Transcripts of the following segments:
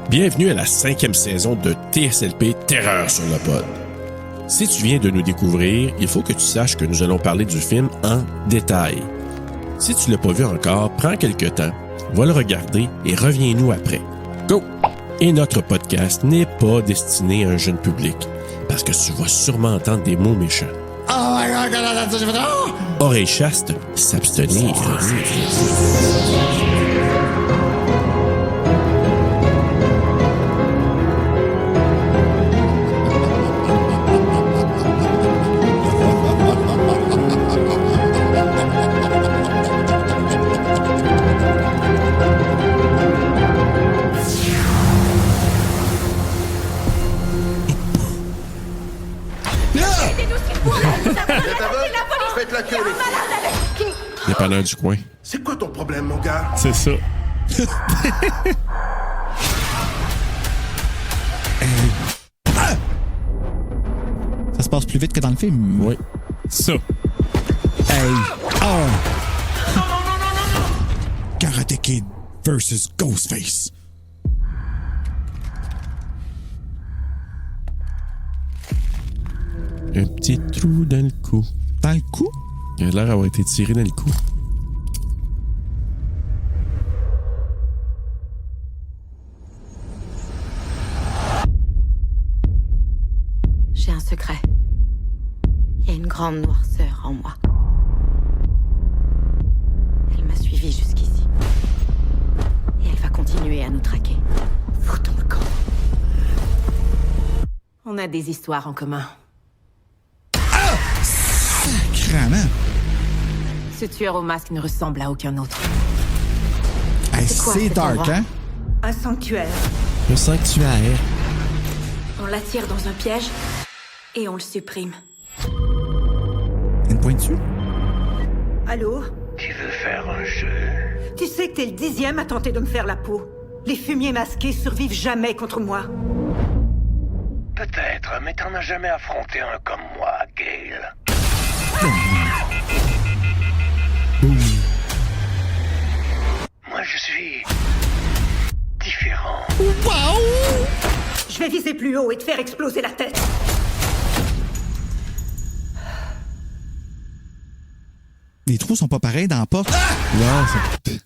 Bienvenue à la 5e saison de TSLP Terreur sur le pod. Si tu viens de nous découvrir, il faut que tu saches que nous allons parler du film en détail. Si tu ne l'as pas vu encore, prends quelques temps, va le regarder et reviens-nous après. Go! Et notre podcast n'est pas destiné à un jeune public, parce que tu vas sûrement entendre des mots méchants. Oh my God! Oreilles chastes, s'abstenir. Faites la queue, les filles. Dépanneur du coin. C'est quoi ton problème, mon gars? C'est ça. Ça se passe plus vite que dans le film. Oui. Ça. Hey! Oh! Karate Kid versus Ghostface. Un petit trou dans le cou. Dans le cou? Il a l'air d'avoir été tiré dans le cou. J'ai un secret. Il y a une grande noirceur en moi. Elle m'a suivi jusqu'ici. Et elle va continuer à nous traquer. Fous ton camp. On a des histoires en commun. Sacrement! Ce tueur au masque ne ressemble à aucun autre. Hey, C'est quoi, c'est cet dark, endroit? hein? Un sanctuaire. Le sanctuaire. On l'attire dans un piège et on le supprime. Une pointe dessus? Allô? Tu veux faire un jeu? Tu sais que t'es le 10e à tenter de me faire la peau. Les fumiers masqués survivent jamais contre moi. Peut-être, mais t'en as jamais affronté un comme moi, Gale. Moi, je suis différent. Je vais viser plus haut et te faire exploser la tête. Les trous sont pas pareils dans la porte. Non, c'est...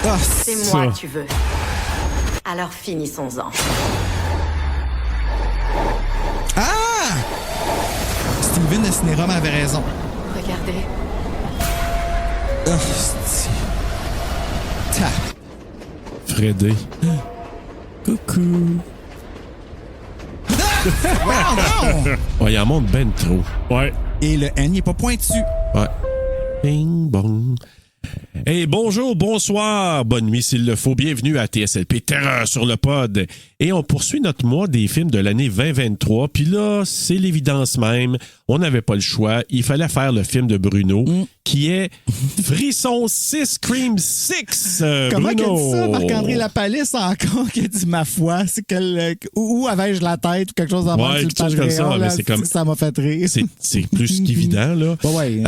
Ah, C'est moi que tu veux. Alors finissons-en. Ah! Steven de Cinérum avait raison. Regardez. Ah, c'est... Tap. Fredé. Coucou. Oh non! Oh, il en monte ben trop. Ouais. Et le N, il est pas pointu. Ouais. Bing bong. Hey, bonjour, bonsoir, bonne nuit s'il le faut. Bienvenue à TSLP Terreur sur le pod. Et on poursuit notre mois des films de l'année 2023. Puis là, c'est l'évidence même. On n'avait pas le choix. Il fallait faire le film de Bruno, qui est Frisson 6, Scream 6. Comment Bruno. qu'il a dit ça, Marc-André Lapalisse, encore, qui a dit ma foi? C'est que où avais-je la tête ou quelque chose en Ouais, quelque chose comme ça, mais c'est comme... Ça m'a fait rire. C'est plus qu'évident, là. Ouais.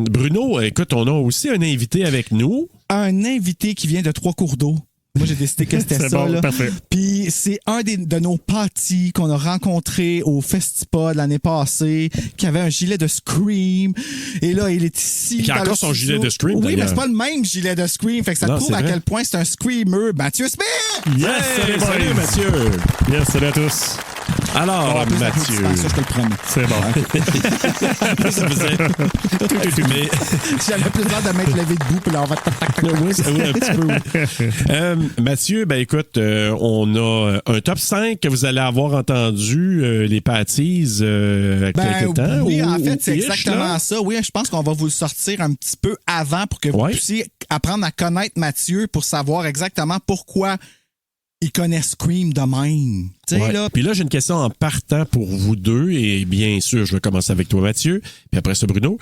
Bruno, écoute, on a aussi un invité avec nous. Un invité qui vient de Trois-Cours d'eau. Moi, j'ai décidé que c'était C'est ça. bon, Là. parfait. Puis c'est un de nos pâtis qu'on a rencontré au Festipod l'année passée, qui avait un gilet de Scream. Et là, il est ici. Qui a dans encore le son studio. gilet de Scream, Oui, d'ailleurs. mais c'est pas le même gilet de Scream. Fait que ça Non, prouve c'est à vrai. quel point c'est un Screamer. Mathieu Smith! Yes, Salut boys. Mathieu. Yes, salut à tous. Alors, Ah, plus Mathieu. d'applaudissements, ça, je te le promets. C'est bon. Ça faisait... Mais... J'avais plus l'air de m'être levé debout, puis là, on va... Oui, un petit peu. Mathieu, ben écoute, on a un top 5 que vous allez avoir entendu, les pâtisses, avec quelques temps. Oui, ou- en fait, ou c'est ish, exactement là. ça. Oui, je pense qu'on va vous le sortir un petit peu avant pour que vous Ouais. puissiez apprendre à connaître Mathieu pour savoir exactement pourquoi il connaît Scream de même. Tu sais, Ouais. là. Puis là, j'ai une question en partant pour vous deux, et bien sûr, je vais commencer avec toi, Mathieu, puis après ça, Bruno.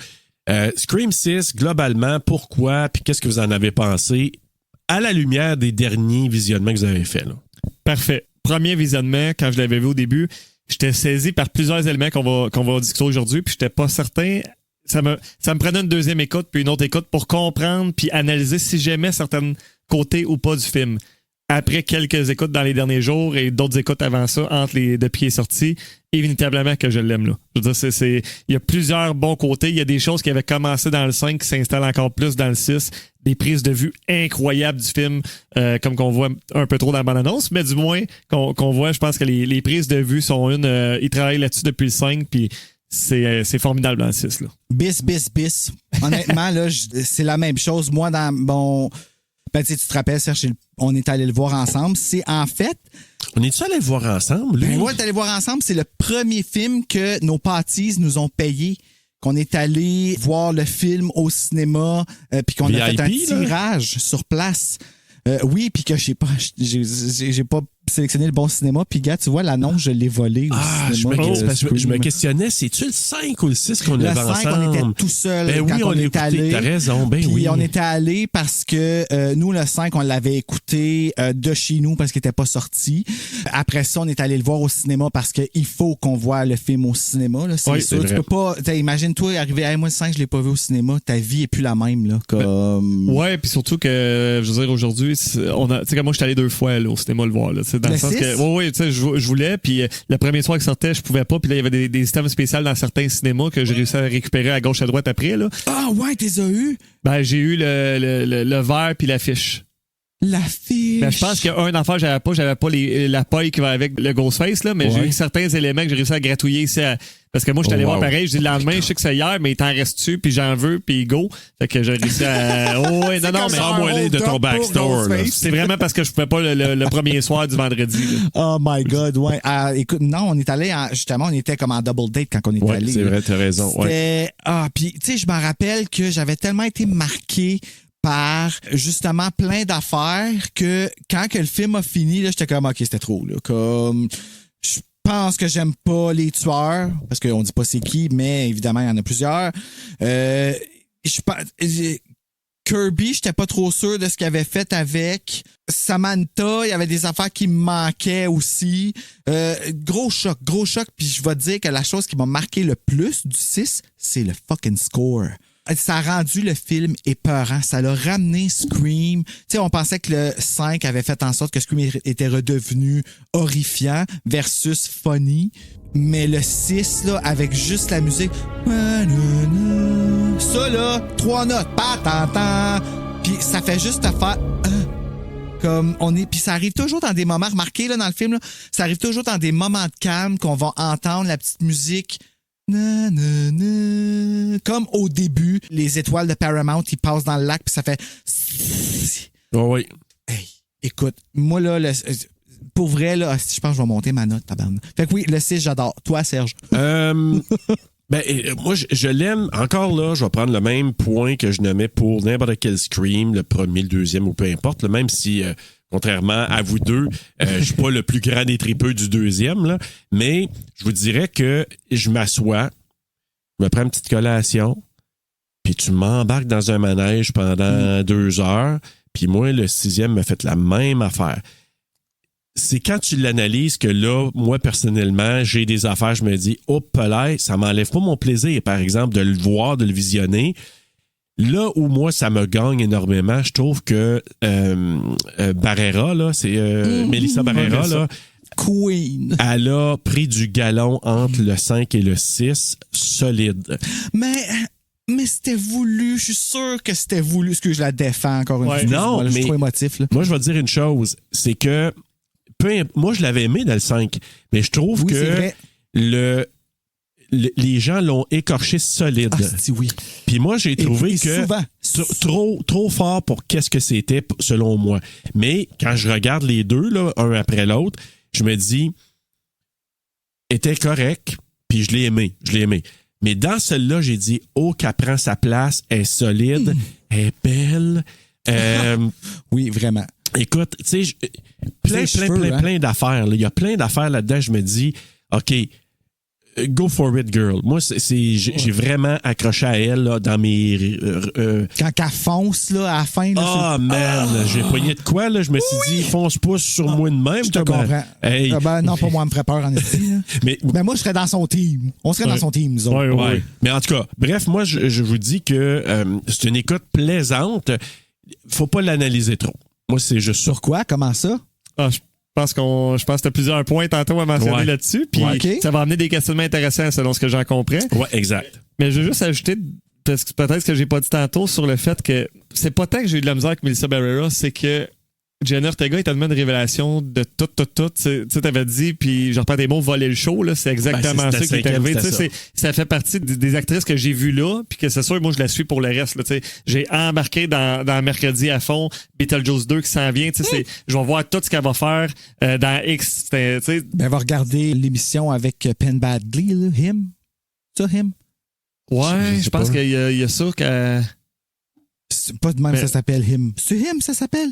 Scream 6, globalement, pourquoi, puis qu'est-ce que vous en avez pensé à la lumière des derniers visionnements que vous avez faits, là? Parfait. Premier visionnement, quand je l'avais vu au début, j'étais saisi par plusieurs éléments qu'on va discuter aujourd'hui, puis j'étais pas certain. Ça me prenait une deuxième écoute, puis une autre écoute pour comprendre, puis analyser si j'aimais certaines côté ou pas du film. Après quelques écoutes dans les derniers jours et d'autres écoutes avant ça, depuis qu'il est sorti, inévitablement que je l'aime là. Je veux dire, il y a plusieurs bons côtés. Il y a des choses qui avaient commencé dans le 5 qui s'installent encore plus dans le 6. Des prises de vue incroyables du film, comme qu'on voit un peu trop dans la bande-annonce, mais du moins qu'on voit, je pense que les prises de vue sont ils travaillent là-dessus depuis le 5, puis c'est formidable dans le 6. Là. Bis. Honnêtement, là, c'est la même chose. Moi, dans mon... Ben, tu te rappelles, Serge, on est allé le voir ensemble. C'est en fait... On est-tu allé le voir ensemble, lui? Ben, on est allé le voir ensemble. C'est le premier film que nos pâtisses nous ont payé. Qu'on est allé voir le film au cinéma, puis qu'on a fait un tirage sur place. Oui, puis que j'ai pas sélectionné le bon cinéma. Puis, gars, tu vois, l'annonce, je l'ai volé au cinéma. Je me questionnais, c'est-tu le 5 ou le 6 qu'on avait ensemble? Le 5, on était tout seul quand on est allé. T'as raison, puis oui. on était allé parce que nous, le 5, on l'avait écouté de chez nous parce qu'il n'était pas sorti. Après ça, on est allé le voir au cinéma parce qu'il faut qu'on voit le film au cinéma. Là, c'est sûr. Tu peux pas... Imagine-toi arriver, moi, le 5, je l'ai pas vu au cinéma. Ta vie est plus la même. Là, comme... Ouais, puis surtout que, je veux dire, aujourd'hui, tu sais, moi, je suis allé 2 fois là, au cinéma le voir. Là, dans le sens que, oui, tu sais, je voulais, puis le premier soir qu'il sortait, je pouvais pas, puis là, il y avait des systèmes spéciaux dans certains cinémas que j'ai réussi à récupérer à gauche, à droite après. Là. Ah ouais, t'es as eu? Ben, j'ai eu le verre puis l'affiche. L'affiche. Ben, je pense qu'il y a un affaire, j'avais pas la paille qui va avec le Ghostface, là, mais j'ai eu certains éléments que j'ai réussi à gratouiller ici parce que moi, je suis allé voir pareil. Je dis le lendemain, je sais que c'est hier, mais il t'en reste-tu, puis j'en veux, puis go. Fait que j'ai réussi à. Oh, ouais, non, mais. Sans de ton backstore. C'est vraiment parce que je pouvais pas le premier soir du vendredi. Là. Oh my God, ouais. Écoute, non, on est allé, justement, on était comme en double date quand on est allé. C'est vrai, t'as raison. Ouais. Puis, tu sais, je me rappelle que j'avais tellement été marqué par justement plein d'affaires que quand que le film a fini, là, j'étais comme, OK, c'était trop. Là, comme, je pense que j'aime pas les tueurs, parce qu'on dit pas c'est qui, mais évidemment, il y en a plusieurs. Kirby, j'étais pas trop sûr de ce qu'il avait fait avec. Samantha, il y avait des affaires qui me manquaient aussi. Gros choc. Puis je vais te dire que la chose qui m'a marqué le plus du 6, c'est le fucking score. Ça a rendu le film épeurant. Ça l'a ramené Scream. Tu sais, on pensait que le 5 avait fait en sorte que Scream était redevenu horrifiant versus funny. Mais le 6, là, avec juste la musique... Ça, là, 3 notes. Puis ça fait juste te faire... Comme on est, puis ça arrive toujours dans des moments, remarquez là, dans le film, là, ça arrive toujours dans des moments de calme qu'on va entendre la petite musique... Na, na, na. Comme au début, les étoiles de Paramount, ils passent dans le lac, puis ça fait... Oh oui. Hey, écoute, moi, là, pour vrai, là, je pense que je vais monter ma note, tabarnak. Fait que oui, le 6, j'adore. Toi, Serge? Moi, je l'aime. Encore là, je vais prendre le même point que je nommais pour n'importe quel Scream, le premier, le deuxième ou peu importe, là, même si... contrairement à vous deux, je suis pas le plus grand des tripeux du deuxième, là, mais je vous dirais que je m'assois, je me prends une petite collation, puis tu m'embarques dans un manège pendant 2 heures, puis moi, le 6e m'a fait la même affaire. C'est quand tu l'analyses que là, moi, personnellement, j'ai des affaires, je me dis, hop là, ça m'enlève pas mon plaisir, par exemple, de le voir, de le visionner. Là où moi, ça me gagne énormément, je trouve que Barrera, là, c'est Melissa Barrera, là, Queen. Elle a pris du galon entre le 5 et le 6, solide. Mais c'était voulu, je suis sûr que c'était voulu. Est-ce que je la défends encore une fois? Non, je mais suis trop émotif. Là. Moi, je vais te dire une chose, c'est que moi, je l'avais aimé dans le 5, mais je trouve que les gens l'ont écorché solide. Oui. Puis moi, j'ai trouvé que souvent. trop fort pour qu'est-ce que c'était, selon moi. Mais quand je regarde les deux, là, un après l'autre, je me dis, était correct, puis je l'ai aimé. Mais dans celle-là, j'ai dit, qu'elle prend sa place, elle est solide, elle est belle. Oui, vraiment. Écoute, tu sais, plein d'affaires. Il y a plein d'affaires là-dedans. Je me dis, OK, go for it, girl. Moi, j'ai vraiment accroché à elle là, dans mes... Quand elle fonce là, à la fin... Là, man! J'ai pogné de quoi, là? Je me suis dit, fonce pas sur moi de même. Je te comprends. Hey. Non, pas moi, elle me ferait peur en estime. Mais moi, je serais dans son team. On serait dans son team, nous autres. Ouais. Mais en tout cas, bref, moi, je vous dis que c'est une écoute plaisante. Faut pas l'analyser trop. Moi, c'est juste ça. Pourquoi? Comment ça? Ah, je pense que tu as plusieurs points tantôt à mentionner Ouais. là-dessus. Puis Ouais, ok. ça va amener des questionnements intéressants selon ce que j'en comprends. Ouais, exact. Mais je veux juste ajouter, parce que peut-être que j'ai pas dit tantôt, sur le fait que c'est pas tant que j'ai eu de la misère avec Melissa Barrera, c'est que Jenna Ortega est tellement une révélation de tout. Tu sais, t'avais dit, puis je reprends tes mots, voler le show, là, c'est exactement c'était ça qui est cinquième, arrivé. Tu c'était sais, ça fait partie des actrices que j'ai vues là, puis que c'est sûr, moi, je la suis pour le reste. Là, tu sais. J'ai embarqué dans Mercredi à fond, Beetlejuice 2 qui s'en vient. Tu sais, je vais voir tout ce qu'elle va faire dans X. Tu sais. Ben, elle va regarder l'émission avec Penn Badgley, là. Him? Ça, Him? Ouais, sais je pense pas. qu'il y a ça que. C'est pas de même Mais- ça s'appelle Him. C'est Him, ça s'appelle?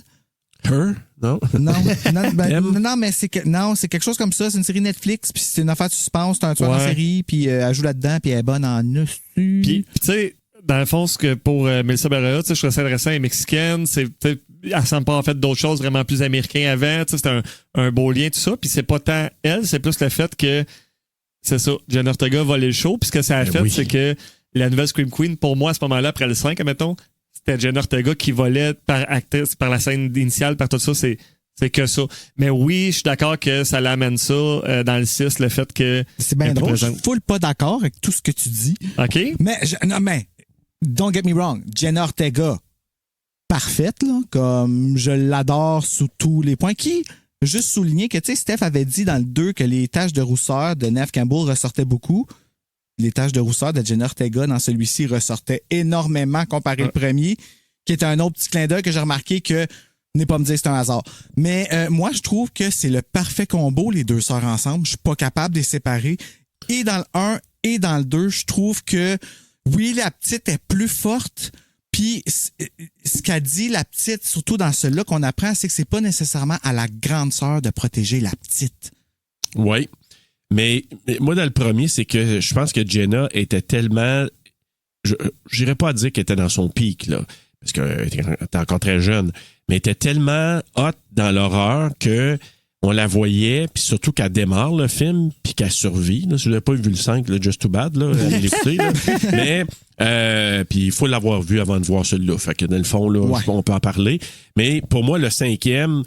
Her? Non? Non, M? non, mais c'est quelque chose comme ça. C'est une série Netflix, puis c'est une affaire de suspense. C'est un tueur en Ouais. série, puis elle joue là-dedans, puis elle est bonne en dessus. Puis, tu sais, dans le fond, ce que pour Melissa Barrera, tu sais, je trouvais ça intéressant, elle est mexicaine, elle ressemble pas en fait d'autres choses vraiment plus américains avant, tu sais, c'est un beau lien, tout ça. Puis c'est pas tant elle, c'est plus le fait que, c'est ça, Jenna Ortega volait le show. Puis ce que ça a fait, oui. c'est que la nouvelle Scream Queen, pour moi, à ce moment-là, après le 5, admettons, c'était Jenna Ortega qui volait par actrice, par la scène initiale, par tout ça, c'est que ça. Mais oui, je suis d'accord que ça l'amène ça dans le 6, le fait que... C'est bien elle est drôle. Je présente. suis full pas d'accord avec tout ce que tu dis. OK? Mais, don't get me wrong. Jenna Ortega, parfaite, là, comme je l'adore sous tous les points. Qui, juste souligner que, tu sais, Steph avait dit dans le 2 que les taches de rousseur de Neve Campbell ressortaient beaucoup. Les taches de rousseur de Jenna Ortega dans celui-ci ressortaient énormément comparé au premier, qui était un autre petit clin d'œil que j'ai remarqué que n'est pas me dire que c'est un hasard. Mais moi, je trouve que c'est le parfait combo, les deux sœurs ensemble. Je suis pas capable de les séparer. Et dans le 1 et dans le 2, je trouve que, oui, la petite est plus forte. Puis, ce qu'a dit la petite, surtout dans celui-là qu'on apprend, c'est que c'est pas nécessairement à la grande sœur de protéger la petite. Oui. Mais moi, dans le premier, c'est que je pense que Jenna était tellement... Je n'irais pas à dire qu'elle était dans son pic, là, parce qu'elle était encore très jeune, mais elle était tellement hot dans l'horreur que on la voyait, puis surtout qu'elle démarre le film, puis qu'elle survit. Là. Si vous n'avez pas vu le 5, là, Just Too Bad, là, allez l'écouter. Là. Mais, puis il faut l'avoir vu avant de voir celui-là. Fait que dans le fond, là, Ouais. on peut en parler. Mais pour moi, le 5e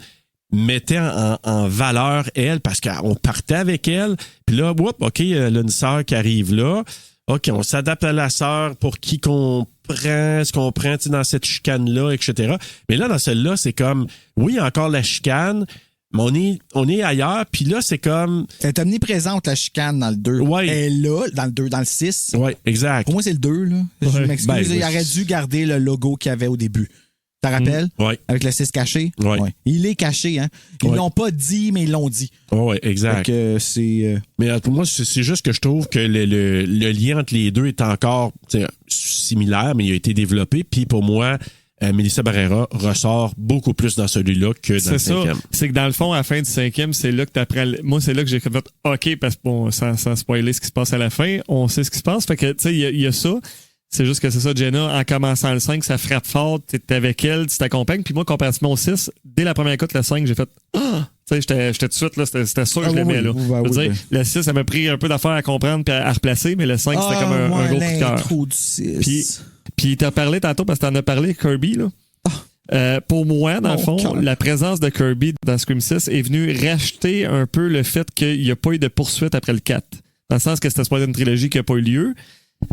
mettait en valeur elle, parce qu'on partait avec elle, puis là, whoop, OK, elle a une sœur qui arrive là. OK, on s'adapte à la sœur pour qui qu'on prend, ce qu'on prend dans cette chicane-là, etc. Mais là, dans celle-là, c'est comme, oui, il y a encore la chicane, mais on est ailleurs, puis là, c'est comme... Elle est omniprésente, la chicane, dans le 2. Ouais. Elle est là, dans le 2, dans le 6. Oui, exact. Pour moi, c'est le 2, là. Je Ouais. m'excuse, Ben, il oui. aurait dû garder le logo qu'il y avait au début. Tu te rappelles? Oui, Avec le 6 caché? Ouais. Il est caché, hein? Ils Ouais. l'ont pas dit, mais ils l'ont dit. oui, exact. Fait que c'est... Mais pour moi, c'est juste que je trouve que le lien entre les deux est encore similaire, mais il a été développé. Puis pour moi, Melissa Barrera ressort beaucoup plus dans celui-là que dans le C'est ça. 5e. C'est que dans le fond, à la fin du 5e, c'est là que tu apprends. Moi, c'est là que j'ai fait OK, parce que bon, sans spoiler ce qui se passe à la fin, on sait ce qui se passe. Fait que, tu sais, il y a ça. C'est juste que c'est ça, Jenna, en commençant le 5, ça frappe fort, t'es avec elle, tu t'accompagnes. Puis moi, comparativement au 6, dès la première écoute, le 5, j'ai fait ah! Tu sais, j'étais tout de suite, là, c'était sûr que Ah, je l'aimais, oui, là. oui, Je veux oui, dire, le 6, ça m'a pris un peu d'affaires à comprendre puis à replacer, mais le 5, c'était comme un gros coup de cœur. l'intro du 6. Puis t'as parlé tantôt, parce que t'en as parlé, Kirby, là. Pour moi, dans le fond, cœur. la présence de Kirby dans Scream 6 est venue racheter un peu le fait qu'il n'y a pas eu de poursuite après le 4. Dans le sens que c'était supposé une trilogie qui n'a pas eu lieu.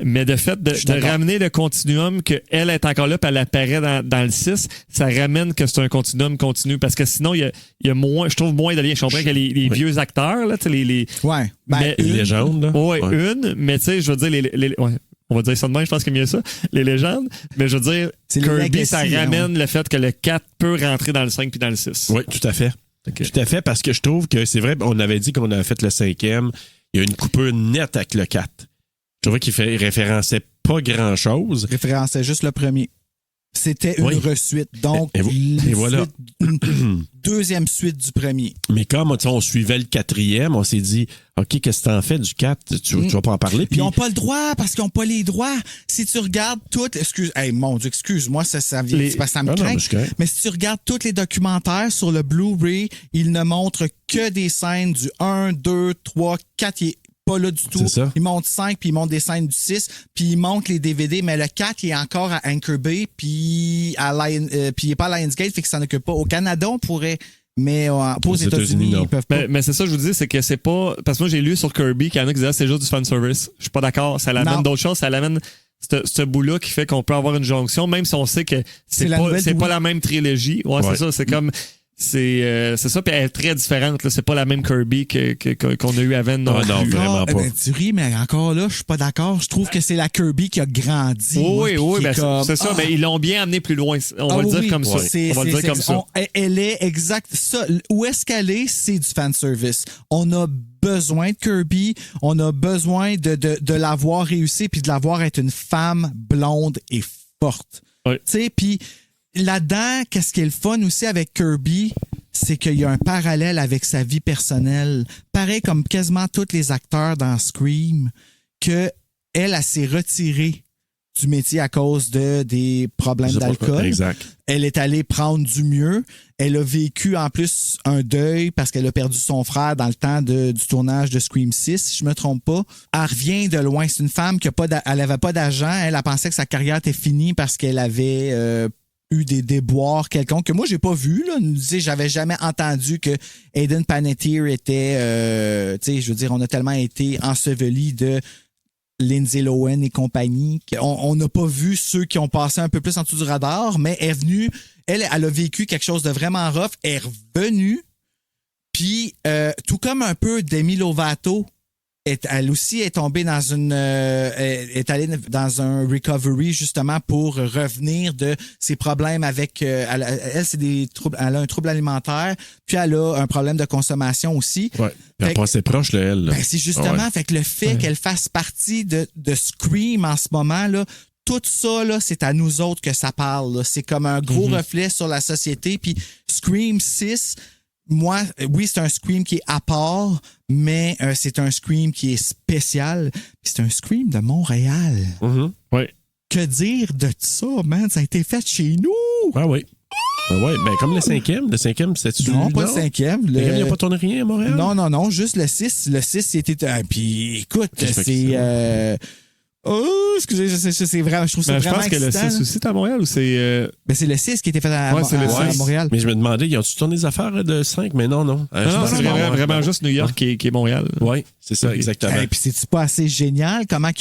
Mais de fait de ramener le continuum, qu'elle est encore là, puis elle apparaît dans le 6, ça ramène que c'est un continuum continu. Parce que sinon, il y a moins, je trouve moins de liens. Je comprends que les vieux acteurs, là, tu sais, les Ouais. Ben, mais- Une légende, là. Ouais, une, mais tu sais, je veux dire, ouais, on va dire ça de même, je pense qu'il y a mieux ça, les légendes. Mais je veux dire, C'est le Kirby, legacy, ça hein, ramène le fait que le 4 peut rentrer dans le 5 puis dans le 6. Oui, tout à fait. Tout à fait, parce que je trouve que c'est vrai, on avait dit qu'on avait fait le 5e, il y a une coupure nette avec le 4. Je trouvais qu'il référençait pas grand-chose. référençait juste le premier. C'était une Oui. resuite. Donc, Et voilà. une deuxième suite du premier. Mais comme on suivait le 4e, on s'est dit, OK, qu'est-ce que t'en fais du 4? Tu vas pas en parler? Puis ils n'ont pas le droit parce qu'ils n'ont pas les droits. Si tu regardes toutes... Mon Dieu, excuse-moi, ça vient parce que ça me Ah non, craint. mais je suis correct. Mais si tu regardes tous les documentaires sur le Blu-ray, ils ne montrent que des scènes du 1, 2, 3, 4. pas là du tout. C'est ça. Il monte 5, puis il monte des scènes du 6, puis il monte les DVD, mais le 4, il est encore à Anchor Bay, puis il n'est pas à Lionsgate, fait qu'il s'en occupe pas. Au Canada, on pourrait, mais pas aux États-Unis, non. ils peuvent pas. Mais c'est ça, je vous dis, c'est que c'est pas. Parce que moi, j'ai lu sur Kirby qu'il y en a qui disaient c'est juste du fanservice. Je suis pas d'accord. Ça l'amène Non. d'autres choses. Ça l'amène ce bout-là qui fait qu'on peut avoir une jonction, même si on sait que c'est la nouvelle pas Wii. la même trilogie. Ouais, c'est ça. C'est comme. C'est ça, puis elle est très différente. Là. C'est pas la même Kirby qu'on a eu avant. Non, Ah, non, plus. vraiment pas. Tu ris, mais encore là, je suis pas d'accord. Je trouve que c'est la Kirby qui a grandi. Oui, moi, oui, qui est ben, comme, c'est ça, mais ils l'ont bien amené plus loin. On va le dire comme ça. On va le dire comme ça. Elle est exact. Ça, où est-ce qu'elle est? C'est du fanservice. On a besoin de Kirby. On a besoin de l'avoir réussi puis de l'avoir être une femme blonde et forte. Oui. Tu sais, puis là-dedans, qu'est-ce qui est le fun aussi avec Kirby? C'est qu'il y a un parallèle avec sa vie personnelle. Pareil comme quasiment tous les acteurs dans Scream, elle s'est retirée du métier à cause des problèmes d'alcool. Exact. Elle est allée prendre du mieux. Elle a vécu en plus un deuil parce qu'elle a perdu son frère dans le temps du tournage de Scream 6, si je me trompe pas. Elle revient de loin. C'est une femme qui elle avait pas d'argent. Elle a pensé que sa carrière était finie parce qu'elle avait eu des déboires quelconques que moi j'ai pas vu là. J'avais jamais entendu que Hayden Panettiere était je veux dire, on a tellement été ensevelis de Lindsay Lohan et compagnie qu'on n'a pas vu ceux qui ont passé un peu plus en dessous du radar, mais elle est venue, elle a vécu quelque chose de vraiment rough, elle est revenue, puis tout comme un peu Demi Lovato, elle aussi est tombée dans est allée dans un recovery justement pour revenir de ses problèmes avec elle c'est des troubles, elle a un trouble alimentaire, puis elle a un problème de consommation aussi. Ouais. Elle passe proche de elle. Ben c'est justement fait que le fait qu'elle fasse partie de Scream en ce moment là, tout ça là, c'est à nous autres que ça parle. Là. C'est comme un gros reflet sur la société. Puis Scream 6. Moi, oui, c'est un Scream qui est à part, mais c'est un Scream qui est spécial. C'est un Scream de Montréal. Ouais. Que dire de ça, man? Ça a été fait chez nous! Ah oui. Ah ouais, ben comme le 5e. Le 5e, c'était-tu? Non, pas le 5e. Le 5e, il n'a pas tourné rien à Montréal? Non, juste le 6. Le 6, c'était... Puis écoute, c'est... Oh, excusez, c'est vraiment, je trouve ça vraiment excitant. Je pense que le 6 aussi, c'est à Montréal ou c'est... Ben, c'est le 6 qui a été fait à Montréal. Mais je me demandais, ils ont-tu tourné des affaires de 5? Mais non. Non, c'est vraiment juste New York qui est Montréal. Oui, c'est ça, exactement. Et puis, c'est-tu pas assez génial? Comment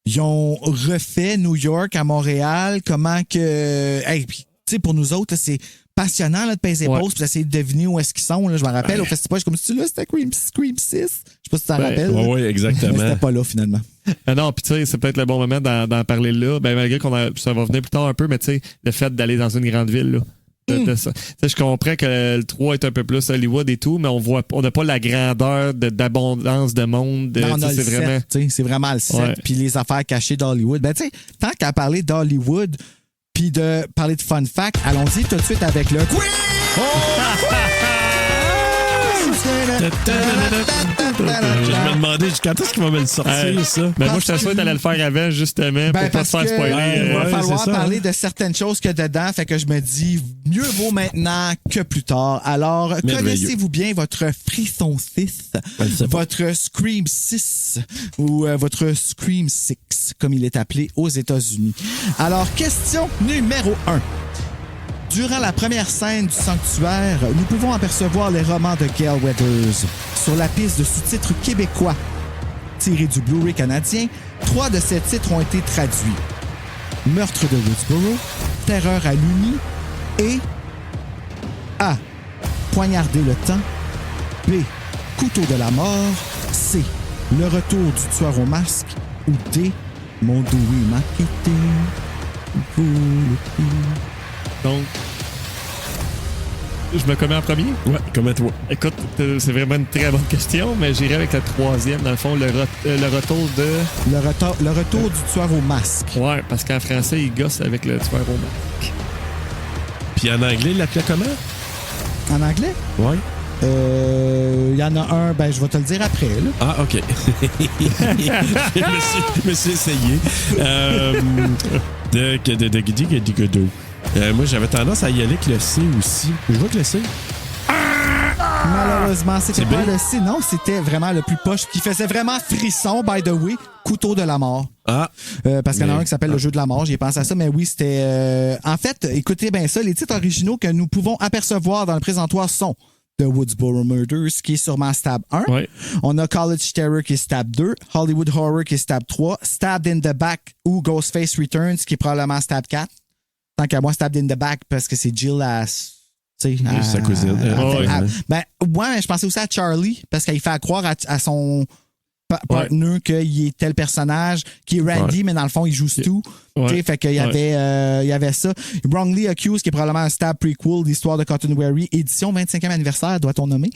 ils ont refait New York à Montréal? Comment que... Hey, puis, tu sais, pour nous autres, là, c'est passionnant là, de peser pause puis d'essayer de deviner où est-ce qu'ils sont. Là. Je me rappelle au festival, je suis comme si là, c'était Scream 6. Je sais pas si tu t'en rappelles. Oui, exactement. Mais c'était pas là, finalement. Non, puis tu sais, c'est peut-être le bon moment d'en parler là. Ben, malgré ça va venir plus tard un peu, mais tu sais, le fait d'aller dans une grande ville, là. Je comprends que le 3 est un peu plus Hollywood et tout, mais on n'a pas la grandeur d'abondance de monde. Non, on a c'est le set, c'est vraiment le set. Puis les affaires cachées d'Hollywood. Ben, tu sais, tant qu'à parler d'Hollywood, puis de parler de fun fact, allons-y tout de suite avec le quiz! Je me demandais quand est-ce qu'il va me le sortir, ça? Ben moi, je t'assure d'aller le faire avant, justement, pour pas se faire spoiler. Il va falloir parler de certaines choses que dedans, fait que je me dis, mieux vaut maintenant que plus tard. Alors, connaissez-vous bien votre Frisson 6, votre Scream 6 ou votre Scream 6, comme il est appelé aux États-Unis? Alors, question numéro 1. Durant la première scène du sanctuaire, nous pouvons apercevoir les romans de Gail Weathers. Sur la piste de sous-titres québécois tirés du Blu-ray canadien, 3 de ces titres ont été traduits. Meurtre de Woodsboro, Terreur à l'Uni et A. Poignarder le temps, B. Couteau de la mort, C. Le retour du tueur au masque ou D. Mon doué m'a quitté. Donc, je me commets en premier? Ouais, commets-toi. Écoute, c'est vraiment une très bonne question, mais j'irai avec la troisième, dans le fond, le retour de... Le retour du tueur au masque. Ouais, parce qu'en français, il gosse avec le tueur au masque. Puis en anglais, il l'appelait comment? En anglais? Ouais. Il y en a un, ben je vais te le dire après. Là. Ah, OK. je me suis essayé. Moi, j'avais tendance à y aller avec le C aussi. Je vois que le C. Malheureusement, c'était C'est pas B? le C. Non, c'était vraiment le plus poche qui faisait vraiment frisson, by the way. Couteau de la mort. Ah. Parce qu'il y en a Mais- un qui s'appelle le jeu de la mort. J'y ai pensé à ça, mais oui, c'était... en fait, écoutez bien ça, les titres originaux que nous pouvons apercevoir dans le présentoir sont The Woodsboro Murders, qui est sûrement Stab 1. Ouais. On a College Terror, qui est Stab 2. Hollywood Horror, qui est Stab 3. Stabbed in the Back ou Ghostface Returns, qui est probablement Stab 4. Tant qu'à moi, Stabbed in the Back, parce que c'est Jill à... tu sais, sa cousine. Ouais. ben, ouais, je pensais aussi à Charlie, parce qu'il fait croire à son partner qu'il est tel personnage, qui est Randy, mais dans le fond, il joue Stu. Ouais. Tu sais, fait qu'il y avait, il y avait ça. Wrongly Accused, qui est probablement un stab prequel d'Histoire de Cotton Wary, édition 25e anniversaire, doit-on nommer.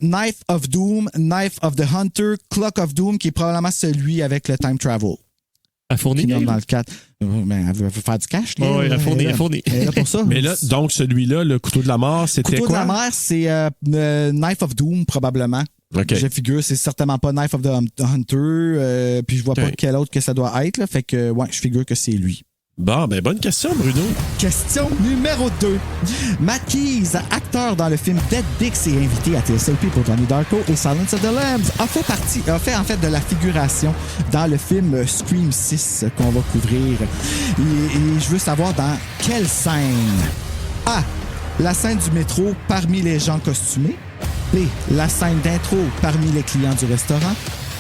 Knife of Doom, Knife of the Hunter, Clock of Doom, qui est probablement celui avec le time travel. À fournir. Qui nomme dans le 4. Ben, elle veut faire du cash. Là, Ouais, elle fournit. Elle est là pour ça. Mais là, donc, celui-là, le couteau de la mort, c'était Couteau quoi? de la mer, c'est Knife of Doom, probablement. OK. Je figure, c'est certainement pas Knife of the Hunter, puis je vois pas OK. quel autre que ça doit être, là, fait que, ouais, je figure que c'est lui. Bon, ben, bonne question, Bruno. Question numéro 2. Matt Keys, acteur dans le film Dead Dix et invité à TSLP pour Donnie Darko et Silence of the Lambs, a fait en fait de la figuration dans le film Scream 6 qu'on va couvrir. Et je veux savoir dans quelle scène. A. La scène du métro parmi les gens costumés. B. La scène d'intro parmi les clients du restaurant.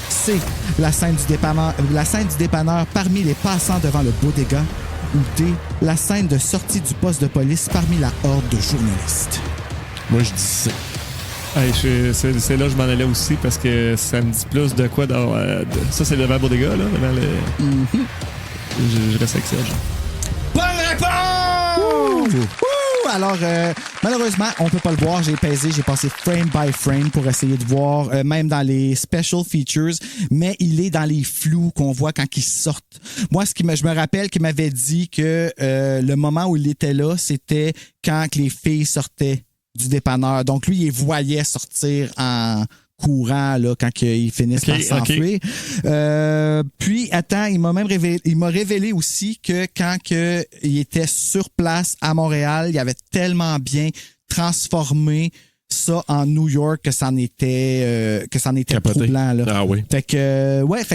C. La scène du dépanneur parmi les passants devant le bodega. Ou D. La scène de sortie du poste de police parmi la horde de journalistes. Moi, je dis C. Hey, c'est là que je m'en allais aussi parce que ça me dit plus de quoi dans. Ça, c'est devant Bodega, là. Devant le... je reste avec Serge. Bonne réponse! Wouh! Alors, malheureusement, on peut pas le voir. J'ai pesé, j'ai passé frame by frame pour essayer de voir, même dans les special features, mais il est dans les flous qu'on voit quand ils sortent. Moi, je me rappelle qu'il m'avait dit que le moment où il était là, c'était quand que les filles sortaient du dépanneur. Donc, lui, il voyait sortir en courant là, quand ils finissent par s'enfuir. Puis, attends, il m'a révélé aussi que quand il était sur place à Montréal, il avait tellement bien transformé ça en New York que c'en était troublant. Là. Ah oui. Fait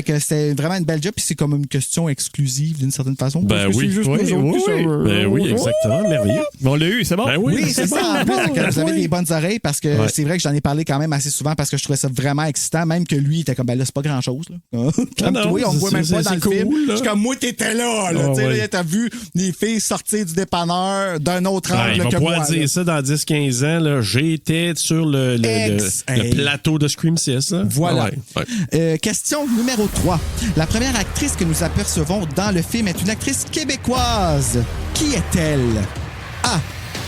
que c'est vraiment une belle job, puis c'est comme une question exclusive d'une certaine façon. Ben oui. Ben oui, exactement. Merveilleux. Mais on l'a eu, c'est bon. Ben Oui, c'est ça. En plus, vous avez Oui. des bonnes oreilles parce que Ouais. c'est vrai que j'en ai parlé quand même assez souvent parce que je trouvais ça vraiment excitant, même que lui il était comme ben là c'est pas grand chose là. Comme non, toi, on me voit même pas dans le c'est film. cool, là. Je suis comme moi t'étais là, Ah, tu sais ouais. là, t'as vu les filles sortir du dépanneur d'un autre Ouais, angle il va que pouvoir moi. dire là. ça dans 10-15 ans. Là, j'étais sur le Hey. plateau de Scream 6. Là. Voilà. Ah ouais. Question numéro 3. La première actrice que nous apercevons dans le film est une actrice québécoise. Qui est-elle? A.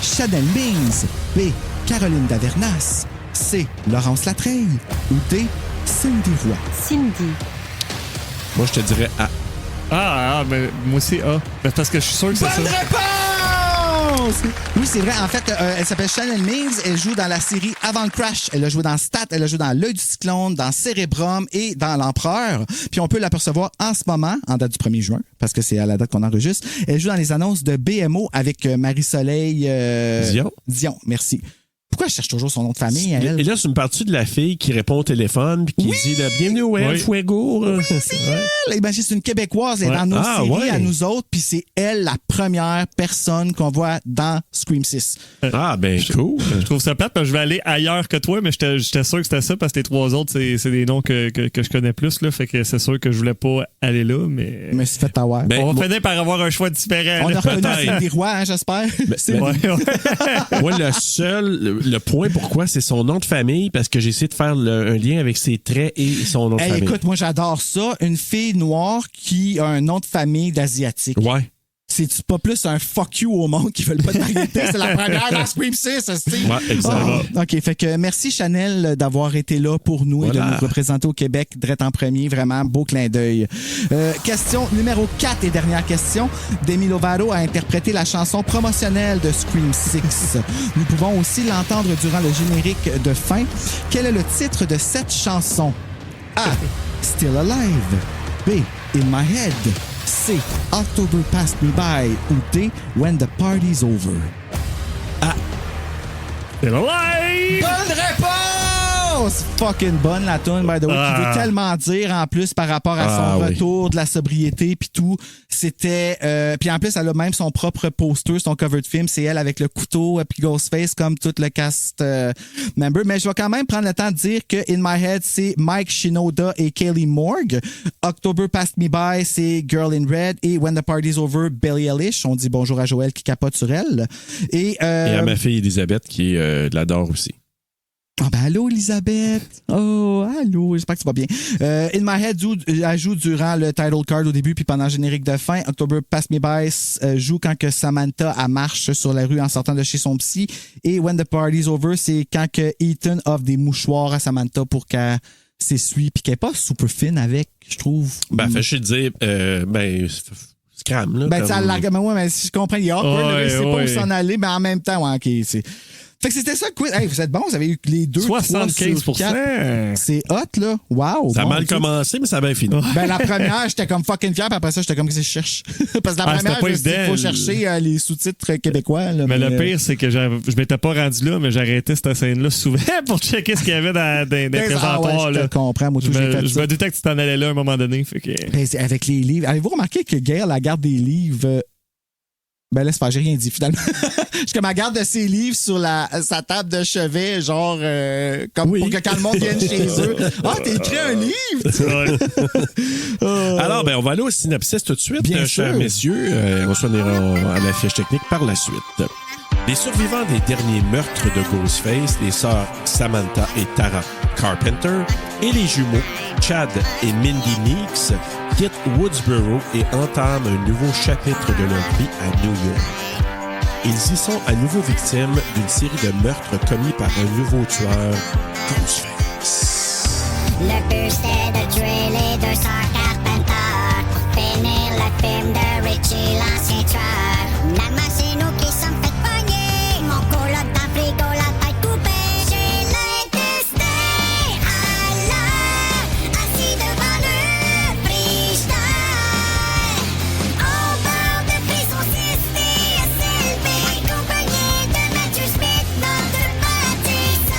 Chanel Mings. B. Caroline Davernas. C. Laurence Latreille. Ou D. Cindy Roy. Cindy. Moi, je te dirais A. Mais moi aussi A. Mais parce que je suis sûr que c'est ça. Bonne réponse! Oui, c'est vrai. En fait, elle s'appelle Chanel Mings. Elle joue dans la série Avant le Crash. Elle a joué dans Stat, elle a joué dans L'œil du cyclone, dans Cérébrum et dans L'Empereur. Puis on peut l'apercevoir en ce moment, en date du 1er juin, parce que c'est à la date qu'on enregistre. Elle joue dans les annonces de BMO avec Marie-Soleil Dion, merci. Pourquoi je cherche toujours son nom de famille à elle? Et là, c'est une partie de la fille qui répond au téléphone puis qui dit là, bienvenue au El Oui. Fuego. Imagine, c'est une Québécoise, elle est Ouais. dans nos Ah, séries ouais. à nous autres, puis c'est elle la première personne qu'on voit dans Scream 6. Ah, ben cool. Je trouve ça plate parce que je vais aller ailleurs que toi, mais j'étais sûr que c'était ça parce que les trois autres, c'est des noms que je connais plus. Là, fait que c'est sûr que je voulais pas aller là, mais. Je me suis fait avoir. Ben, on va moi- finir par avoir un choix différent. On là. a reconnu peut-être. Cindy Roy, hein, j'espère. C'est Ouais, ouais. Moi, le point pourquoi, c'est son nom de famille, parce que j'ai essayé de faire un lien avec ses traits et son nom de Hey, famille. écoute, moi j'adore ça. Une fille noire qui a un nom de famille d'asiatique. Ouais. C'est pas plus un fuck you au monde qui veulent pas de variété. C'est la première dans Scream 6, Steve. Ouais, exactement. OK, fait que merci Chanel d'avoir été là pour nous et de Voilà. nous représenter au Québec, direct en premier. Vraiment, beau clin d'œil. Question numéro 4 et dernière question. Demi Lovato a interprété la chanson promotionnelle de Scream 6. Nous pouvons aussi l'entendre durant le générique de fin. Quel est le titre de cette chanson? A. Still Alive. B. In My Head. C. October Passed Me By. Ou D. When the Party's Over. C'est live! Bonne réponse! fucking bonne, la tune, by the way, qui veut tellement dire, en plus, par rapport à son retour de la sobriété, puis tout. C'était... puis en plus, elle a même son propre poster, son cover de film. C'est elle avec le couteau, puis Ghostface, comme tout le cast member. Mais je vais quand même prendre le temps de dire que In My Head, c'est Mike Shinoda et Kaylee Morgue. October Passed Me By, c'est Girl in Red. Et When the Party's Over, Billie Eilish. On dit bonjour à Joël qui capote sur elle. Et à ma fille Elisabeth qui l'adore aussi. Ah ben allô Elisabeth. Oh, allô, j'espère que tu vas bien. In My Head joue durant le title card au début puis pendant le générique de fin. October Pass Me By joue quand que Samantha elle marche sur la rue en sortant de chez son psy. Et When the Party's Over, c'est quand que Ethan offre des mouchoirs à Samantha pour qu'elle s'essuie puis qu'elle est pas super fine avec, je trouve. Ben, fait, je vais te dire, scram, là. Ben, tu sais, l'argument, ouais, mais si je comprends, il y a awkward, il sait pas où s'en aller, mais en même temps, ouais, OK, c'est... Fait que c'était ça, quiz. Hey, vous êtes bons, vous avez eu les deux. 75%. C'est hot, là. Wow. Ça a mal commencé, mais ça a bien fini. Ben, la première, j'étais comme fucking fier, puis après ça, j'étais comme, qu'est-ce que je cherche? Parce que la première, il faut chercher les sous-titres québécois. Là, mais le pire, c'est que je m'étais pas rendu là, mais j'arrêtais cette scène-là souvent pour checker ce qu'il y avait dans les présentoirs. Je te comprends, moi, tout, je me doutais que tu t'en allais là à un moment donné. Fait que... ben, avec les livres. Avez-vous remarqué que Gail, la garde des livres... Ben laisse faire, j'ai rien dit finalement. Je suis comme elle garde de ses livres sur sa table de chevet, genre comme pour que quand le monde vienne chez eux. Ah, t'as écrit un livre! Alors, ben on va aller au synopsis tout de suite, chers messieurs. On se reviendra à la fiche technique par la suite. Les survivants des derniers meurtres de Ghostface, les sœurs Samantha et Tara Carpenter, et les jumeaux Chad et Mindy Meeks quittent Woodsboro et entament un nouveau chapitre de leur vie à New York. Ils y sont à nouveau victimes d'une série de meurtres commis par un nouveau tueur, Ghostface. Le but c'était de tuer les deux sœurs Carpenter pour finir le film de Richie l'ancien tueur. Finalement c'est nous qui sommes fait pogner. Mon coloc dans le frigo, la tête coupée. J'ai l'intestin à l'heure, assis devant le frigidaire. On parle de prison CST, SLB, accompagné de Matthew Smith, notre bâtisseur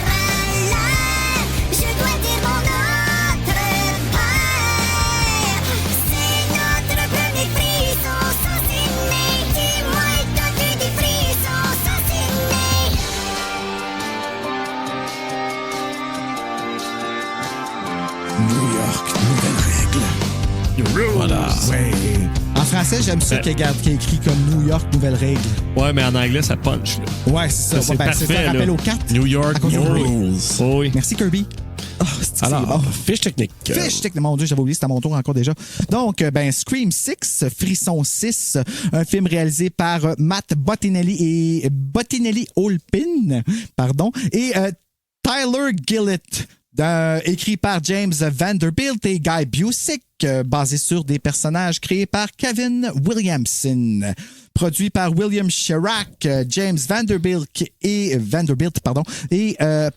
à l'heure. Je dois dire mon autre père. C'est notre premier frisson assassiné. Dis-moi, t'as-tu des frissons assassinés? New York, nouvelle règle. Voilà. Ouais. En français, j'aime ça qu'il y a écrit comme New York, nouvelle règle. Ouais, mais en anglais, ça punch. Là. Ouais, c'est ça. C'est parfait, c'est un rappel là. aux 4. New York, À cause New de Rules. Oh, oui. Merci, Kirby. Oh, c'est Alors, bon. fiche technique. Fiche technique. Mon Dieu, j'avais oublié, c'était à mon tour encore déjà. Donc, Scream 6, Frisson 6, un film réalisé par Matt Bottinelli Olpin, pardon, et Tyler Gillett. Écrit par James Vanderbilt et Guy Busick, basé sur des personnages créés par Kevin Williamson. Produit par William Sherrack, James Vanderbilt et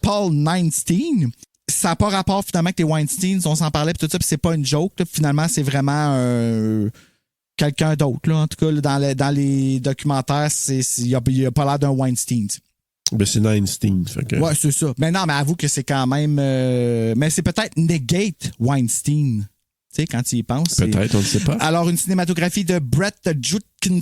Paul Weinstein. Ça n'a pas rapport finalement avec les Weinsteins, on s'en parlait puis tout ça, puis c'est pas une joke. Là. Finalement, c'est vraiment quelqu'un d'autre. Là. En tout cas, là, dans les documentaires, il n'a pas l'air d'un Weinstein. Ben, c'est Weinstein. Ouais, c'est ça. Mais non, mais avoue que c'est quand même... mais c'est peut-être Negate Weinstein. Tu sais, quand tu y penses. Peut-être, on ne sait pas. Alors, une cinématographie de Brett Jutkins,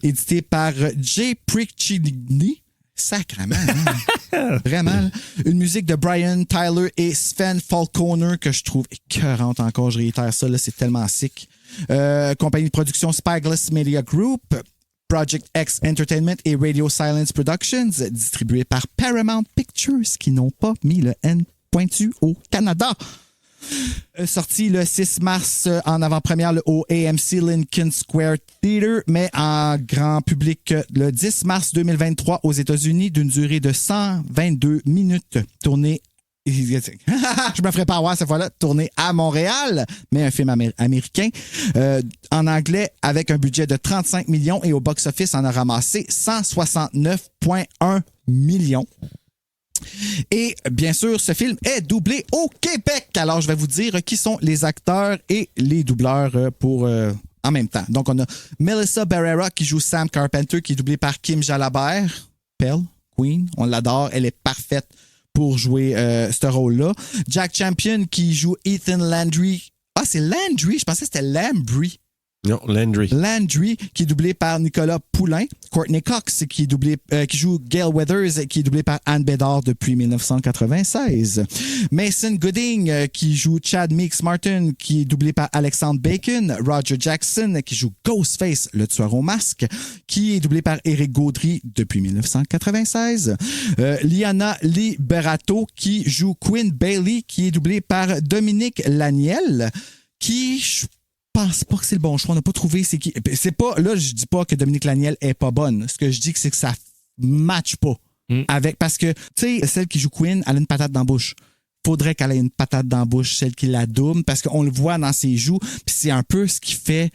éditée par Jay Prickchini. Sacrement, hein? Vraiment. Là. Une musique de Brian Tyler et Sven Falconer que je trouve écœurante encore. Je réitère ça, là, c'est tellement sick. Compagnie de production Spyglass Media Group, Project X Entertainment et Radio Silence Productions, distribué par Paramount Pictures, qui n'ont pas mis le N pointu au Canada. Sorti le 6 mars en avant-première au AMC Lincoln Square Theater, mais en grand public le 10 mars 2023 aux États-Unis, d'une durée de 122 minutes. Tourné, je me ferai pas avoir cette fois-là, tourné à Montréal, mais un film américain. En anglais, avec un budget de 35 millions et au box-office, on a ramassé 169,1 millions. Et bien sûr, ce film est doublé au Québec. Alors, je vais vous dire qui sont les acteurs et les doubleurs pour en même temps. Donc, on a Melissa Barrera qui joue Sam Carpenter, qui est doublée par Kim Jalabert. queen. On l'adore. Elle est parfaite pour jouer ce rôle-là. Jack Champion qui joue Ethan Landry. Ah, c'est Landry. Je pensais que c'était Lambry. Non, Landry. Landry, qui est doublé par Nicolas Poulain. Courtney Cox, qui joue Gail Weathers, qui est doublé par Anne Bédard depuis 1996. Mason Gooding, qui joue Chad Meeks Martin, qui est doublé par Alexandre Bacon. Roger Jackson, qui joue Ghostface, le tueur au masque, qui est doublé par Éric Gaudry depuis 1996. Liana Liberato, qui joue Quinn Bailey, qui est doublé par Dominique Laniel, qui... Je pense pas que c'est le bon choix. On n'a pas trouvé c'est qui. C'est pas, là, je dis pas que Dominique Laniel est pas bonne. Ce que je dis, c'est que ça matche pas avec, parce que, tu sais, celle qui joue Queen, elle a une patate dans la bouche. Faudrait qu'elle ait une patate dans la bouche, celle qui la double, parce qu'on le voit dans ses joues, puis c'est un peu ce qui fait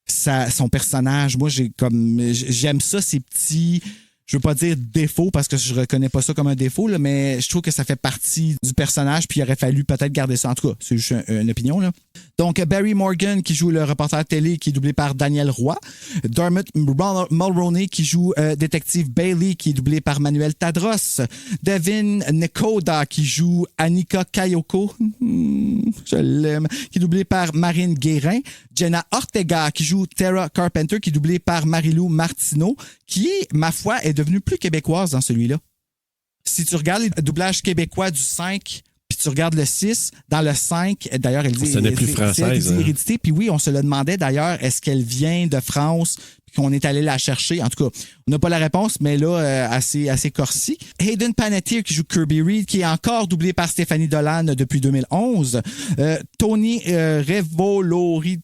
son personnage. Moi, j'aime ça, ces petits, je veux pas dire défaut parce que je reconnais pas ça comme un défaut, là, mais je trouve que ça fait partie du personnage, puis il aurait fallu peut-être garder ça. En tout cas, c'est juste une opinion, là. Donc, Barry Morgan, qui joue le reporter télé, qui est doublé par Daniel Roy. Dermot Mulroney, qui joue détective Bailey, qui est doublé par Manuel Tadros. Devin Nekoda, qui joue Annika Kayoko, je l'aime, qui est doublé par Marine Guérin. Jenna Ortega, qui joue Tara Carpenter, qui est doublée par Marilou Martineau, qui, ma foi, est devenue plus québécoise dans celui-là. Si tu regardes les doublages québécois du 5, puis tu regardes le 6, dans le 5, d'ailleurs, elle dit... Ce n'est plus française. Hérédité, puis oui, on se le demandait d'ailleurs, est-ce qu'elle vient de France, puis qu'on est allé la chercher. En tout cas, on n'a pas la réponse, mais là, assez corsi. Hayden Panettiere, qui joue Kirby Reed, qui est encore doublé par Stéphanie Dolan depuis 2011. Tony Revolori,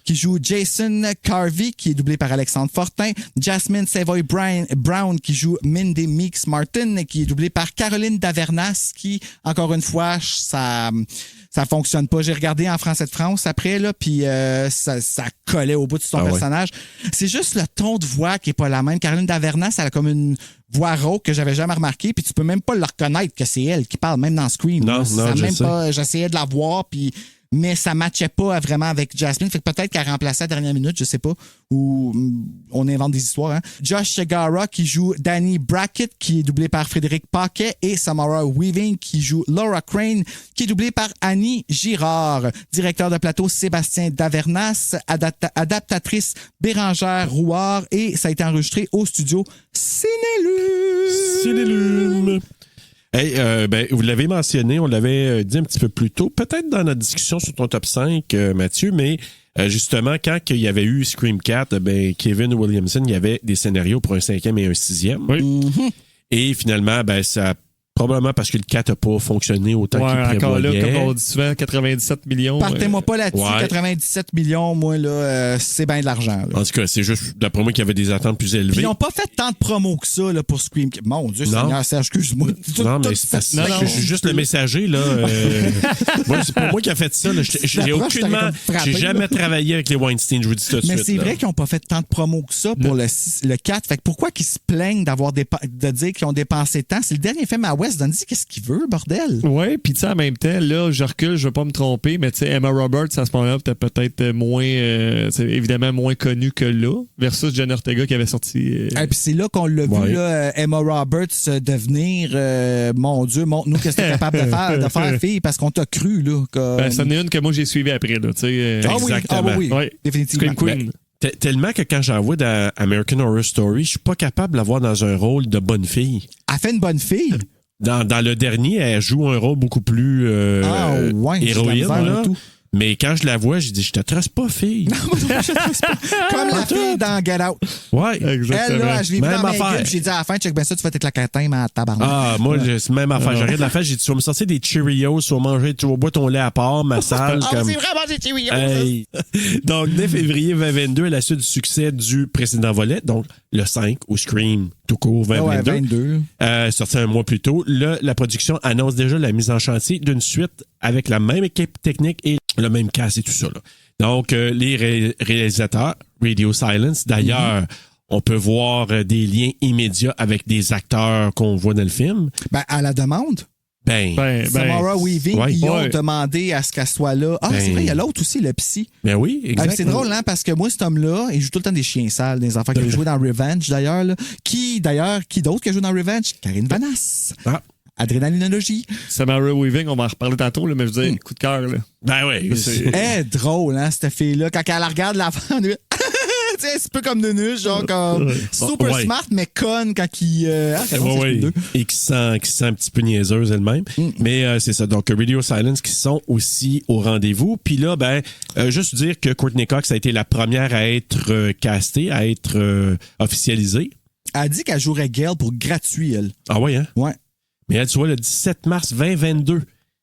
qui joue Jason Carvey, qui est doublé par Alexandre Fortin. Jasmine Savoy Brown, qui joue Mindy Meeks Martin, qui est doublé par Caroline Davernas, qui, encore une fois, ça fonctionne pas. J'ai regardé en français de France après, là, puis ça collait au bout de son personnage. Ouais. C'est juste le ton de voix qui est pas la même. Caroline Davernas, elle a comme une voix rauque que j'avais jamais remarqué, puis tu peux même pas le reconnaître que c'est elle qui parle, même dans Scream. Non, même pas. J'essayais de la voir, puis mais ça matchait pas vraiment avec Jasmine. Fait que peut-être qu'elle remplaçait à la dernière minute, je sais pas. Ou on invente des histoires. Hein. Josh Segarra qui joue Danny Brackett, qui est doublé par Frédéric Paquet, et Samara Weaving qui joue Laura Crane, qui est doublée par Annie Girard. Directeur de plateau Sébastien Davernas, adaptatrice Bérangère Rouard, et ça a été enregistré au studio Cinélume. Hey, vous l'avez mentionné, on l'avait dit un petit peu plus tôt, peut-être dans notre discussion sur ton top 5, Mathieu, mais justement, quand il y avait eu Scream 4, Kevin Williamson, il y avait des scénarios pour un 5e et un 6e. Oui. Mm-hmm. Et finalement, ça probablement parce que le 4 n'a pas fonctionné autant qu'il prévoyait. Encore là, comme on dit souvent, 97 millions. Partez-moi pas là-dessus. 97 millions, moi, là, c'est bien de l'argent. Là. En tout cas, c'est juste, d'après moi, qu'il y avait des attentes plus élevées. Puis ils n'ont pas fait tant de promos que ça là, pour Scream. Mon Dieu, Seigneur, Serge, excuse-moi. Non, mais je suis juste le messager. Là. C'est pas moi qui a fait ça. Là. J'ai jamais travaillé avec les Weinstein, je vous dis tout de suite. Mais c'est vrai qu'ils n'ont pas fait tant de promos que ça pour le 4. Fait que pourquoi qu'ils se plaignent de dire qu'ils ont dépensé tant? C'est le dernier film à West. Donne-y qu'est-ce qu'il veut, bordel. Oui, puis tu sais, en même temps, là, je recule, je veux pas me tromper, mais tu sais, Emma Roberts, à ce moment-là, peut-être moins, évidemment moins connue que là, versus Jenna Ortega qui avait sorti. Et puis c'est là qu'on l'a vu, là, Emma Roberts devenir, mon Dieu, montre-nous qu'est-ce que t'es capable de faire, fille, parce qu'on t'a cru, là. Comme... c'en est une que moi j'ai suivie après, là, tu sais. Exactement. Oui, définitivement. Scream Queen. Tellement que quand j'en vois dans American Horror Story, je suis pas capable de la voir dans un rôle de bonne fille. Elle fait une bonne fille. Dans le dernier, elle joue un rôle beaucoup plus héroïne. Là. Mais quand je la vois, je dis, je te trace pas, fille. Non, je te trace pas. Comme la fille dans Get Out. Ouais, exactement. Elle, là, je l'ai vu dans ma gueule, j'ai dit à la fin, check bien ça, tu vas t'éclater la tête, mais à tabarnak. Ah, moi, c'est même affaire. J'arrête la fête, j'ai dit, tu vas me sortir des Cheerios, tu vas manger, tu vas boire ton lait à part, ma salle. C'est vraiment des Cheerios. Hey. Donc, 9 février 2022, à la suite du succès du précédent volet, donc le 5 ou Scream tout court 2022, sorti un mois plus tôt, la production annonce déjà la mise en chantier d'une suite avec la même équipe technique et le même cast et tout ça. Là. Donc, les réalisateurs, Radio Silence, d'ailleurs, on peut voir des liens immédiats avec des acteurs qu'on voit dans le film. À la demande. Samara Weaving, ouais. ils ont Ouais. demandé à ce qu'elle soit là. Ah, c'est vrai, il y a l'autre aussi, le psy. Ben oui, exactement. C'est drôle, hein, parce que moi, cet homme-là, il joue tout le temps des chiens sales, des enfants qui ont joué dans Revenge, d'ailleurs. Là. Qui d'autre qui a joué dans Revenge? Karine Vanasse. Ah. Adrénalinologie. Samara Weaving, on va en reparler tantôt, là, mais je veux dire, coup de cœur. Là. Ben oui. Elle est drôle, hein, cette fille-là. Quand elle regarde la femme, tu sais, c'est un peu comme Nunuche, genre comme super Ouais. smart, mais conne quand il. Et qui sent un petit peu niaiseuse elle-même. Mais c'est ça. Donc, Radio Silence qui sont aussi au rendez-vous. Puis là, juste dire que Courtney Cox a été la première à être castée, à être officialisée. Elle a dit qu'elle jouerait Gale pour gratuit, elle. Ah ouais, hein? Ouais. Mais elle, tu vois, le 17 mars 2022,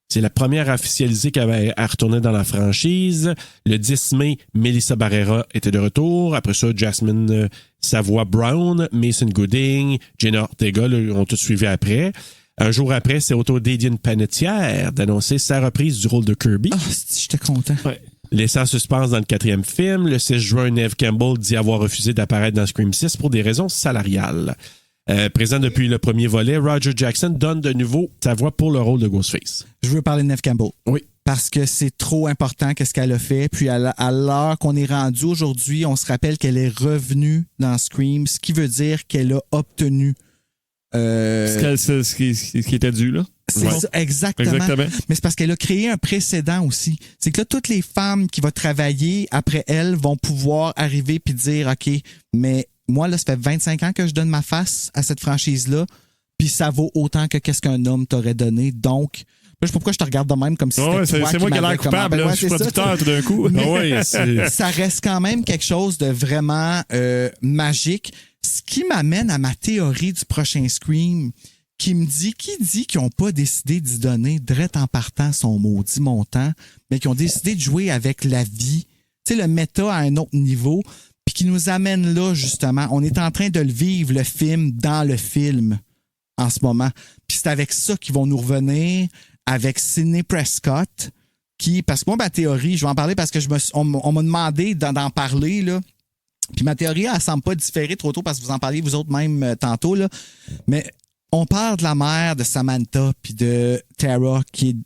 c'est la première à officialiser qu'elle avait à retourner dans la franchise. Le 10 mai, Melissa Barrera était de retour. Après ça, Jasmine Savoy-Brown, Mason Gooding, Jenna Ortega ont tout suivi après. Un jour après, c'est au tour d'Adian Panettiere d'annoncer sa reprise du rôle de Kirby. Ah, j'étais content. Ouais. Laissé en suspense dans le 4e film, le 6 juin, Neve Campbell dit avoir refusé d'apparaître dans Scream 6 pour des raisons salariales. Présent depuis le premier volet, Roger Jackson donne de nouveau sa voix pour le rôle de Ghostface. Je veux parler de Neve Campbell. Oui. Parce que c'est trop important qu'est-ce qu'elle a fait. Puis à l'heure qu'on est rendu aujourd'hui, on se rappelle qu'elle est revenue dans Scream, ce qui veut dire qu'elle a obtenu... Ce qui était dû, là. C'est ça, exactement. Mais c'est parce qu'elle a créé un précédent aussi. C'est que là, toutes les femmes qui vont travailler après elle vont pouvoir arriver puis dire, OK, mais moi, là, ça fait 25 ans que je donne ma face à cette franchise-là, puis ça vaut autant que qu'est-ce qu'un homme t'aurait donné. Donc, je sais pas pourquoi je te regarde de même comme si c'était toi c'est moi qui ai l'air m'avais coupable. Là, je suis producteur tout d'un coup. Ça reste quand même quelque chose de vraiment magique. Ce qui m'amène à ma théorie du prochain Scream, qui dit qu'ils n'ont pas décidé d'y donner direct en partant son maudit montant, mais qui ont décidé de jouer avec la vie, tu sais, le méta à un autre niveau, puis qui nous amène là, justement. On est en train de le vivre, le film, dans le film, en ce moment. Puis c'est avec ça qu'ils vont nous revenir, avec Sidney Prescott, qui, parce que moi, ma théorie, je vais en parler parce que on m'a demandé d'en parler, là. Puis ma théorie, elle semble pas différer trop tôt parce que vous en parliez vous autres même tantôt, là. Mais on parle de la mère de Samantha puis de Tara qui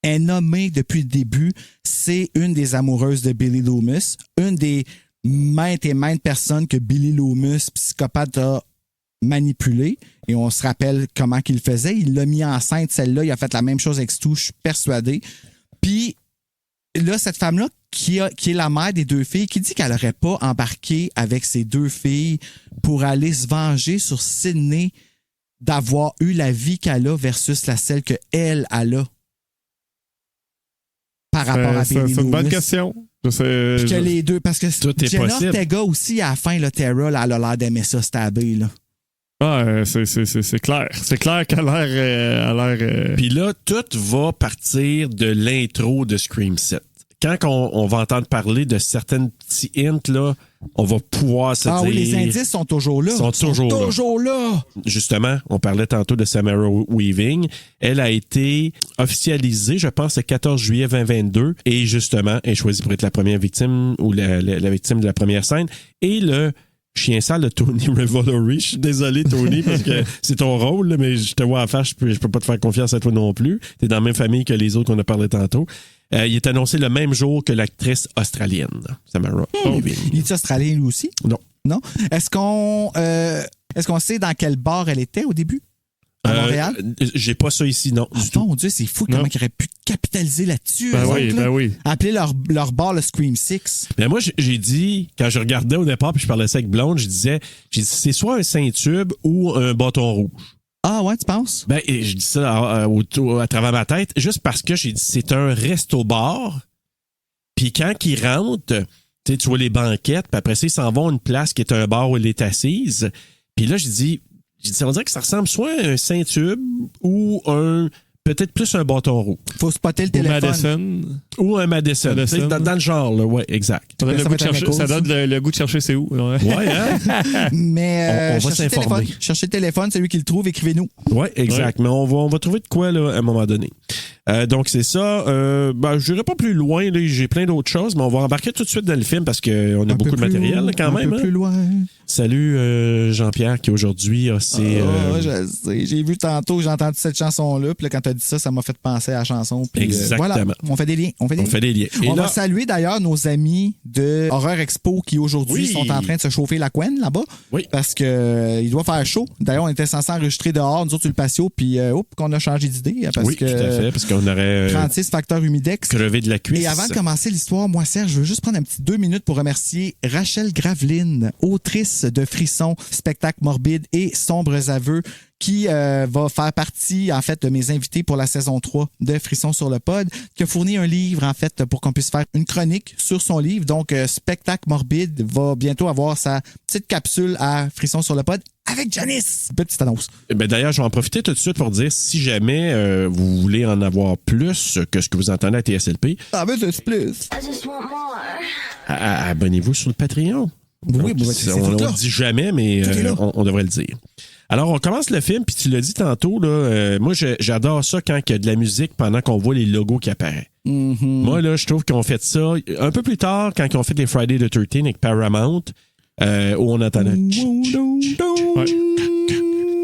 est nommée depuis le début. C'est une des amoureuses de Billy Loomis. Une des maintes et maintes personnes que Billy Loomis, psychopathe, a manipulé. Et on se rappelle comment qu'il faisait. Il l'a mis enceinte, celle-là. Il a fait la même chose avec Stu, je suis persuadé. Puis là, cette femme-là, qui est la mère des deux filles, qui dit qu'elle n'aurait pas embarqué avec ses deux filles pour aller se venger sur Sidney d'avoir eu la vie qu'elle a versus celle qu'elle a par rapport à Billy Loomis. C'est une bonne question. Que les deux, parce que Jenna Ortega aussi, à la fin, là, Tara, là, elle a l'air d'aimer ça stabber, là. Ah, c'est clair. C'est clair qu'elle a l'air... Puis là, tout va partir de l'intro de Scream 7. Quand on va entendre parler de certains petits hints, là, on va pouvoir se dire... Ah oui, les indices sont toujours là. Sont toujours là. Justement, on parlait tantôt de Samara Weaving. Elle a été officialisée, je pense, le 14 juillet 2022. Et justement, elle est choisie pour être la première victime ou la victime de la première scène. Et le chien sale de Tony Revolori. Je suis désolé, Tony, parce que c'est ton rôle, là, mais je te vois en faire, je peux pas te faire confiance à toi non plus. T'es dans la même famille que les autres qu'on a parlé tantôt. Il est annoncé le même jour que l'actrice australienne, Samara Weaving. Il est australien, lui aussi? Non. Non? Est-ce qu'on sait dans quel bar elle était au début? À Montréal? J'ai pas ça ici, non. Du tout. Mon Dieu, c'est fou comment ils auraient pu capitaliser là-dessus. Ben oui. Appeler leur bar le Scream 6. Ben moi, j'ai dit, quand je regardais au départ puis je parlais ça avec Blonde, j'ai dit, c'est soit un Saint-Tube ou un bâton rouge. Ah ouais, tu penses? Ben, et je dis ça à travers ma tête, juste parce que j'ai dit, c'est un resto-bar. Puis quand ils rentrent, tu vois les banquettes, puis après ça, ils s'en vont à une place qui est un bar où elle est assise. Puis là, j'ai dit, on dirait que ça ressemble soit à un Saint-Tube ou peut-être plus un bâton rouge. Faut spotter le téléphone. Ou un Madison. Dans le genre, là, ouais, exact. Ça donne le goût de chercher c'est où. Ouais, hein? Mais on va s'informer. Cherchez le téléphone, celui qui le trouve, écrivez-nous. Oui, exact. Ouais. Mais on va trouver de quoi là, à un moment donné. Donc, c'est ça. Je n'irai pas plus loin. Là, j'ai plein d'autres choses, mais on va embarquer tout de suite dans le film parce qu'on a beaucoup de matériel là, quand même. Un peu plus loin. Salut Jean-Pierre qui aujourd'hui a ses... je sais. J'ai vu tantôt, j'ai entendu cette chanson-là. Puis là, quand tu as dit ça, ça m'a fait penser à la chanson. Puis, exactement. Voilà, on fait des liens. On fait des liens. Et on là, va saluer d'ailleurs nos amis de Horror Expo qui aujourd'hui sont en train de se chauffer la couenne là-bas. Oui. Parce qu'il doit faire chaud. D'ailleurs, on était censé enregistrer dehors, nous autres sur le patio, puis qu'on a changé d'idée. Parce oui, que tout à fait, parce qu'on aurait 36 facteurs humidex. crevé de la cuisse. Et avant de commencer l'histoire, moi, Serge, je veux juste prendre un petit 2 minutes pour remercier Rachel Graveline, autrice de Frissons, Spectacle morbide et Sombres aveux, qui va faire partie, en fait, de mes invités pour la saison 3 de Frissons sur le pod, qui a fourni un livre, en fait, pour qu'on puisse faire une chronique sur son livre. Donc, Spectacle morbide va bientôt avoir sa petite capsule à Frissons sur le pod avec Janice. Petite annonce. D'ailleurs, je vais en profiter tout de suite pour dire, si jamais vous voulez en avoir plus que ce que vous entendez à TSLP, c'est plus. abonnez-vous sur le Patreon. Oui, on ne dit jamais, mais on devrait le dire. Alors, on commence le film, puis tu l'as dit tantôt, là, moi, j'adore ça quand il y a de la musique pendant qu'on voit les logos qui apparaissent. Mm-hmm. Moi, là, je trouve qu'on fait ça un peu plus tard, quand ils ont fait les Friday the 13th avec Paramount, où on entendait...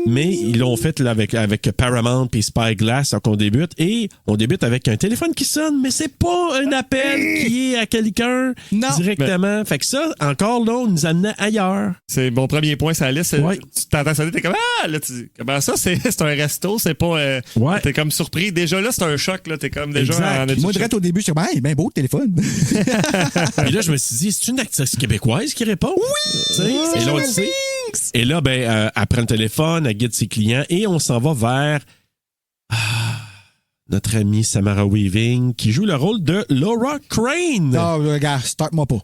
Mais ils l'ont fait là, avec Paramount et Spyglass qu'on débute. Et on débute avec un téléphone qui sonne, mais c'est pas un appel qui est à quelqu'un directement. Fait que ça, encore là, on nous amenait ailleurs. C'est mon premier point sur la liste. Ouais. Tu t'entends sonner, t'es comme là, tu dis, comment ça, c'est un resto, c'est pas. Ouais. T'es comme surpris. Déjà là, c'est un choc, là. T'es comme déjà. Moi, direct au début, je suis comme, il est bien beau le téléphone. Et là, je me suis dit, c'est une actrice québécoise qui répond? Oui! Et là, on le sait. Et là, elle prend le téléphone, elle guide ses clients et on s'en va vers notre amie Samara Weaving qui joue le rôle de Laura Crane. Non, regarde, start-moi pas.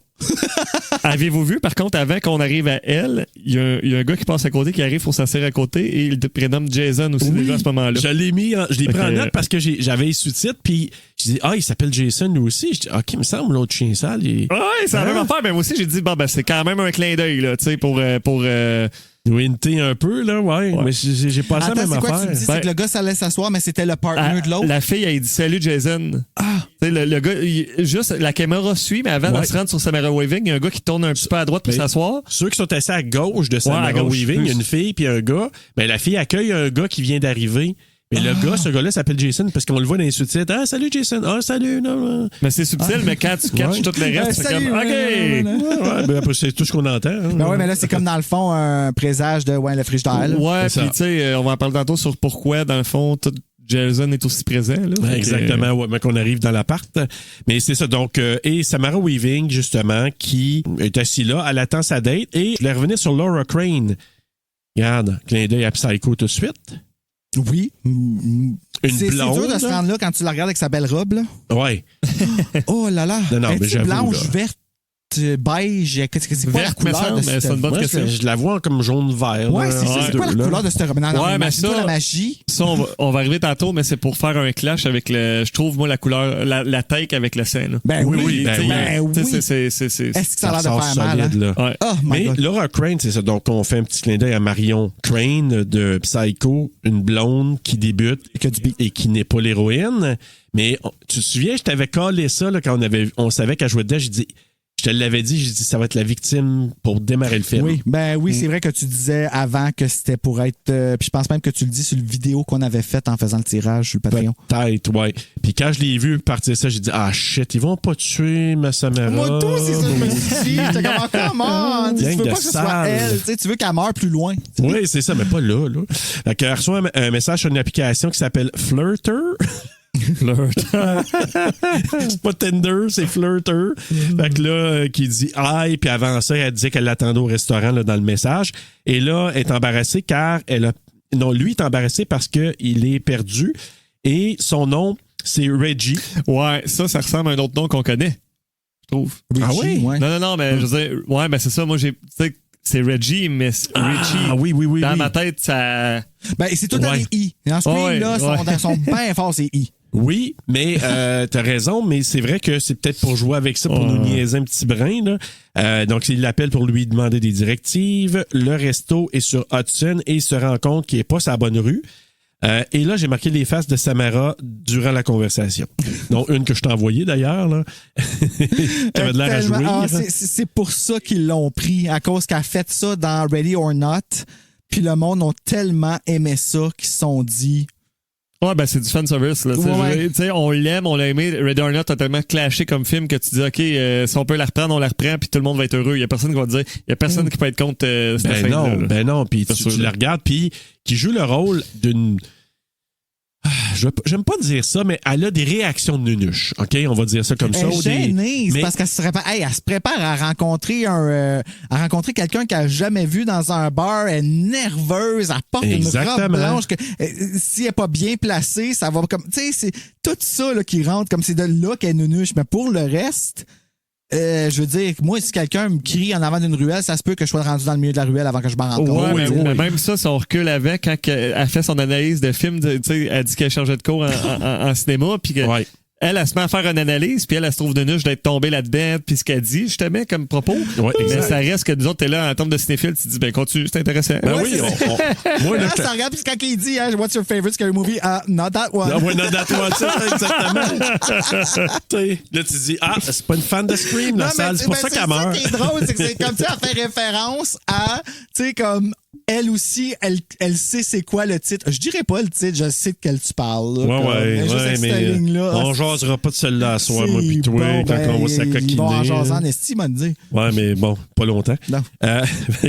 Avez-vous vu, par contre, avant qu'on arrive à elle, il y a un gars qui passe à côté, qui arrive pour s'asseoir à côté et il te prénomme Jason aussi déjà à ce moment-là. Je l'ai pris en note parce que j'avais les sous-titres puis je dis il s'appelle Jason lui aussi. Je dis OK, il me semble l'autre chien sale. Ouais, c'est la même affaire, mais moi aussi j'ai dit c'est quand même un clin d'œil là, tu sais pour winter un peu, là, ouais. Mais j'ai pas la même c'est quoi affaire. Tu dis, c'est que le gars s'allait s'asseoir, mais c'était le partner de l'autre. La fille, elle dit salut Jason. Tu sais, le gars, juste la caméra suit, mais avant de se rendre sur Samara Weaving, il y a un gars qui tourne un petit peu à droite pour s'asseoir. Ceux qui sont assis à gauche de Samara Weaving, il y a une fille puis un gars. Ben, la fille accueille un gars qui vient d'arriver. Mais le gars, ce gars-là s'appelle Jason parce qu'on le voit dans les sous-titres. Ah, salut Jason. Ah, salut. Non. Mais c'est subtil, mais quand tu catches tout le reste, c'est comme OK. Après, c'est tout ce qu'on entend. Hein. Ben ouais, mais là, c'est comme dans le fond un présage de le frigidaire. Ouais, puis tu sais, on va en parler tantôt sur pourquoi, dans le fond, tout Jason est aussi présent. Là, exactement, ouais, mais qu'on arrive dans l'appart. Mais c'est ça. Donc, et Samara Weaving, justement, qui est assise là, elle attend sa date. Et je vais revenir sur Laura Crane. Regarde, clin d'œil à Psycho tout de suite. Oui. Une blonde. C'est dur de se rendre là quand tu la regardes avec sa belle robe. Là. Ouais. Oh là là. Non, mais j'avoue, blanche, là. Verte, beige. Qu'est-ce que c'est quoi la couleur de cette robe? Bonne question. Je la vois comme jaune-vert. Ouais, c'est quoi la couleur de cette robe? Non, mais ça, la magie. Ça, on va arriver tantôt, mais c'est pour faire un clash avec je trouve, moi, la couleur, la take avec le sein. Ben oui. C'est Est-ce que ça a l'air de faire mal? Solide, là. Ouais. Oh, mais Laura Crane, c'est ça. Donc, on fait un petit clin d'œil à Marion Crane de Psycho, une blonde qui débute et qui n'est pas l'héroïne. Mais tu te souviens, je t'avais collé ça là, quand on savait qu'elle jouait dedans. Je te l'avais dit, j'ai dit ça va être la victime pour démarrer le film. Oui, c'est vrai que tu disais avant que c'était pour être... puis je pense même que tu le dis sur le vidéo qu'on avait faite en faisant le tirage sur le Patreon. Peut-être, ouais. Puis quand je l'ai vu partir ça, j'ai dit shit, ils vont pas tuer ma Samara. Moi, tout, c'est ça que je me suis dit. J'étais comme, comment? Tu veux pas que ce soit elle. Tu veux qu'elle meure plus loin. Oui, c'est ça, mais pas là. Fait qu'elle reçoit un message sur une application qui s'appelle Flirter. C'est pas Tinder, c'est Flirter. Fait que là, qui dit aïe, puis avant ça, elle disait qu'elle l'attendait au restaurant là, dans le message. Et là, elle est embarrassée car lui est embarrassé parce qu'il est perdu. Et son nom, c'est Reggie. Ouais, ça ressemble à un autre nom qu'on connaît, je trouve. Reggie, ouais. Non, mais je veux dire, ouais, mais c'est ça, moi, c'est Reggie, mais Richie. Oui. Dans ma tête, ça. Ben, c'est tout dans les I. Dans ce pays-là, sont bien forts, ces I. Oui, mais t'as raison, mais c'est vrai que c'est peut-être pour jouer avec ça, pour nous niaiser un petit brin. Là. Donc, il l'appelle pour lui demander des directives. Le resto est sur Hudson et il se rend compte qu'il n'est pas sa bonne rue. Et là, j'ai marqué les faces de Samara durant la conversation. Donc, une que je t'ai envoyée d'ailleurs, là. Qui avait de l'air à jouer. C'est pour ça qu'ils l'ont pris, à cause qu'elle a fait ça dans Ready or Not. Puis le monde ont tellement aimé ça qu'ils se sont dit... Ouais, ben c'est du fanservice. Là. Ouais. Tu sais, on l'aime, on l'a aimé. Ready or Not a tellement clashé comme film que tu dis, OK, si on peut la reprendre, on la reprend, puis tout le monde va être heureux. Il y a personne qui va dire, il y a personne qui peut être contre cette scène-là. Ben non, puis tu la regardes, puis qui joue le rôle d'une... J'aime pas dire ça, mais elle a des réactions de nunuche. OK? On va dire ça comme ça. Elle est gênée, c'est parce qu'elle se prépare à rencontrer quelqu'un qu'elle n'a jamais vu dans un bar. Elle est nerveuse, elle porte une robe blanche. Si elle n'est pas bien placée, ça va comme. Tu sais, c'est tout ça là, qui rentre comme c'est de là qu'elle est nunuche. Mais pour le reste. Je veux dire, moi, si quelqu'un me crie en avant d'une ruelle, ça se peut que je sois rendu dans le milieu de la ruelle avant que je m'en rende compte. Mais même ça, si on recule avec, quand elle fait son analyse de film, elle dit qu'elle changeait de cours en cinéma, puis que elle se met à faire une analyse, puis elle se trouve de nuche d'être tombée là-dedans, puis ce qu'elle dit, justement, comme propos. Ouais, mais ça reste que nous autres, t'es là en termes de cinéphile, tu te dis, ben continue, c'est intéressant. Ben oui, moi, là, ça regarde, puis quand il dit, what's your favorite scary movie? Not that one. Non, not that one, ça, exactement. Là, tu dis, c'est pas une fan de Scream, la salle, c'est pour ça qu'elle meurt. Ce qui est drôle, c'est que c'est comme ça, elle fait référence à, tu sais, comme, elle aussi, elle sait c'est quoi le titre. Je dirais pas le titre, je sais de quel tu parles. Là, mais on jasera pas de celle-là à soir, moi pis toi, quand on va s'acoquiner. Ils vont en jaser en estime, on dit. Ouais, mais bon, pas longtemps. Non.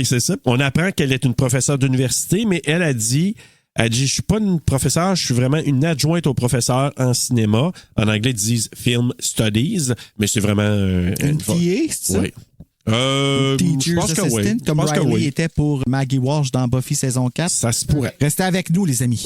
C'est ça. On apprend qu'elle est une professeure d'université, mais elle a dit, je suis pas une professeure, je suis vraiment une adjointe au professeur en cinéma. En anglais, ils disent Film Studies, mais c'est vraiment... une TA, c'est ça? Oui. Teacher's Assistant, comme Riley était pour Maggie Walsh dans Buffy saison 4. Ça se pourrait. Restez avec nous, les amis.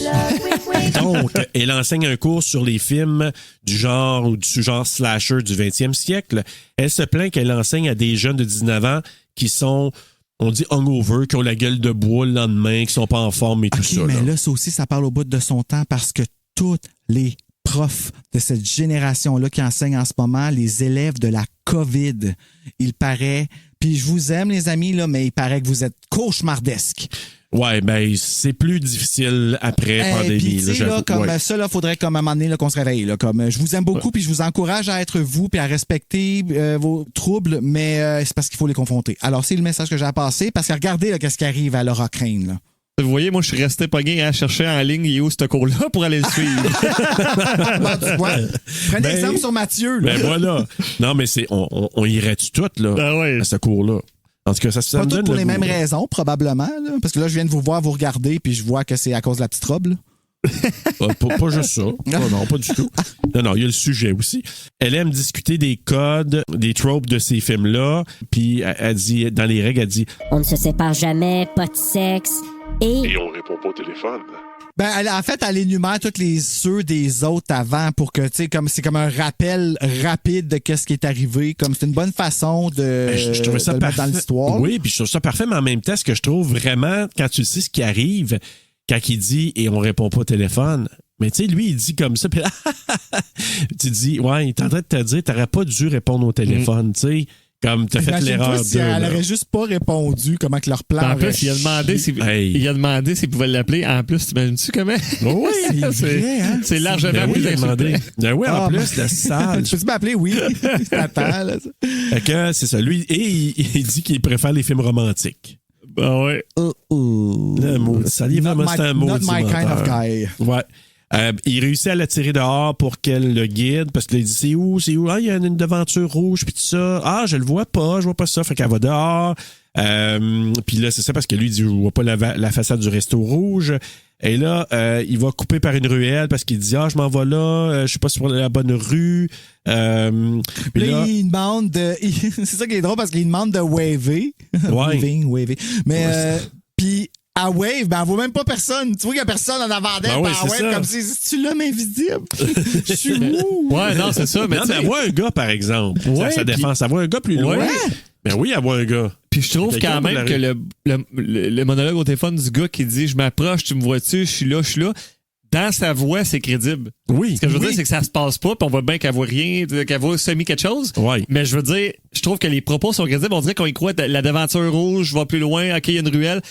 Donc, elle enseigne un cours sur les films du genre ou du sous-genre slasher du 20e siècle. Elle se plaint qu'elle enseigne à des jeunes de 19 ans qui sont, on dit hungover, qui ont la gueule de bois le lendemain, qui sont pas en forme et tout ça. Mais là, ça aussi, ça parle au bout de son temps parce que toutes les profs de cette génération-là qui enseignent en ce moment, les élèves de la COVID, il paraît, puis je vous aime les amis, là, mais il paraît que vous êtes cauchemardesques. Ouais, ben c'est plus difficile après pandémie. Puis, tu sais, là, comme ça, là, faudrait comme à un moment donné là, qu'on se réveille. Là, comme je vous aime beaucoup, puis je vous encourage à être vous, puis à respecter vos troubles, mais c'est parce qu'il faut les confronter. Alors, c'est le message que j'ai à passer, parce que regardez là, qu'est-ce qui arrive à Laura Crane, là. Vous voyez, moi, je suis resté pogné à chercher en ligne, il est où ce cours-là pour aller le suivre. Bon, tu vois. Prenez exemple sur Mathieu. Là. Ben voilà. Non, mais on irait-tu tout là, à ce cours-là? En tout cas, ça pas me donne pour le les goût, mêmes raisons, probablement. Là, parce que là, je viens de vous voir, vous regarder, puis je vois que c'est à cause de la petite robe. Là. Pas juste ça. Non, pas du tout. Non, il y a le sujet aussi. Elle aime discuter des codes, des tropes de ces films-là. Puis elle dit, dans les règles, elle dit on ne se sépare jamais, pas de sexe. Et on répond pas au téléphone. Ben, en fait, elle énumère tous les ceux des autres avant pour que, tu sais, comme c'est comme un rappel rapide de qu'est-ce qui est arrivé. Comme c'est une bonne façon de, je trouvais ça de le mettre dans l'histoire. Oui, puis je trouve ça parfait, mais en même temps, ce que je trouve vraiment, quand tu sais ce qui arrive, quand il dit et on répond pas au téléphone. Mais tu sais, lui, il dit comme ça, puis tu dis, ouais, il est en train de te dire, t'aurais pas dû répondre au téléphone, tu sais. Comme t'as fait l'erreur si elle aurait juste pas répondu comment que leur plan. En plus, il a demandé s'il pouvait l'appeler. En plus, t'imagines-tu comment? Oui, c'est largement plus demandé. Oui, en plus, la salle. Tu peux m'appeler? Oui. T'attends, là. Fait que c'est ça. Lui, et il dit qu'il préfère les films romantiques. Ben ouais. Le mot. Ça y est vraiment, c'est un mot. Not my kind of guy. Ouais. Il réussit à la tirer dehors pour qu'elle le guide parce qu'il dit c'est où? Ah, il y a une devanture rouge puis tout ça. Ah, je le vois pas ça. Fait qu'elle va dehors. Puis là, c'est ça parce que lui, il dit je vois pas la façade du resto rouge. Et là, il va couper par une ruelle parce qu'il dit je m'en vais là, je suis pas sur la bonne rue. Puis là, il demande de. C'est ça qui est drôle parce qu'il demande de waver. Ouais. Waver. Mais puis. À wave, ben elle voit même pas personne. Tu vois qu'il y a personne en avant d'elle. Ben oui, à wave, ça. comme si tu l'homme invisible. Je suis où? Ouais, non, c'est ça. Mais non, mais elle voit un gars, par exemple. Ouais, sa défense. Elle voit un gars plus loin. Ouais. Ben oui, elle voit un gars. Puis je trouve quand même que le monologue au téléphone du gars qui dit je m'approche, tu me vois-tu, je suis là. Dans sa voix, c'est crédible. Oui. Ce que je veux dire, c'est que ça se passe pas, puis on voit bien qu'elle voit rien, qu'elle voit semi quelque chose. Ouais. Mais je veux dire, je trouve que les propos sont crédibles. On dirait qu'on y croit la devanture rouge, je vais plus loin, OK, il y a une ruelle.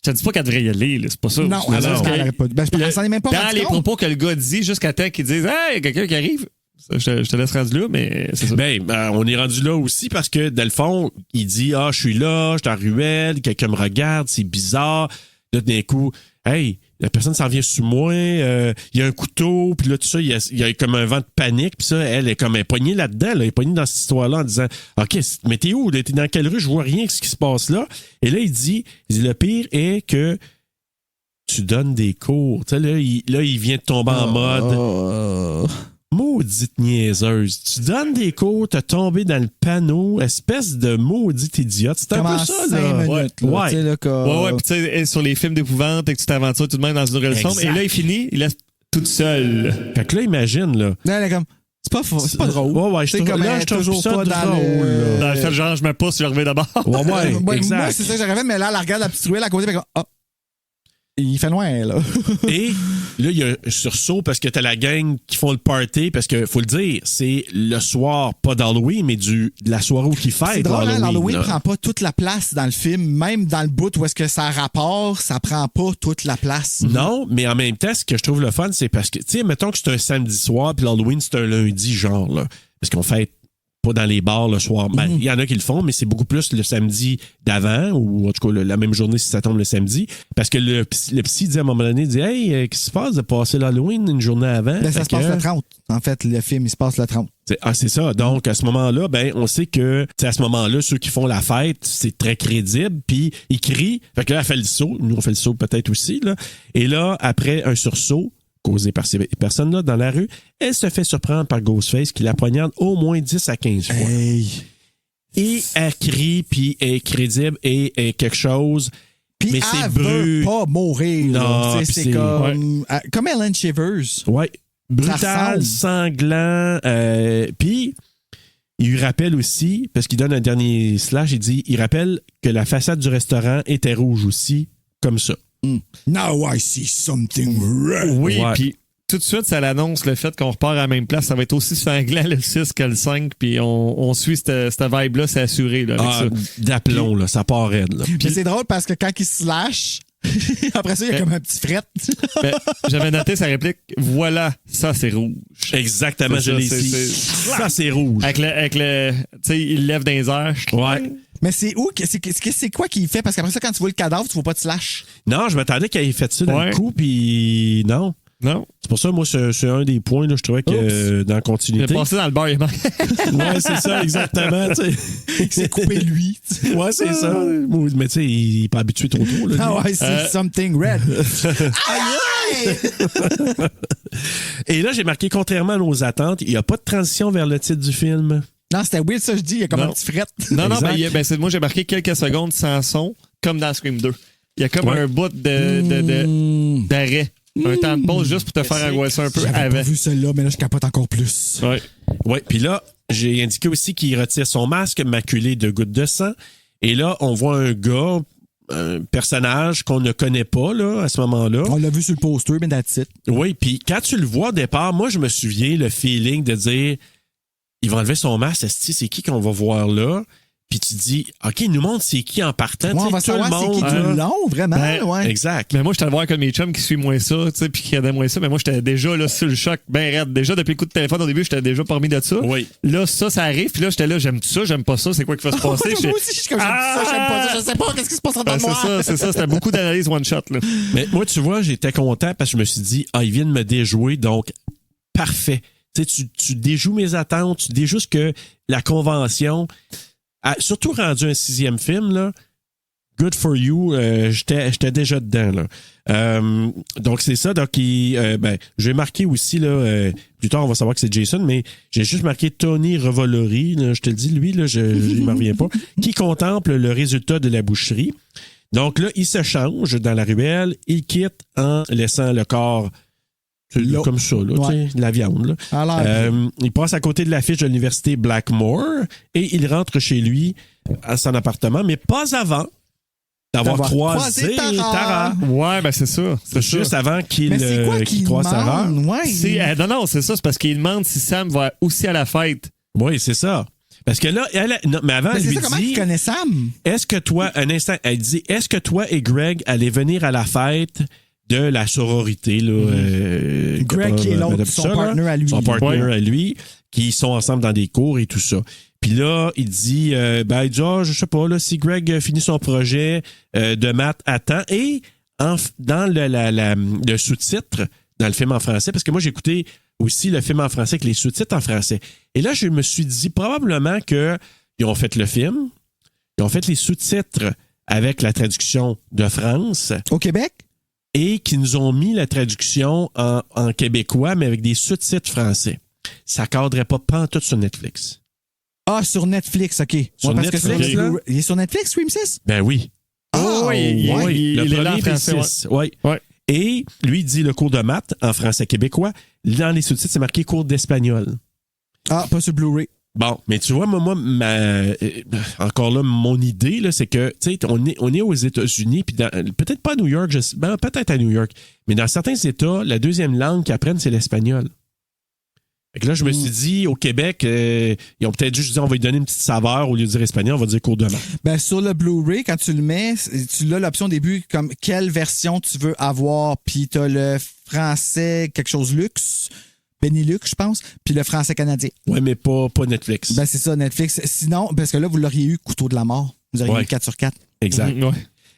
Je te dis pas qu'elle devrait y aller, là, c'est pas ça. Non, C'est elle juste que n'aurait pas. Ben, elle s'en est même pas dans rendu les compte. propos que le gars dit, jusqu'à temps qu'il dise « Hey, quelqu'un qui arrive », je te laisse rendu là, mais c'est ça. Ben, on est rendu là aussi parce que, dans le fond, il dit, je suis là, je suis en ruelle, quelqu'un me regarde, c'est bizarre. Là, d'un coup, hey, la personne s'en vient sur moi, il y a un couteau, puis là, tout ça, il y a comme un vent de panique, puis ça, elle est comme poignée là-dedans, elle est poignée dans cette histoire-là en disant, OK, mais t'es où? T'es dans quelle rue? Je vois rien de ce qui se passe là. Et là, il dit, le pire est que tu donnes des cours. Tu sais, là, il vient de tomber en mode... Maudite niaiseuse. Tu donnes des cours, t'as tombé dans le panneau, espèce de maudite idiote. C'est un peu ça, là. 5 minutes, là, Ouais. tu sais, là, Ouais, puis tu sais, sur les films d'épouvante, et que tu t'aventures tout de même dans une nouvelle sombre, et là, il finit, il laisse toute seule. Fait que là, imagine, là. Là, elle est comme, c'est pas drôle. Ouais, je C'est trouve comme là, elle je est trouve toujours ça pas dans drôle, le... Dans le fait, genre, je me pousse, je reviens d'abord. Ouais, Ouais, moi, exact. c'est ça que j'aurais fait, mais là, elle regarde la petite ruelle à côté, fait comme, il fait loin, là. Et là, il y a un sursaut parce que t'as la gang qui font le party, parce que, faut le dire, c'est le soir, pas d'Halloween, mais de la soirée où ils fêtent C'est drôle, l'Halloween. l'Halloween là. prend pas toute la place dans le film, même dans le bout où est-ce que ça rapporte, ça prend pas toute la place. Non, mais en même temps, ce que je trouve le fun, c'est parce que, tu sais, mettons que c'est un samedi soir, puis l'Halloween, c'est un lundi, genre, là. Parce qu'on fête pas dans les bars le soir. Ben, il y en a qui le font, mais c'est beaucoup plus le samedi d'avant, ou en tout cas la même journée si ça tombe le samedi. Parce que le psy dit à un moment donné, il dit, hey, qu'est-ce qui se passe de passer l'Halloween une journée avant? Ben, ça se passe le 30. En fait, le film, il se passe le 30. C'est ça. Donc, à ce moment-là, ben, on sait que, à ce moment-là, ceux qui font la fête, c'est très crédible, puis ils crient. Fait que là, elle fait le saut. Nous, on fait le saut peut-être aussi, là. Et là, après un sursaut, causé par ces personnes-là dans la rue, elle se fait surprendre par Ghostface qui la poignarde au moins 10 à 15 fois. Hey. Et elle crie, puis elle est crédible et est quelque chose. Puis mais elle c'est veut pas mourir. Non, là. puis C'est c'est- comme Ellen Shivers. Ouais. Brutal, ressemble. sanglant. Puis, il lui rappelle aussi, parce qu'il donne un dernier slash, il rappelle que la façade du restaurant était rouge aussi, comme ça. Now I see something red. Oui, Ouais. puis tout de suite, ça l'annonce le fait qu'on repart à la même place. Ça va être aussi sanglant le 6 que le 5, puis on suit cette vibe-là, c'est assuré là, avec ça. D'aplomb, là, ça part raide. Là. Mais c'est drôle parce que quand il se lâche, après ça, il y a comme un petit fret. Ben, j'avais noté sa réplique. Voilà, ça c'est rouge. Exactement, C'est je ça, l'ai c'est- ici. c'est- Ça, c'est rouge. Avec le tu sais, il lève dans les airs. Ouais. Mais c'est où? C'est quoi qu'il fait? Parce qu'après ça, quand tu vois le cadavre, tu vois pas de slash. Non, je m'attendais qu'il ait fait ça dans Ouais. le coup, puis non. Non. C'est pour ça, moi, c'est un des points, là, je trouvais que dans la Il est continuité. passé dans le bar, il est mort. Ouais, c'est ça, exactement. tu sais. Il s'est coupé lui. Ouais, c'est ça. Mais tu sais, il est pas habitué trop tôt. Là, Ah lui. ouais, c'est something red. Aïe! Et là, j'ai marqué, contrairement à nos attentes, il n'y a pas de transition vers le titre du film. Non, c'était weird, ça, je dis. Il y a comme Non. un petit fret. Non, non, Exact. moi j'ai marqué quelques secondes sans son, comme dans Scream 2. Il y a comme Ouais. un bout d'arrêt. Un temps de pause juste pour te faire angoisser un peu J'avais avant. pas vu celle-là, mais là, je capote encore plus. Ouais. Ouais, puis là, j'ai indiqué aussi qu'il retire son masque maculé de gouttes de sang. Et là, on voit un gars, un personnage qu'on ne connaît pas là, à ce moment-là. On l'a vu sur le poster, mais that's it. Oui, puis quand tu le vois au départ, moi, je me souviens le feeling de dire, il va enlever son masque, esti, c'est qui qu'on va voir là? Puis tu dis, OK, il nous montre c'est qui en partant. Ouais, Tu sais, on va tout le savoir c'est qui monde, tout le là. long, vraiment. Ben, ouais. Exact. Mais moi, j'étais allé voir comme mes chums qui suivent moins ça, tu sais, puis qui regardaient moins ça. Mais moi, j'étais déjà là sur le choc, ben raide. Déjà, depuis le coup de téléphone au début, j'étais déjà parmi de ça. Oui. Là, ça arrive, puis là, j'étais là, j'aime ça, j'aime pas ça, c'est quoi qui va se passer? Moi aussi, je suis comme, j'aime ça, j'aime pas ça, je sais pas, qu'est-ce qui se passe dans Ben, moi? c'est ça, c'était beaucoup d'analyse one shot, là. Mais moi, tu vois, j'étais content parce que je me suis dit, ils viennent me déjouer, donc parfait. Tu sais, tu déjoues mes attentes, tu déjoues ce que la convention, surtout rendu un 6e film, là, good for you, j'étais déjà dedans. Là. Donc, c'est ça. Donc, j'ai marqué aussi, là, plus tard, on va savoir que c'est Jason, mais j'ai juste marqué Tony Revolori, là, je te le dis, lui, là, je ne m'en reviens pas, qui contemple le résultat de la boucherie. Donc là, il se change dans la ruelle, il quitte en laissant le corps Là. comme ça, là, Ouais. tu sais, la viande. Là. Alors, Il passe à côté de l'affiche de l'université Blackmore et il rentre chez lui à son appartement, mais pas avant d'avoir croisé Tara. Ouais, ben c'est ça. C'est Juste ça. avant qu'il mais c'est quoi qu'il croise Tara. demande? Ouais. Non, c'est ça, c'est parce qu'il demande si Sam va aussi à la fête. Oui, c'est ça. Parce que là, non, mais avant, Mais elle c'est lui ça, comment dit... tu connais Sam? Est-ce que toi, un instant, elle dit, est-ce que toi et Greg allez venir à la fête de la sororité, là? Greg qui est l'autre, son partner à lui. Son partner Ouais. à lui, qui sont ensemble dans des cours et tout ça. Puis là, il dit, je sais pas, là, si Greg finit son projet de maths à temps et dans le sous-titre, dans le film en français, parce que moi, j'ai écouté aussi le film en français avec les sous-titres en français. Et là, je me suis dit probablement qu'ils ont fait le film, ils ont fait les sous-titres avec la traduction de France Au Québec? et qu'ils nous ont mis la traduction en québécois, mais avec des sous-titres français. Ça ne cadrait pas pantoute sur Netflix. Ah, sur Netflix, OK. Sur parce Netflix, que c'est là? Il est sur Netflix, Scream 6? Ben oui. Oh, oui, Le il est là en premier français. des six. Ouais. Ouais. Et lui, il dit le cours de maths en français québécois. Dans les sous-titres, c'est marqué cours d'espagnol. Ah, pas sur Blu-ray. Bon, mais tu vois, moi encore là, mon idée, là, c'est que, tu sais, on est aux États-Unis, puis peut-être pas à New York, peut-être à New York, mais dans certains États, la deuxième langue qu'ils apprennent, c'est l'espagnol. Fait que là, je me suis dit, au Québec, ils ont peut-être juste dit, on va lui donner une petite saveur, au lieu de dire espagnol, on va dire cours de maths. Ben, sur le Blu-ray, quand tu le mets, tu as l'option au début comme quelle version tu veux avoir, puis tu as le français quelque chose luxe, Benelux, je pense, puis le français canadien. Ouais, mais pas Netflix. Ben, c'est ça, Netflix. Sinon, parce que là, vous l'auriez eu couteau de la mort. Vous auriez eu 4/4. Exact. Ouais.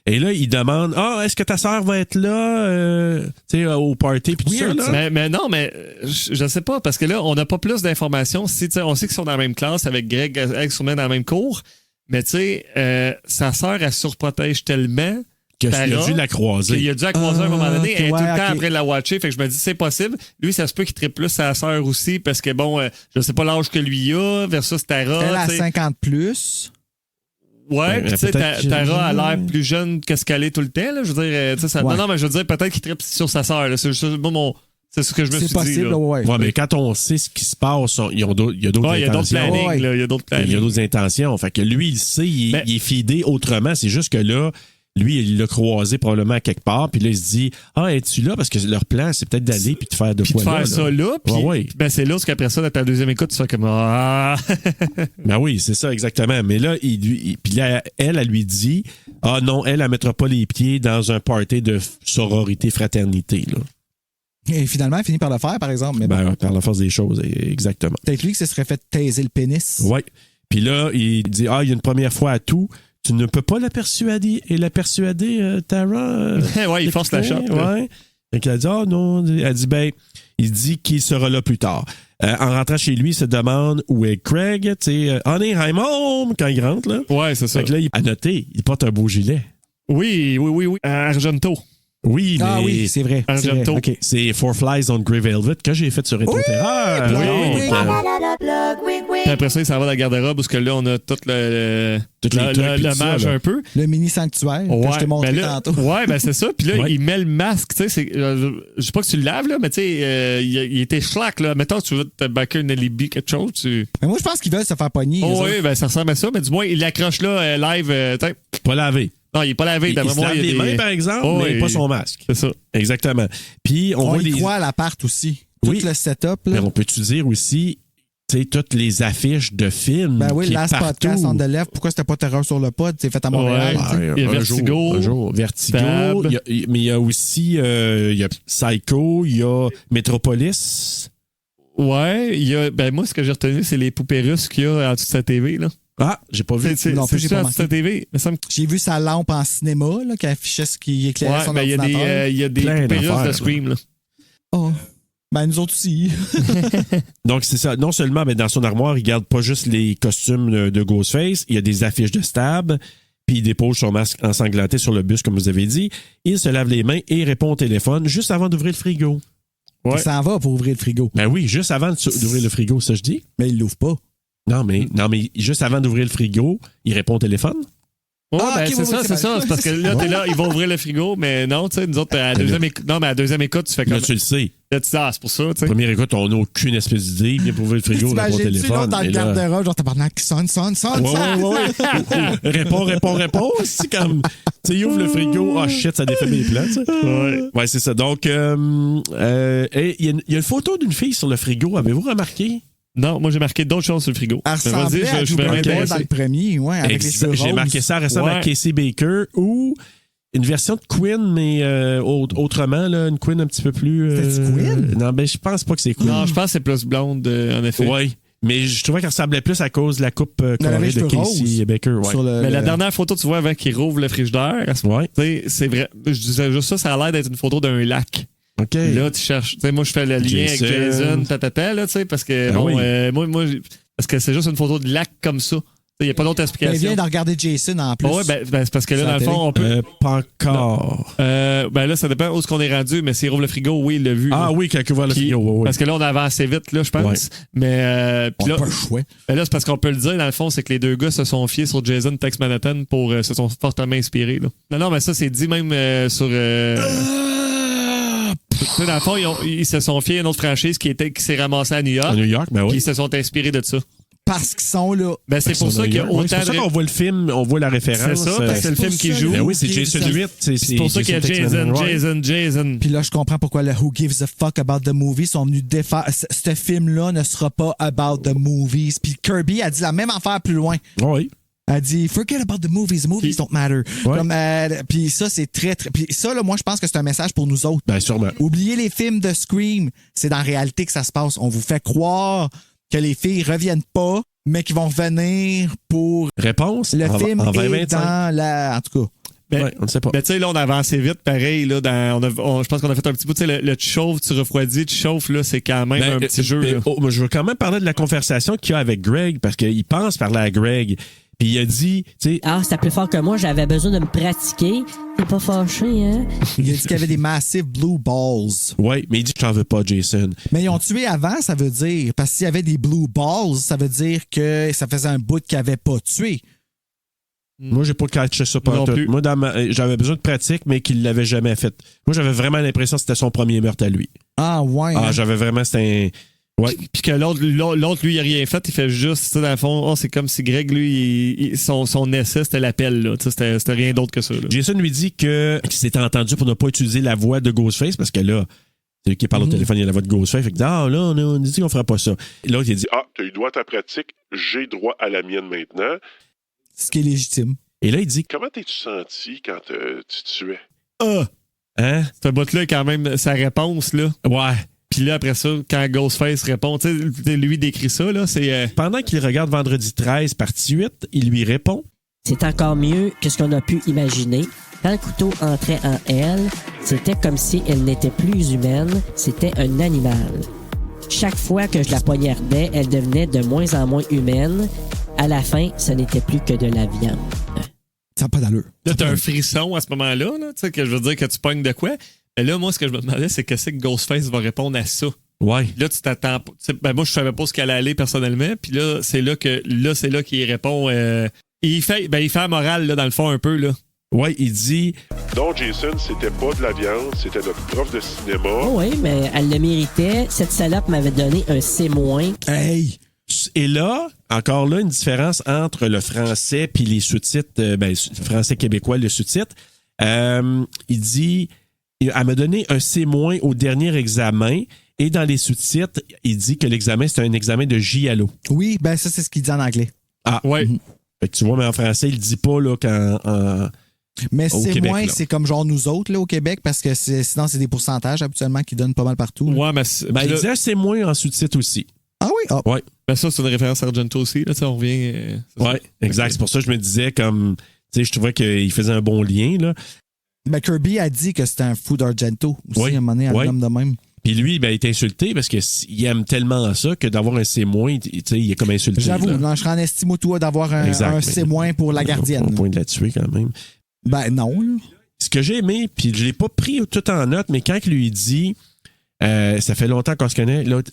Et là, il demande, est-ce que ta sœur va être là, tu sais, au party, puis tout ça, là? Mais non, mais je sais pas, parce que là, on n'a pas plus d'informations. Si, on sait qu'ils sont dans la même classe avec Greg, sûrement dans le même cours, mais tu sais, sa sœur, elle surprotège tellement qu'il a dû la croiser. Il a dû la croiser à un moment donné. Elle est tout le temps ok. après de la watcher. Fait que je me dis, c'est possible. Lui, ça se peut qu'il tripe plus sa sœur aussi, parce que bon, je sais pas l'âge que lui a, versus Tara. Elle a t'sais. 50 plus. Ouais, puis tu sais, peut-être Tara a que- l'air plus jeune que ce qu'elle est tout le temps. Là. Je veux dire, tu sais, ça... Ouais. non, mais je veux dire, peut-être qu'il tripe sur sa sœur. là. C'est juste, c'est ce que je me suis C'est dit. possible, là. ouais. Ouais, mais quand on sait ce qui se passe, il y a d'autres Ouais, il y a d'autres intentions. plannings. Ouais. là, il y a d'autres Il y a plannings. d'autres intentions. Fait que lui, il sait, il est fidé autrement. C'est juste que là, lui, il l'a croisé probablement à quelque part. Puis là, il se dit, es-tu là? Parce que leur plan, c'est peut-être d'aller puis de faire de Puis quoi de faire là. ça là, puis Ouais. ben c'est là, parce qu'après ça, dans ta deuxième écoute, tu fais comme ah. Ben oui, c'est ça, exactement. Mais là, puis là, elle lui dit, non, elle mettra pas les pieds dans un party de sororité, fraternité, là. Et finalement, elle finit par le faire, par exemple. Mais bon, Ben, par la force des choses, exactement. peut-être lui qui se serait fait taiser le pénis. Oui. Puis là, il dit, il y a une première fois à tout. Tu ne peux pas la persuader, Tara. Ouais, il force la chatte. là. Ouais. Fait qu'elle dit, non. Elle dit, il dit qu'il sera là plus tard. En rentrant chez lui, il se demande où est Craig. Tu sais, honey, I'm home, quand il rentre, là. Ouais, c'est ça. Fait que là, à noter, il porte un beau gilet. Oui. Argento. Oui, mais. Ah oui, c'est vrai. C'est vrai. Argento. OK. C'est Four Flies on Grey Velvet que j'ai fait sur Rétro Terreur. plug, Donc, Puis après ça, il s'en va dans la garde-robe parce que là, on a tout Toutes les trucs, puis tout ça, l'hommage là. un peu. Le mini sanctuaire que je t'ai montré ben là, tantôt. ouais, ben c'est ça. Puis là, Ouais. il met le masque. Tu sais, je sais pas que tu le laves, là, mais tu sais, il était schlack, là. Mettons, tu veux te backer une alibi, quelque chose. Mais moi, je pense qu'ils veulent se faire pogner. eux Oh, autres. oui, ben ça ressemble à ça, mais du moins, il l'accroche là, live. pas lavé. Non, il est pas lavé. Il D'après se moi, lave il y a les des... mains, par exemple, Oh, mais oui. pas son masque. C'est ça. Exactement. Puis, on On voit y les. croit à l'appart aussi. Tout Oui. le setup. Mais Là. on peut-tu dire aussi, tu sais, toutes les affiches de films. Ben oui, qui est Last partout. Podcast on the Left. Pourquoi c'était pas Terreur sur le pod? C'est fait à Montréal. Ouais. tu sais. Ouais, Il y a un Vertigo, jour, un jour. Vertigo. Stab. Mais il y a aussi il y a Psycho, il y a Metropolis. Ouais, il y a. Ben moi, ce que j'ai retenu, c'est les poupées russes qu'il y a en dessous de sa TV, là. Ah, j'ai pas vu. Non plus, j'ai pas ça, en dessous de sa TV. Il me semble que- J'ai vu sa lampe en cinéma là, qui affichait ce qui éclairait Ouais, son ben il y a ordinateur. des, Plein poupées russes d'affaires, de Scream, là. Oh. Ben, nous autres aussi. Donc, c'est ça. Non seulement, mais dans son armoire, il garde pas juste les costumes de Ghostface, il y a des affiches de Stab, puis il dépose son masque ensanglanté sur le bus, comme vous avez dit. Il se lave les mains et répond au téléphone juste avant d'ouvrir le frigo. Ouais. Il s'en va pour ouvrir le frigo. Ben oui, juste avant d'ouvrir le frigo, ça je dis. Mais il l'ouvre pas. Non, mais juste avant d'ouvrir le frigo, il répond au téléphone. Ouais, Ah, ben ok, c'est oui, ça, oui, c'est c'est ça. vrai. C'est parce que là, t'es là, ils vont ouvrir le frigo, mais non, tu sais, nous autres, à la deuxième écoute, tu fais comme. Là, tu le sais. Là, tu dis, c'est pour ça, tu sais. Première écoute, on n'a aucune espèce d'idée. Il vient pour ouvrir le frigo, répond au T'imagines-tu téléphone. l'autre dans le et là- garde-robe, genre tabarnak, sonne. Ouais. réponds. C'est comme, tu sais, il ouvre le frigo. Oh shit, ça défait mes plats, tu sais. Ouais, c'est ça. Donc, il y a une photo d'une fille sur le frigo. Avez-vous remarqué? Non, moi j'ai marqué d'autres choses sur le frigo. Elle ressemblait à je vais Drew Barrymore dans m'intéresser. le premier, ouais, avec les cheveux J'ai roses. marqué ça récemment Ouais. avec Casey Baker ou une version de Queen, mais autrement, là, une Queen un petit peu plus. C'était-tu Queen? Non, ben je pense pas que c'est Queen. Non, je pense que c'est plus blonde, en effet. Oui. Mais je trouvais qu'elle ressemblait plus à cause de la coupe Elle avait colorée les de cheveux Casey roses. Baker. Ouais. Sur le- Mais la le- dernière photo, tu vois, avant qu'il rouvre le frigidaire, Ouais. tu sais, c'est vrai. Je disais juste ça a l'air d'être une photo d'un lac. OK. Là, tu cherches. Tu sais, moi, je fais le lien avec Jason, là, tu sais, parce que, Ah bon, oui. moi, parce que c'est juste une photo de lac comme ça. Il n'y a pas d'autre Elle explication. vient de regarder Jason en plus. Ouais, ben, c'est parce que là, Sur dans la le fond, on peut. Pas encore. Ben là, ça dépend où est-ce qu'on est rendu, mais s'il rouvre le frigo, oui, il l'a vu. Ah là. oui, quand il voit le Puis- frigo. Ouais. Parce que là, on avance assez vite, là, je pense. Ouais. Mais On puis là, n'a pas le choix. ben là, c'est parce qu'on peut le dire, dans le fond, c'est que les deux gars se sont fiés sur Jason Tex Manhattan pour se sont fortement inspirés. Là. Non, mais ça, c'est dit même sur. Tu sais, dans le fond, ils se sont fiés à une autre franchise qui s'est ramassée à New York. À New York, ben Puis oui. ils se sont inspirés de ça. Parce qu'ils sont là. Ben, c'est pour ça qu'il y a Ouais, autant c'est pour ça de. qu'on voit le film, on voit la référence. C'est ça, parce que c'est le film qui joue. Ben oui, c'est Jason 8. C'est pour ça qu'il y a Jason. Puis là, je comprends pourquoi le Who Gives a Fuck About the Movies sont venus défaire. Ce film-là ne sera pas about the movies. Puis Kirby a dit la même affaire plus loin. Oui. Elle dit Forget about the movies don't matter. Ouais. Comme, puis ça, c'est très, très. Puis ça, là, moi, je pense que c'est un message pour nous autres. Ben sûrement. Oubliez les films de Scream. C'est dans la réalité que ça se passe. On vous fait croire que les filles reviennent pas, mais qu'ils vont revenir pour. Réponse? Le en, film en est 2025. dans la. En tout cas. Ben, Ouais, on ne sait pas. Ben, tu sais, là, on a avancé vite, pareil. Là, je pense qu'on a fait un petit bout. Tu sais, le tu chauffes, tu refroidis, tu chauffes, là, c'est quand même un petit jeu. Là. Moi, je veux quand même parler de la conversation qu'il y a avec Greg, parce qu'il pense parler à Greg. Puis il a dit, tu sais, Ah, c'était plus fort que moi, j'avais besoin de me pratiquer. T'es pas fâché, hein? Il a dit qu'il y avait des massive blue balls. ouais, mais il dit que j'en veux pas, Jason. Mais ils ont tué avant, ça veut dire. Parce que s'il y avait des blue balls, ça veut dire que ça faisait un bout qu'ils n'avaient pas tué. Moi, j'ai pas catché ça Non pas tout. plus. Moi, j'avais besoin de pratique, mais qu'il l'avait jamais fait. Moi, j'avais vraiment l'impression que c'était son premier meurtre à lui. Ah, ouais. Ah, hein. j'avais vraiment, c'était un. Ouais. Puis que l'autre, lui, il a rien fait. Il fait juste, tu sais, dans le fond, c'est comme si Greg, lui, son essai, c'était l'appel, là. Tu sais, c'était rien d'autre que ça, là. Jason lui dit qu'il s'était entendu pour ne pas utiliser la voix de Ghostface, parce que là, c'est lui qui parle au téléphone, il y a la voix de Ghostface. Fait que, ah, là, on dit qu'on fera pas ça. Et l'autre, il dit, Ah, t'as eu droit à ta pratique, j'ai droit à la mienne maintenant. Ce qui est légitime. et là, il dit, Comment t'es-tu senti quand tu tuais? hein? Ce bout-là, quand même, sa réponse, là. Ouais. Puis là, après ça, quand Ghostface répond, tu sais, lui décrit ça, là, c'est. Pendant qu'il regarde Vendredi 13, partie 8, il lui répond, C'est encore mieux que ce qu'on a pu imaginer. Quand le couteau entrait en elle, c'était comme si elle n'était plus humaine, c'était un animal. Chaque fois que je la poignardais, elle devenait de moins en moins humaine. À la fin, ce n'était plus que de la viande. Ça n'a pas d'allure. Là, t'as un frisson à ce moment-là, là, tu sais, que je veux dire que tu pognes de quoi. Mais là, moi, ce que je me demandais, c'est que Ghostface va répondre à ça. ouais. Là, tu t'attends pas. Ben, moi, je savais pas ce qu'elle allait personnellement. Puis là, c'est là qu'il répond. Il fait la morale, là, dans le fond, un peu, là. Ouais, il dit, Non, Jason, c'était pas de la viande, c'était notre prof de cinéma. Oh oui, mais elle le méritait. Cette salope m'avait donné un C-. Hey! et là, encore là, une différence entre le français puis les sous-titres, français québécois, le sous-titre. Il dit, elle m'a donné un C- au dernier examen. Et dans les sous-titres, il dit que l'examen, c'est un examen de JALO. Oui, ben ça, c'est ce qu'il dit en anglais. Ah, Ouais. Fait que tu vois, mais en français, il dit pas là qu'en. Mais Au c'est Québec, moins, là. c'est comme genre nous autres, là, au Québec, parce que sinon, c'est des pourcentages habituellement qui donnent pas mal partout. là. Ouais, mais Ben, puis il là, dit un C- en sous-titre aussi. Ah oui? Ah. Ouais. ben ça, c'est une référence à Argento aussi. Là, tu sais, on revient. C'est Ouais, ça. exact. C'est pour ça que je me disais comme. Tu sais, je trouvais qu'il faisait un bon lien, là. Ben, Kirby a dit que c'était un fou d'Argento aussi, Oui, à un moment donné, un oui. homme de même. Puis lui, ben, il est insulté parce qu'il aime tellement ça que d'avoir un C-, tu sais, il est comme insulté. J'avoue, là. non, je serais en estime toi d'avoir un Exact, C- mais- pour la gardienne. Au point de la tuer quand même. Ben non, là. Ce que j'ai aimé, puis je l'ai pas pris tout en note, mais quand il lui dit, ça fait longtemps qu'on se connaît, l'autre,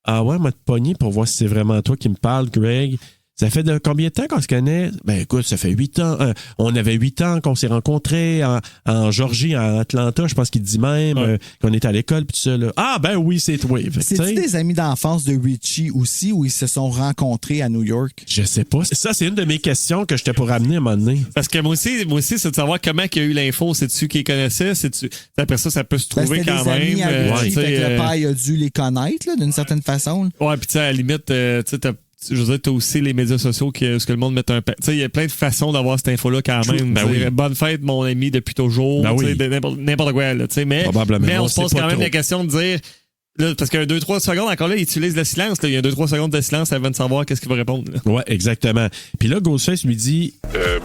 ah ouais, m'a te pogné pour voir si c'est vraiment toi qui me parle, Greg. Ça fait de combien de temps qu'on se connaît? Ben écoute, ça fait 8 ans. On avait 8 ans qu'on s'est rencontrés en Georgie, en Atlanta, je pense qu'il dit même, qu'on était à l'école, puis tout ça. Là. Ah ben oui, c'est toi. C'est-tu des amis d'enfance de Richie aussi, où ils se sont rencontrés à New York? Je sais pas. Ça, c'est une de mes questions que j'étais pour ramener à un moment donné. Parce que moi aussi, c'est de savoir comment il y a eu l'info. C'est-tu qui les connaissait? Après ça peut se trouver quand des amis même. à Richie, fait que le père a dû les connaître, là, d'une certaine façon. Là. Ouais, puis tu sais, à la limite, je veux dire, t'as aussi les médias sociaux ce que le monde met un... Tu sais, il y a plein de façons d'avoir cette info-là quand même. Ben oui. Bonne fête, mon ami, depuis toujours. Ben oui. N'importe quoi, là. Mais on se pose quand même la question de dire... Là, parce qu'il y a 2-3 secondes, encore là, il utilise le silence. Là. Il y a 2-3 secondes de silence avant de savoir qu'est-ce qu'il va répondre. Là. Ouais, exactement. Puis là, Ghostface lui dit...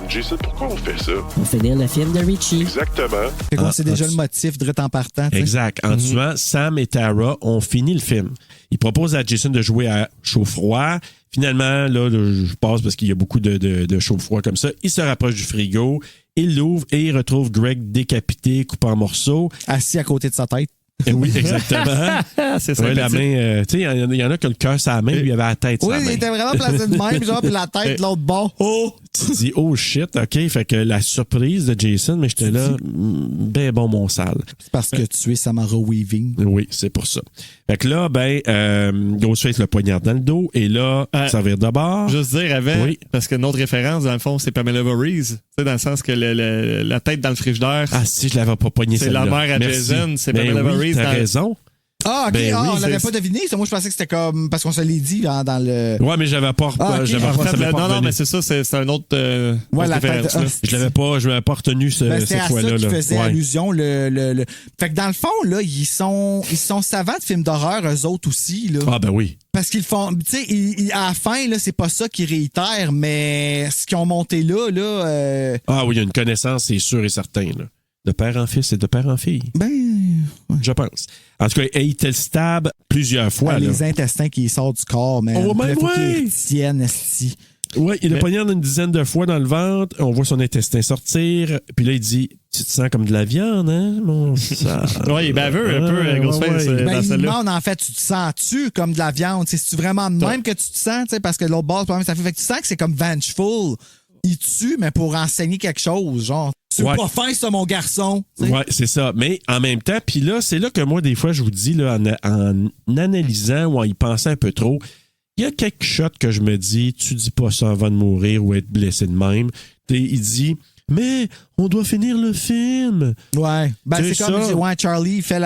Jason, pourquoi on fait ça? Pour finir le film de Richie. Exactement. Fait qu'on sait déjà le motif direct en partant. T'sais. Exact. En tuant Sam et Tara, on finit le film. Il propose à Jason de jouer à chaud-froid. Finalement, là, je passe parce qu'il y a beaucoup de chaud-froid comme ça. Il se rapproche du frigo, il l'ouvre et il retrouve Greg décapité, coupé en morceaux. Assis à côté de sa tête. Et oui, exactement. C'est ça. Ouais, la main, tu sais, il y en a qui ont le cœur sur la main, lui, il avait la tête sur Oui, la main. il était vraiment placé de même, genre, puis la tête de l'autre bord. Oh! Tu dis, oh shit, OK. Fait que la surprise de Jason, mais j'étais là, ben bon, mon sale. C'est parce que tu es Samara Weaving. Oui, c'est pour ça. Fait que là, Ghostface le poignarde dans le dos, et là, ça vire de bord. Juste dire avant, parce que notre référence, dans le fond, c'est Pamela Voorhees. Tu sais, dans le sens que la tête dans le frigidaire. Ah, si, je l'avais pas poigné c'est celle-là. la mère à Jason, c'est Pamela Voorhees. T'as raison. Ah, OK. On l'avait pas deviné. Ça, moi, je pensais que c'était comme... Parce qu'on se l'est dit dans le... Ouais, mais j'avais pas... Non, mais c'est ça, c'est un autre... la référence. Je l'avais pas retenu cette fois-là. C'était à ça qui faisait allusion. Fait que dans le fond, là, ils sont savants de films d'horreur, eux autres aussi. Là. Ah, ben oui. Parce qu'ils font... Tu sais, à la fin, là, c'est pas ça qu'ils réitèrent, mais ce qu'ils ont monté là... Ah oui, il y a une connaissance, c'est sûr et certain, là. De père en fils et de père en fille. Ben... Ouais. Je pense. En tout cas, il te le stab plusieurs fois. Les intestins qui sortent du corps, mais il faut qu'ils tiennent, esti. Oui, il a poignardé une dizaine de fois dans le ventre. On voit son intestin sortir. Puis là, il dit, tu te sens comme de la viande, hein, mon sang? Oui, il est baveux un peu, Ghostface. Il demande, en fait, tu te sens-tu comme de la viande? C'est-tu vraiment de même que tu te sens? Parce que l'autre base, ça fait que tu sens que c'est comme vengeful. Il tue, mais pour enseigner quelque chose, genre. Tu veux pas faire ça, mon garçon. T'sais. Ouais, c'est ça. Mais en même temps, puis là, c'est là que moi, des fois, je vous dis, là, en analysant ou en y pensant un peu trop, il y a quelques shots que je me dis, tu dis pas ça avant de mourir ou être blessé de même. Il dit, mais on doit finir le film. Ouais. Ben, c'est comme Charlie fait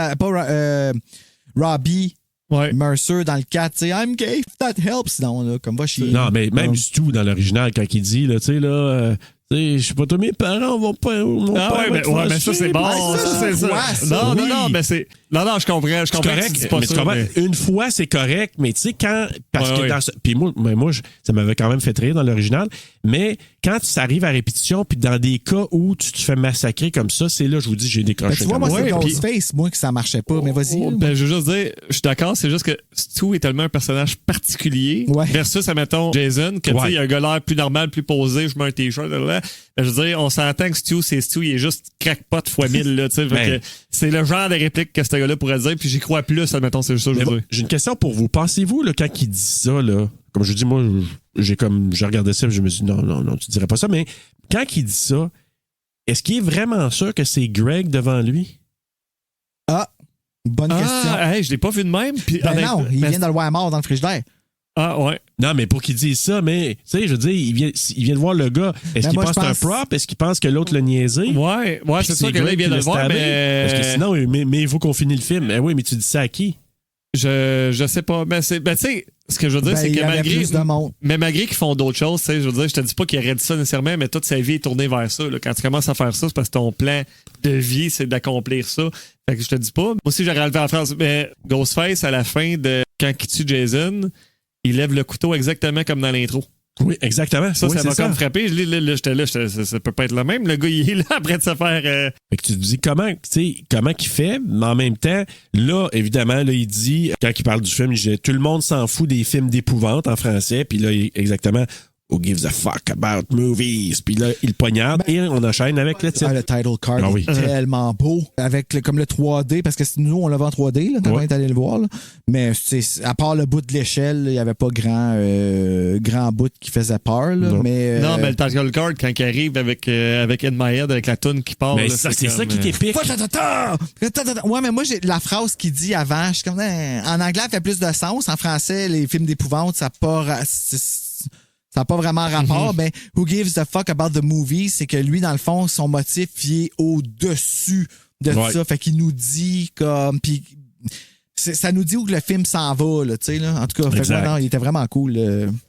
Robbie. Ouais. Mercer dans le 4, tu sais, I'm gay, that helps. Non, là, comme va chier. Non, mais même du tout dans l'original, quand il dit, là, tu sais, là, je sais pas, toi, mes parents vont pas. Mais ça, c'est bon. Ça, c'est ça. Non, mais c'est. Non, je comprends. Je comprends. Correct, mais tu comprends, une fois, c'est correct, mais tu sais, quand. Parce que dans. Puis moi, ça m'avait quand même fait rire dans l'original, mais quand ça arrive à répétition, puis dans des cas où tu te fais massacrer comme ça, c'est là, je vous dis, j'ai décroché. Tu vois, moi, c'est Ghostface, moi, que ça marchait pas, mais vas-y. Ben, je veux juste dire, je suis d'accord, c'est juste que Stu est tellement un personnage particulier versus, admettons, Jason, que tu sais, il y a un gars l'air plus normal, plus posé, je mets un t-shirt, là. Ben, je veux dire, on s'entend que Stu, il est juste crackpot fois 1000, là, tu sais. C'est le genre de réplique que ce gars-là pourrait dire, puis j'y crois plus, admettons, c'est juste ça, je veux dire. J'ai une question pour vous. Pensez-vous, là, quand il dit ça, là, comme je dis, moi, j'ai regardé ça, et je me suis dit, non, tu dirais pas ça, mais quand il dit ça, est-ce qu'il est vraiment sûr que c'est Greg devant lui? Ah, bonne question. Hey, je l'ai pas vu de même. Puis, non, il vient de le voir mort dans le frigidaire. Ah, ouais. Non, mais pour qu'il dise ça, mais, tu sais, je veux dire, il vient de voir le gars. Est-ce qu'il pense que c'est un prop? Est-ce qu'il pense que l'autre l'a niaisé? Ouais, c'est ça que là, il vient de le voir, mais... Parce que sinon, mais il faut qu'on finisse le film. Ben oui, mais tu dis ça à qui? Je sais pas. Mais tu sais, ce que je veux dire, c'est que malgré qu'ils font d'autres choses, tu sais, je veux dire, je te dis pas qu'il aurait dit ça nécessairement, mais toute sa vie est tournée vers ça. Là. Quand tu commences à faire ça, c'est parce que ton plan de vie, c'est d'accomplir ça. Fait que je te dis pas. Moi aussi, j'aurais enlevé en France. Mais Ghostface, à la fin de quand il tue Jason, il lève le couteau exactement comme dans l'intro. Oui, exactement. Ça m'a comme frappé. J'étais là, ça peut pas être le même. Le gars, il est là après de se faire... Fait que tu te dis comment qu'il fait, mais en même temps, là, évidemment, là, il dit, quand il parle du film, il dit, tout le monde s'en fout des films d'épouvante en français, puis là, exactement, Who gives a fuck about movies? Puis là, il poignarde et on enchaîne avec le titre. Le title card Ah oui. est tellement beau. Avec comme le 3D, parce que nous, on l'avait en 3D là, quand on est allé le voir. Là. Mais à part le bout de l'échelle, il n'y avait pas grand bout qui faisait peur. Là, non. Mais, Non, mais le title card, quand il arrive avec In My Head, avec la toune qui part. Mais là, c'est ça comme, qui t'épique. Ouais, mais moi, j'ai la phrase qu'il dit avant, je suis comme, en anglais, elle fait plus de sens. En français, les films d'épouvante, ça n'a pas vraiment rapport. Ben, Who gives a fuck about the movie? C'est que lui, dans le fond, son motif, il est au-dessus de tout ça. Fait qu'il nous dit comme. Puis ça nous dit où que le film s'en va, là, tu sais, là. En tout cas, fait que, non, il était vraiment cool.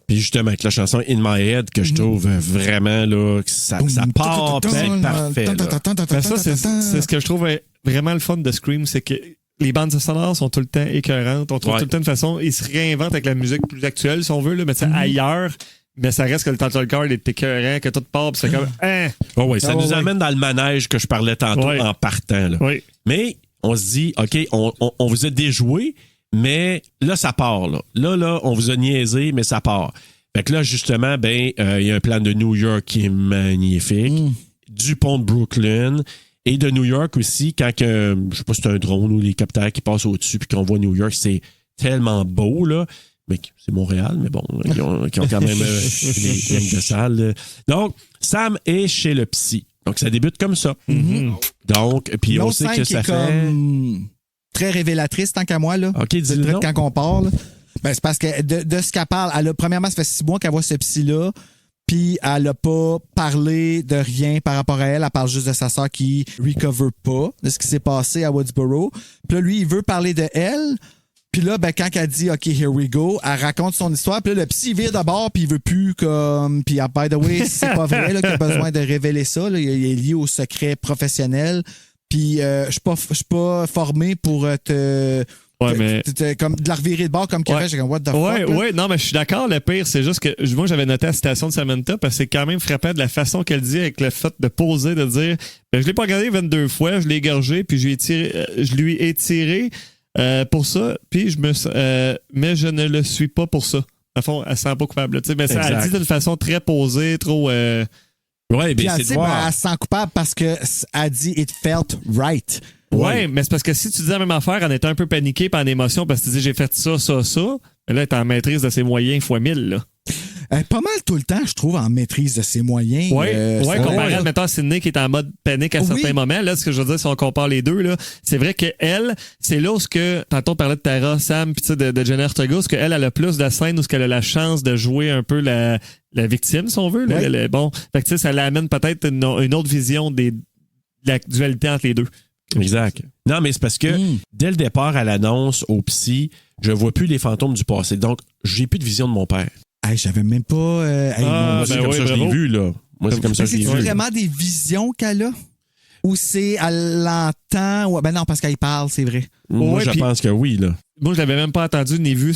Puis justement, avec la chanson In My Head, que je trouve vraiment, là, que ça part parfait. Ben ça, c'est ce que je trouve vraiment le fun de Scream, c'est que les bandes sonores sont tout le temps écœurantes. On trouve tout le temps une façon. Ils se réinventent avec la musique plus actuelle, si on veut, là, mais ailleurs. Mais ça reste que le title card est écœurant, que tout part, puis c'est comme. Oh oui, ça nous amène dans le manège que je parlais tantôt en partant. Là. Oui. Mais on se dit, OK, on vous a déjoué, mais là, ça part. Là, on vous a niaisé, mais ça part. Fait que là, justement, il y a un plan de New York qui est magnifique, du pont de Brooklyn. Et de New York aussi, quand je sais pas si c'est un drone ou l'hélicoptère qui passe au-dessus puis qu'on voit New York, c'est tellement beau, là. Mais c'est Montréal, mais bon, qui ont quand même des lignes de salle. Donc, Sam est chez le psy. Donc, ça débute comme ça. Donc, puis on sait que ça fait... Comme très révélatrice, tant qu'à moi, là. OK, dis-le donc. Quand on parle. Ben, c'est parce que de ce qu'elle parle, premièrement, ça fait 6 mois qu'elle voit ce psy-là. Puis elle n'a pas parlé de rien par rapport à elle. Elle parle juste de sa sœur qui recover pas de ce qui s'est passé à Woodsboro. Puis là, lui, il veut parler de elle. Puis là, quand elle dit « OK, here we go », elle raconte son histoire. Puis là, le psy vire de bord, puis il veut plus comme... Puis by the way, c'est pas vrai là, qu'il a besoin de révéler ça. Là. Il est lié au secret professionnel. Puis je suis pas formé pour te... Ouais, mais... comme de la revirer de bord comme Kevin, j'ai comme what the fuck. Ouais, non, mais je suis d'accord. Le pire, c'est juste que moi, j'avais noté la citation de Samantha parce que c'est quand même frappant de la façon qu'elle dit avec le fait de poser, de dire je l'ai pas regardé 22 fois, je l'ai égorgé, puis je lui ai tiré pour ça, puis mais je ne le suis pas pour ça. À fond, elle se sent pas coupable. Mais ça, elle dit d'une façon très posée, trop. Ouais, bien c'est de voir. Elle se sent coupable parce que elle dit it felt right. Ouais, mais c'est parce que si tu dis la même affaire en étant un peu paniqué par en émotion parce que tu dis j'ai fait ça, mais là, t'es en maîtrise de ses moyens fois 1000, là. Pas mal tout le temps, je trouve, en maîtrise de ses moyens. Comparé à, mettons, Sydney qui est en mode panique à certains moments. Là, ce que je veux dire, si on compare les deux, là, c'est vrai qu'elle, c'est là où tantôt on parlait de Tara, Sam, puis de Jenna Ortega, où elle a plus de scène, où elle a la chance de jouer un peu la victime, si on veut. Là, bon, fait que ça l'amène peut-être une autre vision de la dualité entre les deux. Exact. Non, mais c'est parce que dès le départ à l'annonce au psy, je vois plus les fantômes du passé. Donc, j'ai plus de vision de mon père. Hey, j'avais même pas. Moi, c'est comme ça que je l'ai vu, là. Moi, c'est comme ça que je l'ai vu. C'est vraiment des visions qu'elle a? Ou c'est elle l'entend? Ouais, ben non, parce qu'elle parle, c'est vrai. Moi, je pense que oui, là. Moi, je l'avais même pas entendu ni vu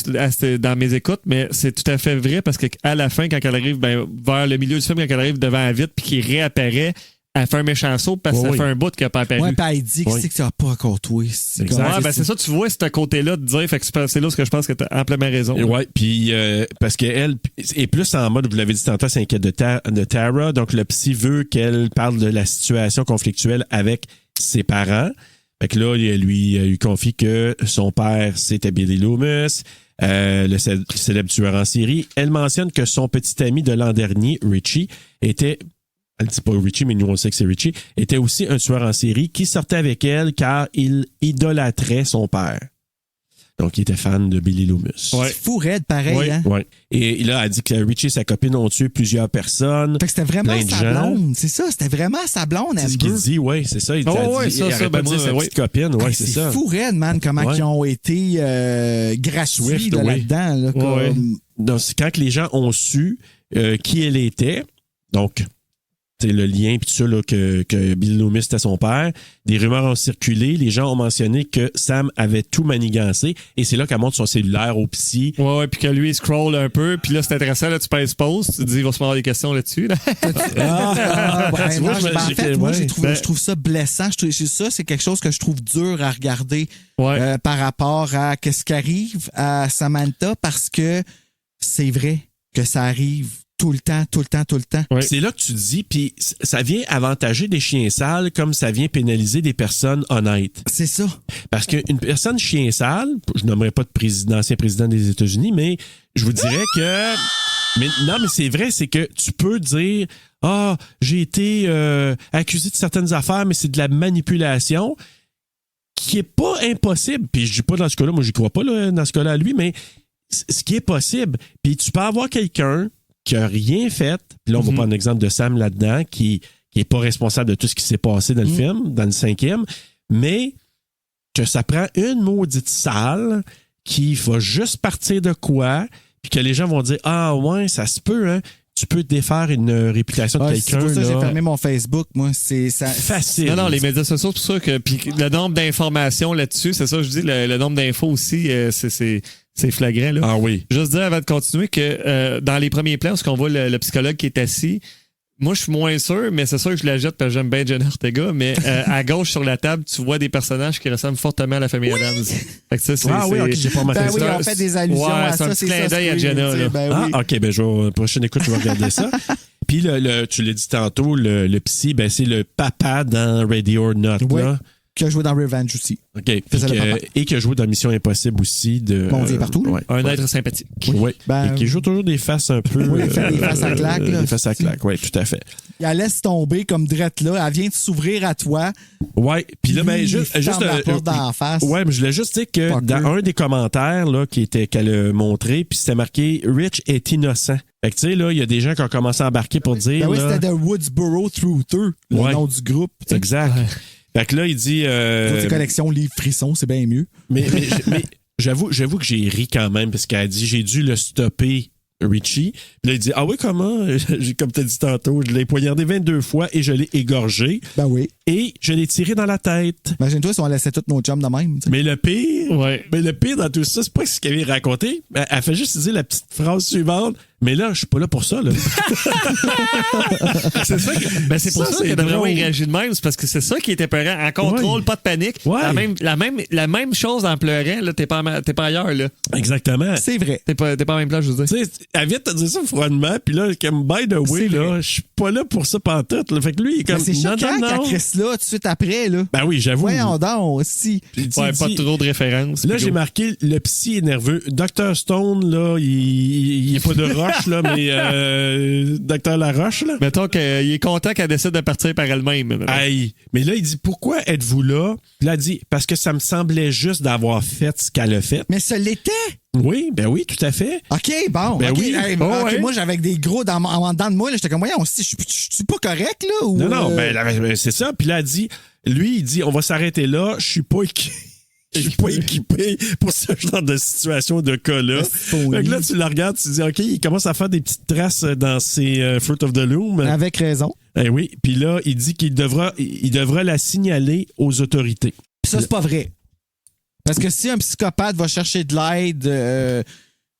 dans mes écoutes, mais c'est tout à fait vrai parce qu'à la fin, quand elle arrive vers le milieu du film, quand elle arrive devant la vitre puis qu'il réapparaît, elle fait un méchant saut parce que ça fait un bout qu'elle n'a pas apparu. Ouais, puis elle dit que c'est que tu n'as pas encore toi. C'est ça, tu vois, c'est un côté-là de dire, fait que c'est là ce que je pense que tu as amplement raison. Ouais, puis parce qu'elle est plus en mode, vous l'avez dit tantôt, s'inquiète de Tara, donc le psy veut qu'elle parle de la situation conflictuelle avec ses parents. Fait que là, il lui confie que son père, c'était Billy Loomis, le célèbre tueur en série. Elle mentionne que son petit ami de l'an dernier, Richie, était... Elle dit pas Richie, mais nous on sait que c'est Richie, était aussi un tueur en série qui sortait avec elle car il idolâtrait son père. Donc, il était fan de Billy Loomis. Ouais. C'est fou raide, pareil, hein? Ouais. Et là, elle dit que Richie et sa copine ont tué plusieurs personnes. Fait que c'était vraiment sa blonde. C'est ça, c'était vraiment sa blonde. C'est ce qu'il dit, oui, c'est ça. Il dit, sa petite copine, ouais, c'est ça. C'est fou raide, man, comment ils ont été gratuits là-dedans. Là, comme... Donc, c'est quand les gens ont su qui elle était, donc... C'est le lien puis tout ça là, que Billy Loomis était son père. Des rumeurs ont circulé. Les gens ont mentionné que Sam avait tout manigancé. Et c'est là qu'elle montre son cellulaire au psy. Ouais, puis que lui, il scroll un peu. Puis là, c'est intéressant. Là, tu pèses pause. Tu te dis, il va se avoir des questions là-dessus. Là. Je trouve ça blessant. Ça, c'est quelque chose que je trouve dur à regarder par rapport à ce qui arrive à Samantha parce que c'est vrai que ça arrive Tout le temps. Ouais. C'est là que tu dis, puis ça vient avantager des chiens sales comme ça vient pénaliser des personnes honnêtes. C'est ça. Parce qu'une personne chien sale, je nommerai pas d'ancien président des États-Unis, mais je vous dirais que... Mais c'est vrai, c'est que tu peux dire j'ai été accusé de certaines affaires, mais c'est de la manipulation qui est pas impossible. Puis je dis pas dans ce cas-là, moi j'y crois pas là, dans ce cas-là à lui, mais ce qui est possible. Puis tu peux avoir quelqu'un qui a rien fait, puis là on va prendre l'exemple de Sam là-dedans, qui est pas responsable de tout ce qui s'est passé dans le film, dans le 5e, mais que ça prend une maudite salle qui va juste partir de quoi, puis que les gens vont dire ouais, ça se peut, hein. Tu peux défaire une réputation de quelqu'un. C'est pour ça que là. j'ai fermé mon Facebook, moi. C'est ça. Facile. Non, les médias sociaux, c'est pour ça que. Puis le nombre d'informations là-dessus, c'est ça, je dis, le nombre d'infos aussi, c'est flagrant. Là. Ah oui. Juste dire avant de continuer que dans les premiers plans, où on voit le psychologue qui est assis, moi, je suis moins sûr, mais c'est sûr que je la jette parce que j'aime bien Jenna Ortega, mais à gauche sur la table, tu vois des personnages qui ressemblent fortement à la famille Adams. Fait que ça, oui, ok, j'ai pas remarqué Ben oui, ça. on fait des allusions à c'est ça. un petit clin d'œil à Jenna. Là. Ben oui. OK, ben prochaine écoute, je vais regarder ça. Puis tu l'as dit tantôt, le psy, ben c'est le papa dans Ready or Not. Ouais. Là. Qui a joué dans Revenge aussi. OK. Faisait le papa. Et qui a joué dans Mission Impossible aussi. Bon, il est partout, là. Ouais. Un être sympathique. Oui. Ben, et qui joue toujours des faces un peu. Oui, il fait des faces à claque, là. Des faces à claque, oui, tout à fait. Elle laisse tomber comme drette là. Elle vient de s'ouvrir à toi. Oui. Puis là, ben, Il juste ferme la porte dans la face. Ouais, mais je voulais juste dire que Fucker. dans un des commentaires là, qu'elle a montré, puis c'était marqué Rich est innocent. Fait que tu sais, là, il y a des gens qui ont commencé à embarquer pour dire. Ben oui, là, c'était The Woodsboro Truther, le Ouais. nom du groupe. tu sais. Exact. Fait que là, il dit. Toutes les collections livres frissons, c'est bien mieux. Mais j'avoue que j'ai ri quand même parce qu'elle a dit j'ai dû le stopper, Richie. Puis là, il dit ah oui, comment? Comme tu as dit tantôt, je l'ai poignardé 22 fois et je l'ai égorgé. Ben oui. Et je l'ai tiré dans la tête. Imagine-toi si on laissait tous nos chums de même. tu sais. Mais le pire, Ouais. dans tout ça, c'est pas ce qu'elle avait raconté. Elle fait juste dire la petite phrase suivante. Mais là, je suis pas là pour ça, là. C'est ça que, ben c'est pour Ça, ça, c'est que d'après moi, il drôle. réagit de même. C'est parce que c'est ça qui était peurant. En contrôle, Ouais. pas de panique. Ouais. La même chose en pleurant, là, t'es pas ailleurs, là. Exactement. C'est vrai. T'es pas à la même place, je veux dire. Tu sais, elle vient de te dire ça froidement, puis là, comme by the way, C'est là, vrai. je suis pas là pour ça pantoute. Là. Fait que lui, il est Ben, comme. c'est choquant non. qu'elle crisse là tout de suite après. Là. Ben oui, j'avoue. Voyons donc, si. Puis, Ouais, tu pas dis- trop de références. Là, puis j'ai go. marqué le psy est nerveux. Dr. Stone, là, il est pas de roche, là, mais Dr. Laroche, là. Mettons qu'il est content qu'elle décide de partir par elle-même. mettons. Aïe. Mais là, il dit pourquoi êtes-vous là? Puis là, elle dit parce que ça me semblait juste d'avoir fait ce qu'elle a fait. Mais ce l'était. Oui, ben oui, tout à fait. OK, bon. Ben OK, oui. hey, Oh, OK, ouais. moi, j'avais des gros en dedans de moi. Là, j'étais comme, voyons, je suis pas correct, là? Ou, Non, ben, c'est ça. Puis là, elle dit, lui, il dit, on va s'arrêter là. Je suis pas équipé pour ce genre de situation, de cas-là. Poli. Fait que là, tu la regardes, tu te dis, OK, il commence à faire des petites traces dans ses Fruit of the Loom. Avec raison. Eh oui. Puis là, il dit qu'il devra la signaler aux autorités. Puis ça, c'est pas vrai. Parce que si un psychopathe va chercher de l'aide,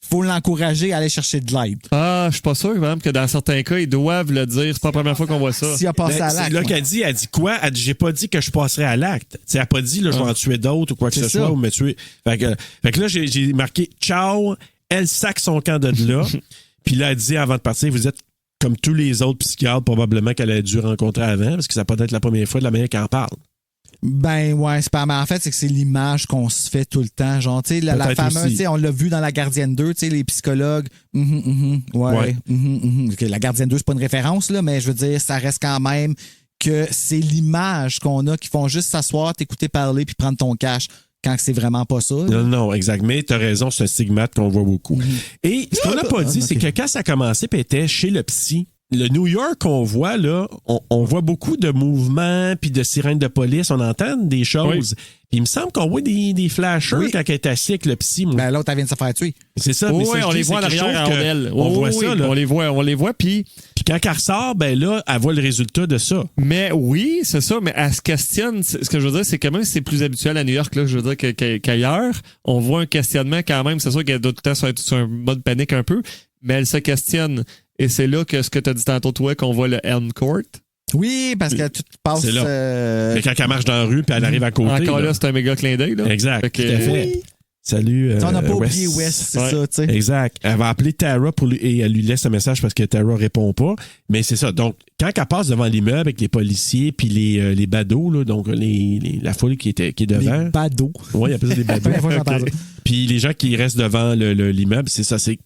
faut l'encourager à aller chercher de l'aide. Ah, je suis pas sûr, même, que dans certains cas, ils doivent le dire. C'est pas la première fois qu'on voit ça. S'il a passé Ben, à c'est l'acte. là ouais. elle dit quoi? Elle dit, j'ai pas dit que je passerais à l'acte. T'sais, elle a pas dit, là, je vais en tuer d'autres ou quoi que C'est ce ça. soit, ou me tuer. Fait que là, j'ai marqué, ciao, elle sac son camp de là. Puis là, elle dit, avant de partir, vous êtes comme tous les autres psychiatres, probablement qu'elle a dû rencontrer avant, parce que ça peut être la première fois de la manière qu'elle en parle. Ben ouais, c'est pas. Mais en fait, c'est que c'est l'image qu'on se fait tout le temps. Genre, tu sais, la Peut-être fameuse, aussi. tu sais, on l'a vu dans La Gardienne 2, tu sais, les psychologues. Ouais. Ok, La Gardienne 2, c'est pas une référence, là, mais je veux dire, ça reste quand même que c'est l'image qu'on a qui font juste s'asseoir, t'écouter parler puis prendre ton cash quand c'est vraiment pas ça. Non, exact. Mais t'as raison, c'est un stigmate qu'on voit beaucoup. Et ce qu'on n'a pas dit, c'est que quand ça a commencé, puis elle était chez le psy, le New York qu'on voit, là, on voit beaucoup de mouvements puis de sirènes de police. On entend des choses. Puis il me semble qu'on voit des flashers Oui. quand elle est assise avec le psy. Moi. Ben l'autre, elle vient de se faire tuer. C'est ça. Oui, mais ça, je on dis, les c'est voit en que je arrière trouve en que elle. On voit Oui, ça, là. on les voit, puis... Puis quand elle ressort, ben là, elle voit le résultat de ça. Mais oui, c'est ça, mais elle se questionne. Ce que je veux dire, c'est que même si c'est plus habituel à New York, là, je veux dire qu'ailleurs, on voit un questionnement quand même. C'est sûr qu'elle doit tout le temps être sur un mode panique un peu, mais elle se questionne. Et c'est là que ce que tu as dit tantôt, toi, qu'on voit le Elm Court. Oui, parce que tout passe. C'est là. Mais quand elle marche dans la rue, puis elle arrive à côté. Encore là, c'est un méga clin d'œil. Là. Exact, Fait que, tout à fait. Salut. On n'a pas Wes. oublié Wes, c'est Ouais. ça, tu sais. Exact. Elle va appeler Tara et elle lui laisse un message parce que Tara répond pas. Mais c'est ça. Donc, quand elle passe devant l'immeuble avec les policiers puis les badauds, là, donc la foule qui est devant. Les badauds. Oui, il y a plus des badauds. Première fois que j'entends ça. Puis les gens qui restent devant l'immeuble, c'est ça, c'est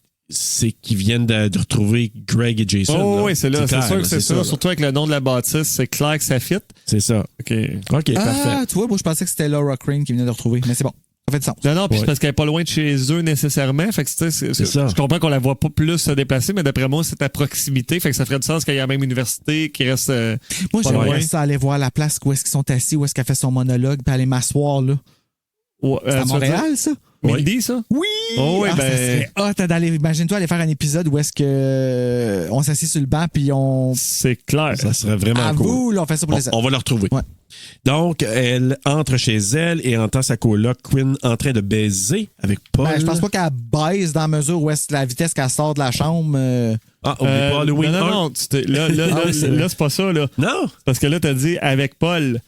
qu'ils viennent de retrouver Greg et Jason. Oh, là. oui, c'est là. C'est clair, sûr là, que c'est ça. là. Surtout avec le nom de la bâtisse, c'est clair que ça fit. C'est ça. OK. OK, Ah, parfait. tu vois, moi, je pensais que c'était Laura Crane qui venait de retrouver, mais c'est bon. Ça fait du sens. Non, puis Ouais. c'est parce qu'elle est pas loin de chez eux nécessairement. Fait que, tu sais, C'est ça. je comprends qu'on la voit pas plus se déplacer, mais d'après moi, c'est à proximité. Fait que ça ferait du sens qu'il y a la même université qui reste. Moi, pas j'aimerais loin. ça aller voir la place où est-ce qu'ils sont assis, où est-ce qu'elle fait son monologue, puis aller m'asseoir, là. Ouais, C'est à tu veux Montréal, ça? dire Mindy, ça? Oui! Oh, oui, Ah, ça ben- serait hot d'aller. Imagine-toi aller faire un épisode où est-ce que on s'assied sur le banc, puis on. C'est clair. Ça serait vraiment À cool. vous, là, on fait ça pour les On va le retrouver. Ouais. Donc, elle entre chez elle et entend sa coloc Quinn en train de baiser avec Paul. Ben, je pense pas qu'elle baisse dans la mesure où est-ce la vitesse qu'elle sort de la chambre. Ah, oublie pas Halloween non, 1. non, là, c'est pas ça, là. Non? Parce que là, t'as dit avec Paul.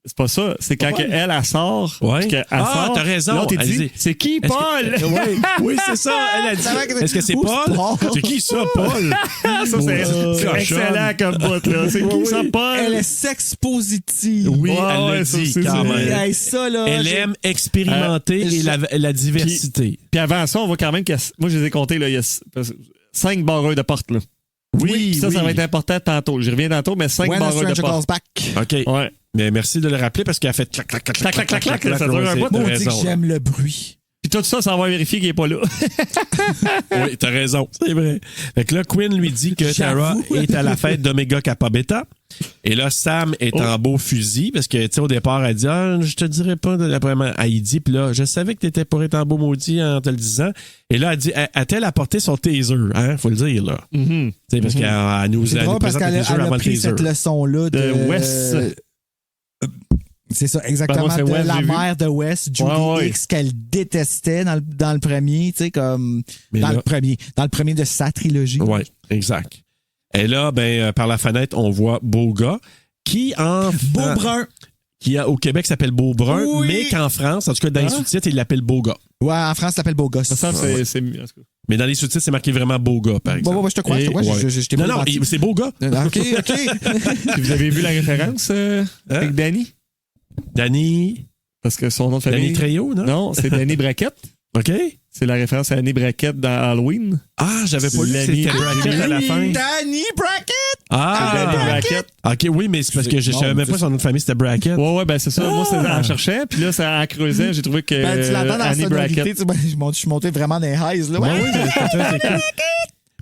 C'est pas ça. C'est quand Paul? elle sort. Ouais. puis qu'elle Ah, sort, t'as raison. L'autre, il Elle dit, dit, c'est qui, Est-ce Paul? que- ouais, oui, c'est ça. Elle a dit. Est-ce que c'est Où Paul? c'est Paul? C'est qui ça, Paul? Ça, c'est excellent comme bout, là. C'est qui ça, Paul? Elle est sex positive. Oui, Ouais, elle ouais, l'a ça, dit c'est quand ça. même. Hey, ça, là. Elle aime expérimenter et la diversité. Puis avant ça, on voit quand même que. Moi, je les ai comptés, là. Il y a 5 barreurs de porte, là. Oui, Ça va être important tantôt. J'y reviens tantôt, mais 5 When a barreurs de stranger porte. calls back. OK. Ouais. Mais merci de le rappeler parce qu'elle a fait clac, clac, clac, clac, clac, clac, clac. Ça dure un Ouais, bout. t'as Moi, on dit que raison. j'aime le bruit. Puis tout ça, ça va vérifier qu'il est pas là. Oui, t'as raison. C'est vrai. Fait que là, Quinn lui dit que Tara J'avoue. est à la fête d'Omega Kappa Beta. Et là, Sam est en beau fusil parce que, tu sais, au départ, elle dit, ah, je te dirais pas de l'après-midi à Heidi. Puis là, je savais que t'étais pour être en beau maudit en te le disant. Et là, elle dit, a-t-elle apporté son taser? Hein, faut le dire, là. Tu sais, parce qu'elle nous, C'est elle nous drôle parce présente qu'elle le taser elle avant a le pris taser. cette leçon-là De Wes. C'est ça, exactement. Pardon, c'est de Wes, la j'ai vu. mère de Wes, Judy Ouais. Hicks, qu'elle détestait dans le premier, tu sais, comme. Mais Dans là- le premier de sa trilogie. Oui, exact. Et là, par la fenêtre, on voit Boga qui Beau brun. qui au Québec s'appelle Beau Brun, Oui. mais qu'en France, en tout cas dans les sous-titres, il l'appelle Boga. Ouais, en France, ça s'appelle Beau gosse. Ça, c'est mieux. en tout cas. Mais dans les sous-titres, c'est marqué vraiment Boga, par exemple. Bon, je te crois, Et- je t'ai Non, pas non, menti. c'est Boga. OK. Puis vous avez vu la référence avec Danny? Danny Parce que son nom de famille. Danny Trejo, non? Non, c'est Danny Brackett. OK. C'est la référence à Danny Brackett dans Halloween. Ah, j'avais pas lu que L'ami c'était de Brackett à la Jimmy. fin. Danny Brackett! C'est Danny Ah! Brackett. OK, oui, mais c'est parce que je Non, savais même c'est pas son nom de famille, c'était Brackett. Ouais, ben c'est ça. Moi, c'est en cherchant. Puis là, ça en creusait. J'ai trouvé que Ben, tu l'entends dans la Annie sonorité. Brackett. Tu sais, je suis monté vraiment dans les highs. Là. Ouais, oui, c'est cool.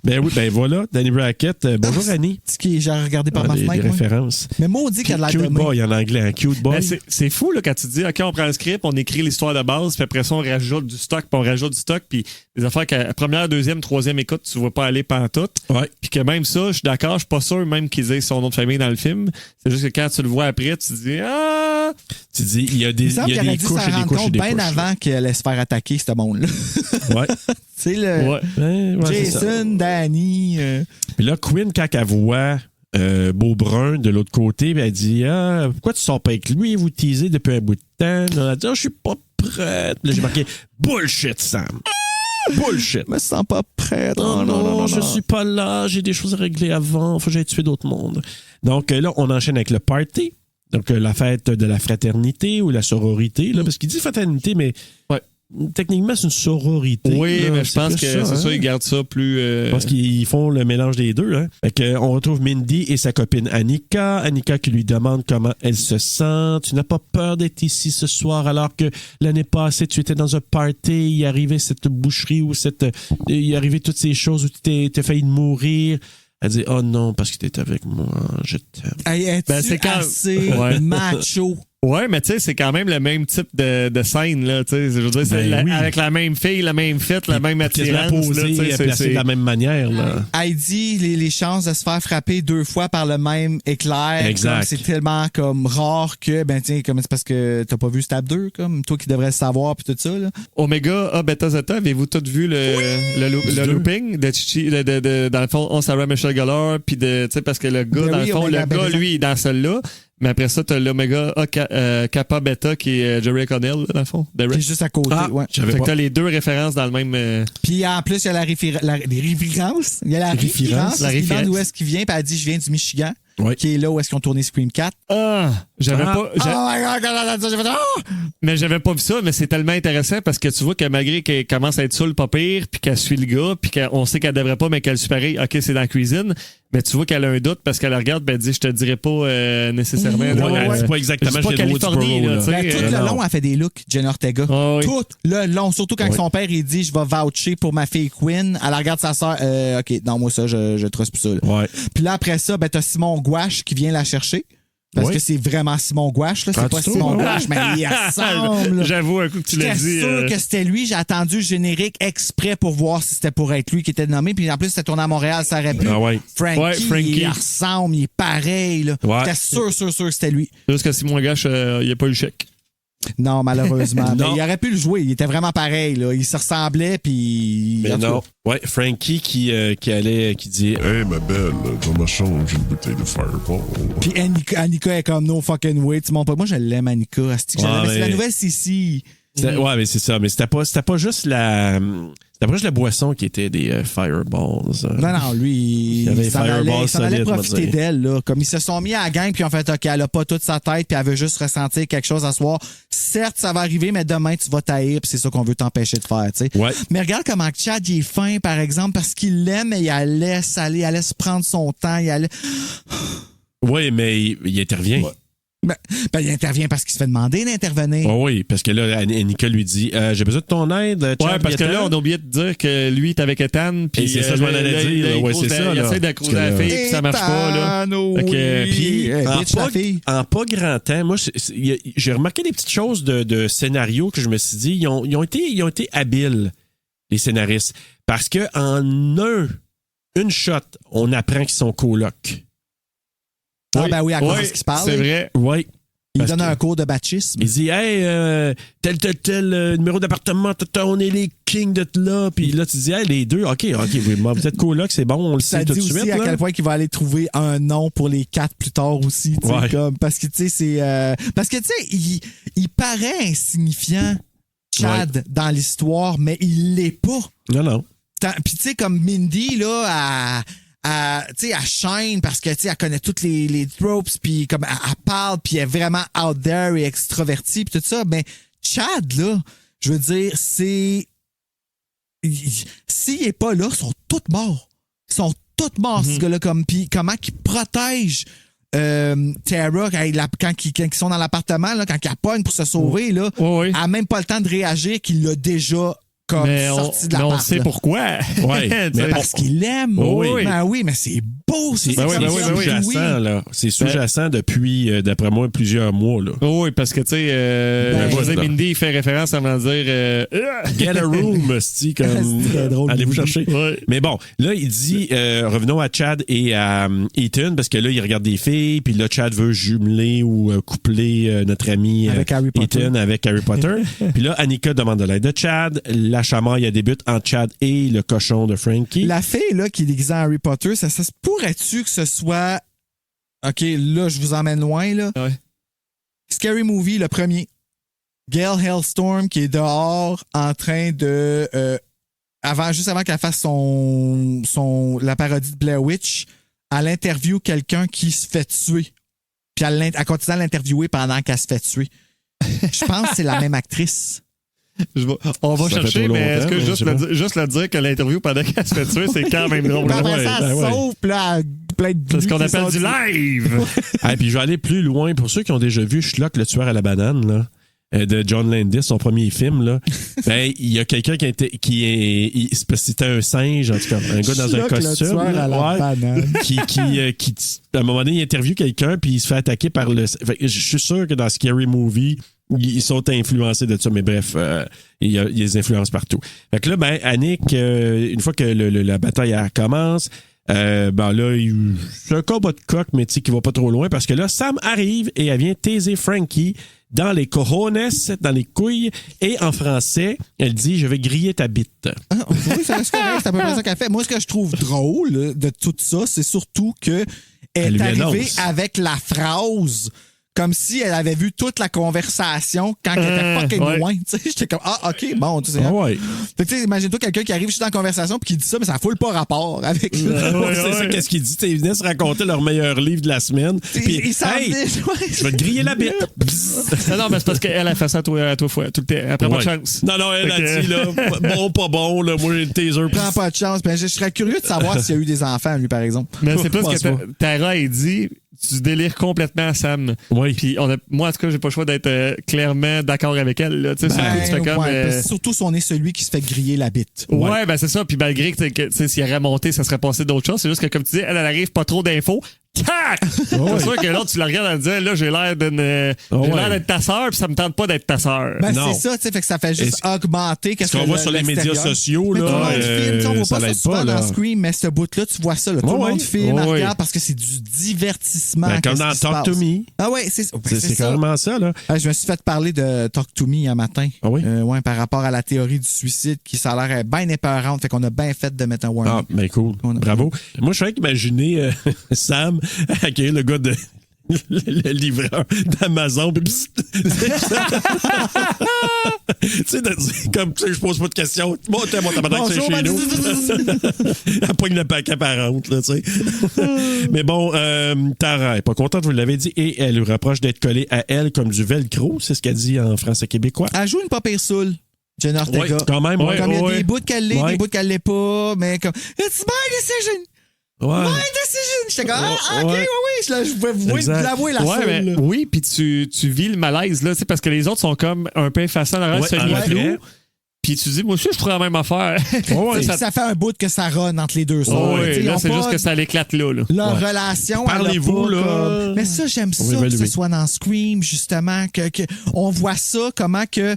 Ben oui, ben voilà, Danny Brackett. Bonjour, Annie. Ce qui j'ai regardé par Ah, ma des fenêtre. moi. références. Mais maudit qu'elle a Cute l'air de boy en anglais, un cute boy. Ben, c'est fou là, quand tu dis, OK, on prend le script, on écrit l'histoire de base, puis après ça, on rajoute du stock, puis on rajoute du stock, puis des affaires qu'à première, deuxième, troisième écoute, tu vois pas aller pantoute. Ouais. Puis que même ça, je suis d'accord, je suis pas sûr même qu'ils aient son nom de famille dans le film. C'est juste que quand tu le vois après, tu te dis, ah! Tu dis, il y a des, Il semble il y a qu'elle des aurait dû couches s'en et des rendre couches et compte des bien couches. avant qu'elle allait se faire attaquer, ce monde-là. Ouais. Tu sais, le Ouais, c'est ça. Jason, Danny. Puis là, Quinn, quand elle voit Beau Brun de l'autre côté, ben, elle dit, ah, pourquoi tu sors pas avec lui? Vous teasez depuis un bout de temps. Elle a dit, ah, je suis pas prête. Puis là, j'ai marqué, bullshit, Sam. Bullshit. Je me sens pas prête. Oh non, je suis pas là, j'ai des choses à régler avant, faut que j'aille tuer d'autres mondes. Donc là, on enchaîne avec le party. Donc la fête de la fraternité ou la sororité, là, parce qu'il dit fraternité, mais Ouais. techniquement, c'est une sororité. Oui, là, mais je pense plus que c'est hein. ça, ils gardent ça plus. Je pense qu'ils font le mélange des deux. Hein. Fait que, on retrouve Mindy et sa copine Annika. Annika qui lui demande comment elle se sent. Tu n'as pas peur d'être ici ce soir alors que l'année passée, tu étais dans un party, il est arrivé cette boucherie ou il est arrivé toutes ces choses où tu t'es failli de mourir. Elle dit, oh non, parce que tu es avec moi, je t'aime. Hey, es-tu Ben, c'est quand- assez Ouais. macho? Ouais, mais tu sais, c'est quand même le même type de scène, là. Tu sais, je veux dire, c'est Ben oui. avec la même fille, la même fit, la même Quasiment attirance. là, tu sais, posé, placé de la même manière. Là. Heidi, les chances de se faire frapper 2 fois par le même éclair, Exact. comme c'est tellement comme rare que, ben tiens, comme c'est parce que t'as pas vu Stab 2, comme toi qui devrais le savoir, puis tout ça. Là. Omega A Beta Zeta, avez-vous tous vu le looping de Chichi, dans le fond, on Sarah Michelle Gellar, puis tu sais, parce que le gars, Ben dans oui, le fond, Omega le gars, Beta. lui, il est dans celle-là. Mais après ça, t'as l'Omega Kappa Beta qui est Jerry Connell, dans le fond. Qui est juste à côté, ouais. Fait que t'as les deux références dans le même... Puis en plus, il y a les références. Il y a la référence. Il demande où est-ce qu'il vient, puis elle dit « Je viens du Michigan ». Oui. Qui est là où est-ce qu'ils ont tourné Scream 4. J'avais pas... Oh my God! Mais j'avais pas vu ça, mais c'est tellement intéressant parce que tu vois que malgré qu'elle commence à être saoule pas pire, puis qu'elle suit le gars, puis qu'on sait qu'elle devrait pas, mais qu'elle suit pareil, OK, c'est dans la cuisine, mais tu vois qu'elle a un doute parce qu'elle regarde et elle dit « Je te dirais pas nécessairement... » Elle dit pas exactement pas Californie, là, tout le long, elle fait des looks, Jen Ortega. Tout le long, surtout quand son père, il dit « Je vais voucher pour ma fille Quinn », elle regarde sa sœur, « OK, non, moi ça, je trust plus ça. » Puis là, après ça, t'as Simon Gouache qui vient la chercher. Parce que c'est vraiment Simon Gouache, là. C'est pas Simon Gouache, mais il ressemble. J'avoue, un coup que tu l'as dit. J'étais sûr que c'était lui. J'ai attendu le générique exprès pour voir si c'était pour être lui qui était nommé. Puis en plus, c'était tourné à Montréal, ça aurait pu. Frankie, il ressemble, il est pareil, là. J'étais sûr que c'était lui. Juste que Simon Gouache, il n'y a pas eu le chèque. Non, malheureusement. Mais il aurait pu le jouer. Il était vraiment pareil, là. Il se ressemblait, puis... Mais non. Ouais, Frankie qui dit « Hey, ma belle, dans ma chambre, j'ai une bouteille de Fireball. » Puis Annika est comme « No fucking way. » Tu montes pas. Moi, je l'aime, Annika. C'est la nouvelle Sissi. Ouais, mais c'est ça. Mais c'était pas juste la boisson qui était des Fireballs. Non, lui, il s'en allait profiter d'elle. Là. Comme ils se sont mis à la gang, puis en fait, OK, elle a pas toute sa tête, puis elle veut juste ressentir quelque chose à soir. Certes, ça va arriver, mais demain, tu vas taïr, puis c'est ça qu'on veut t'empêcher de faire. T'sais. Ouais. Mais regarde comment Chad, il est fin, par exemple, parce qu'il l'aime, mais il laisse aller, il laisse prendre son temps. Oui, mais il intervient. Ouais. Il intervient parce qu'il se fait demander d'intervenir. Oh oui, parce que là, Annika lui dit j'ai besoin de ton aide. Ouais, parce que là, on a oublié de dire que lui est avec Ethan. Puis c'est ça, je m'en allais dire. Ouais, c'est ça. Il essaie d'accrocher la fille, puis ça marche pas. Là. Puis, en pas grand temps, moi, j'ai remarqué des petites choses de scénario que je me suis dit, ils ont été habiles, les scénaristes. Parce que en une shot, on apprend qu'ils sont colocs. Ah, ben oui, à cause de ce qui se parle. C'est vrai. Oui. Il donne un cours de baptisme. Il dit, hey, tel numéro d'appartement, on est les kings de là. Puis là, tu dis, hey, les deux, OK, vous êtes coloc, c'est bon, on le sait tout de suite. Ça dit aussi à quel point qu'il va aller trouver un nom pour les 4 plus tard aussi. Parce que, tu sais, c'est. Parce que, tu sais, il paraît insignifiant, Chad, dans l'histoire, mais il l'est pas. Non. Puis, tu sais, comme Mindy, là, elle shine parce que elle connaît toutes les tropes, puis comme elle parle, puis elle est vraiment out there et extrovertie, puis tout ça. Mais Chad, là, je veux dire, s'il est pas là, ils sont tous morts. Ils sont tous morts, ce gars-là. Puis comment qu'il protège Tara quand ils sont dans l'appartement, là, quand il pogne pour se sauver, là, elle n'a même pas le temps de réagir qu'il l'a déjà sorti de la part. On sait pourquoi. Mais parce qu'il l'aime. Ben oui, mais c'est beau. C'est sous-jacent, là. C'est sous-jacent depuis, d'après moi, plusieurs mois, là. Oui, parce que, tu sais, Mindy fait référence avant de dire get a room, c'est comme allez-vous chercher. Mais bon, là, il dit revenons à Chad et à Ethan, parce que là, il regarde des filles, puis là, Chad veut jumeler ou coupler notre ami Ethan avec Harry Potter. Puis là, Annika demande de l'aide de Chad. La chamaille, elle débute entre Chad et le cochon de Frankie. La fille, là, qui est déguisée en Harry Potter, ça se pourrait-tu que ce soit... OK, là, je vous emmène loin, là. Ouais. Scary Movie, le premier. Gail Hellstorm, qui est dehors en train de... juste avant qu'elle fasse la parodie de Blair Witch, elle interviewe quelqu'un qui se fait tuer. Puis elle continue à l'interviewer pendant qu'elle se fait tuer. Je pense que c'est la même actrice. On va chercher, mais est-ce que juste le dire que l'interview pendant qu'elle se fait tuer, c'est quand même drôle. Sauf là, plein de c'est ce qu'on appelle du live. Puis je vais aller plus loin. Pour ceux qui ont déjà vu Schlock, le tueur à la banane, là, de John Landis, son premier film, là, ben, il y a quelqu'un c'était un singe, en tout cas, un gars dans un costume. Le tueur à la banane. qui, à un moment donné, il interviewe quelqu'un, puis il se fait attaquer par le... je suis sûr que dans Scary Movie, ils sont influencés de ça, mais bref, il y a des influences partout. Fait que là, ben, Annick, une fois que la bataille commence, ben là, c'est un combat de coq, mais tu sais, qui va pas trop loin, parce que là, Sam arrive et elle vient taiser Frankie dans les cojones, dans les couilles, et en français, elle dit « Je vais griller ta bite ». Oui, c'est à peu près ça qu'elle fait. Moi, ce que je trouve drôle de tout ça, c'est surtout que elle est arrivée avec la phrase comme si elle avait vu toute la conversation quand elle était fucking loin. Tu sais, j'étais comme, OK, bon, tu sais. Ouais. Fait que, tu sais, imagine-toi quelqu'un qui arrive juste dans la conversation puis qui dit ça, mais ça fout pas rapport avec C'est ça, qu'est-ce qu'il dit? T'sais, ils venaient se raconter leur meilleur livre de la semaine. Puis, il s'en hey, venait, je vais te griller la bite. Non, mais c'est parce qu'elle a fait ça à toi fois, tout le temps. Elle prend pas de chance. Non, elle a dit, là, bon, pas bon, là, moi, j'ai le taser. Prends pas de chance. Ben, je serais curieux de savoir s'il y a eu des enfants, lui, par exemple. Mais c'est plus Je pense que pas. Tara, elle dit, tu délires complètement à Sam. Oui. Puis moi, en tout cas, j'ai pas le choix d'être clairement d'accord avec elle. Là. Tu sais, sur le coup, tu fais comme, parce que surtout si on est celui qui se fait griller la bite. Ouais, ben c'est ça. Puis malgré que s'il aurait monté, ça serait passé d'autres choses. C'est juste que, comme tu dis, elle arrive pas trop d'infos. Tac! C'est sûr que l'autre, tu la regardes en disant, là, j'ai l'air d'être ta sœur, puis ça me tente pas d'être ta sœur. Ben, c'est ça, tu sais, fait que ça fait juste augmenter ce qu'on voit sur les médias sociaux, là, on voit ça pas ça l'aide souvent pas, là. dans Scream, mais ce bout-là, tu vois ça, là, tout le monde filme, regarde, parce que c'est du divertissement. Ben, comme dans Talk to Me. Ah ouais, c'est C'est carrément ça, là. Je me suis fait parler de Talk to Me un matin. Ah oui? Ouais, par rapport à la théorie du suicide, qui ça a l'air bien épeurante, fait qu'on a bien fait de mettre un warning. Ah, ben cool. Bravo. Moi, je suis imaginer Sam accueillir le gars de le livreur d'Amazon. Tu sais, comme tu sais, je pose pas de questions. Bon, t'es mon tabarnak, c'est chez nous. Elle pogne le paquet apparente, là, tu sais. Mais bon, Tara est pas contente, vous l'avez dit, et elle lui reproche d'être collée à elle comme du velcro. C'est ce qu'elle dit en français québécois. Elle joue une pas pire soul. Jenna Ortega. Oui, quand même. Comme il y a des bouts qu'elle l'est, des bouts qu'elle l'est pas, mais comme It's my decision! Ouais. My decision! J'étais comme, OK, oui, je pouvais l'avouer la soul. Mais, oui, puis tu vis le malaise, là, parce que les autres sont comme un peu effacés en arrière, semi-flou. Puis tu dis, moi aussi, je ferais la même affaire. Ça fait un bout que ça run entre les deux. Là, c'est juste que ça l'éclate là. Leur relation. Parlez-vous, là. Comme... Mais ça, j'aime ça que ce soit dans Scream, justement, que on voit ça, comment que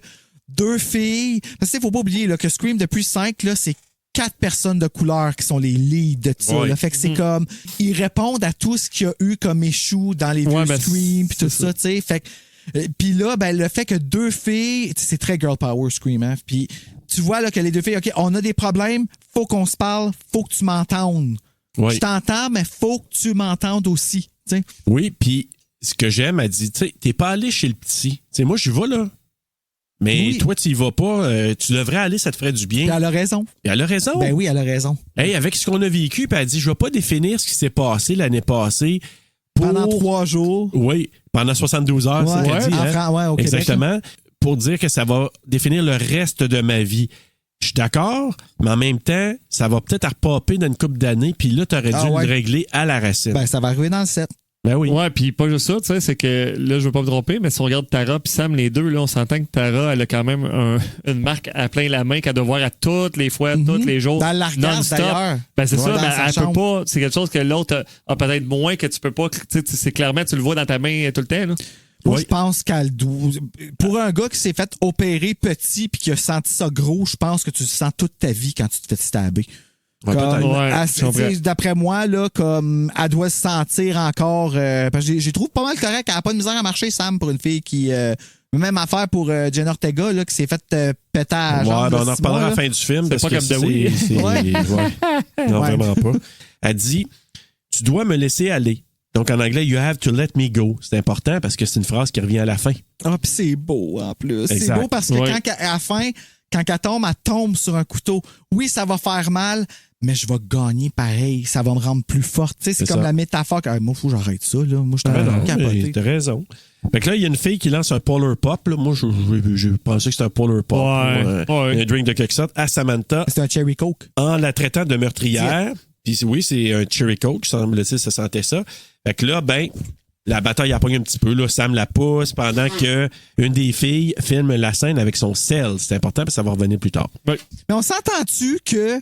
deux filles. Parce qu'il ne faut pas oublier là, que Scream, depuis 5, là, c'est 4 personnes de couleur qui sont les leads de ça. Ouais. Là. Fait que c'est comme, ils répondent à tout ce qu'il y a eu comme échoue dans les deux Scream puis tout ça, tu sais. Fait que, puis là, ben, le fait que deux filles, c'est très girl power Scream, hein. Puis tu vois là que les deux filles, OK, on a des problèmes, faut qu'on se parle, faut que tu m'entendes. Ouais. Je t'entends, mais faut que tu m'entendes aussi, tu sais. Oui, puis ce que j'aime, elle dit, tu sais, t'es pas allé chez le petit. Tu sais, moi, je vais là. Mais toi, tu y vas pas. Tu devrais aller, ça te ferait du bien. Puis elle a raison. Et elle a raison. Ben oui, elle a raison. Hey, avec ce qu'on a vécu, puis elle dit, je vais pas définir ce qui s'est passé l'année passée. Pendant 3 jours. Oui, pendant 72 heures, c'est ce qu'elle dit. Au Québec. Exactement. Pour dire que ça va définir le reste de ma vie. Je suis d'accord, mais en même temps, ça va peut-être repopper dans une couple d'années, puis là, tu aurais dû le régler à la racine. Ben, ça va arriver dans le 7. Ben oui. Ouais, puis pas juste ça, tu sais, c'est que là, je veux pas me tromper, mais si on regarde Tara puis Sam, les deux, là, on s'entend que Tara, elle a quand même une marque à plein la main qu'elle doit voir à toutes les fois, tous les jours. Dans la regarde, d'ailleurs. Ben, c'est ça, dans ben, sa elle chambre. peut pas, c'est quelque chose que l'autre a peut-être moins que tu peux pas, tu sais, c'est clairement, tu le vois dans ta main tout le temps, là. Moi, je pense qu'elle pour un gars qui s'est fait opérer petit puis qui a senti ça gros, je pense que tu le sens toute ta vie quand tu te fais stabber. D'après moi, là, comme elle doit se sentir encore. Parce que j'ai trouvé pas mal correct. Elle n'a pas de misère à marcher, Sam, pour une fille qui. Même affaire pour Jenna Ortega, là, qui s'est fait péter à la jambe. Ben on en reparlera à la fin du film. C'est pas comme The Wii. Non, vraiment pas. Elle dit, tu dois me laisser aller. Donc, en anglais, you have to let me go. C'est important parce que c'est une phrase qui revient à la fin. Ah, puis c'est beau, en plus. Exact. C'est beau parce que à la fin, quand elle tombe sur un couteau. Oui, ça va faire mal, mais je vais gagner pareil. Ça va me rendre plus forte. Tu sais, c'est comme la métaphore que, moi, il faut que j'arrête ça, là. Moi, je suis capoté. T'as raison. Fait que là, il y a une fille qui lance un Polar Pop. Là. Moi, je pensais que c'était un Polar Pop. Un drink de quelque sorte à Samantha. C'est un Cherry Coke. En la traitant de meurtrière. Puis oui, c'est un Cherry Coke, semble-t-il, ça sentait ça. Fait que là, ben, la bataille a pogné un petit peu. Là, Sam la pousse pendant que une des filles filme la scène avec son sel. C'est important parce que ça va revenir plus tard. Oui. Mais on s'entend-tu que...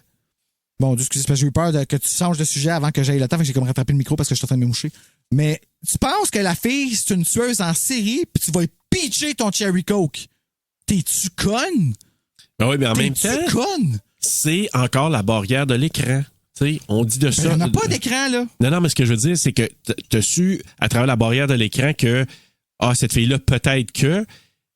Bon, excusez, parce que j'ai eu peur que tu changes de sujet avant que j'aille le temps. Fait que j'ai comme rattrapé le micro parce que je suis en train de me moucher. Mais tu penses que la fille, c'est une tueuse en série puis tu vas pitcher ton Cherry Coke. T'es-tu conne? Ben oui, mais en même temps, conne? C'est encore la barrière de l'écran. T'sais, on dit de ça. On n'a pas d'écran, là. Non, mais ce que je veux dire, c'est que tu as su, à travers la barrière de l'écran, que cette fille-là, peut-être que,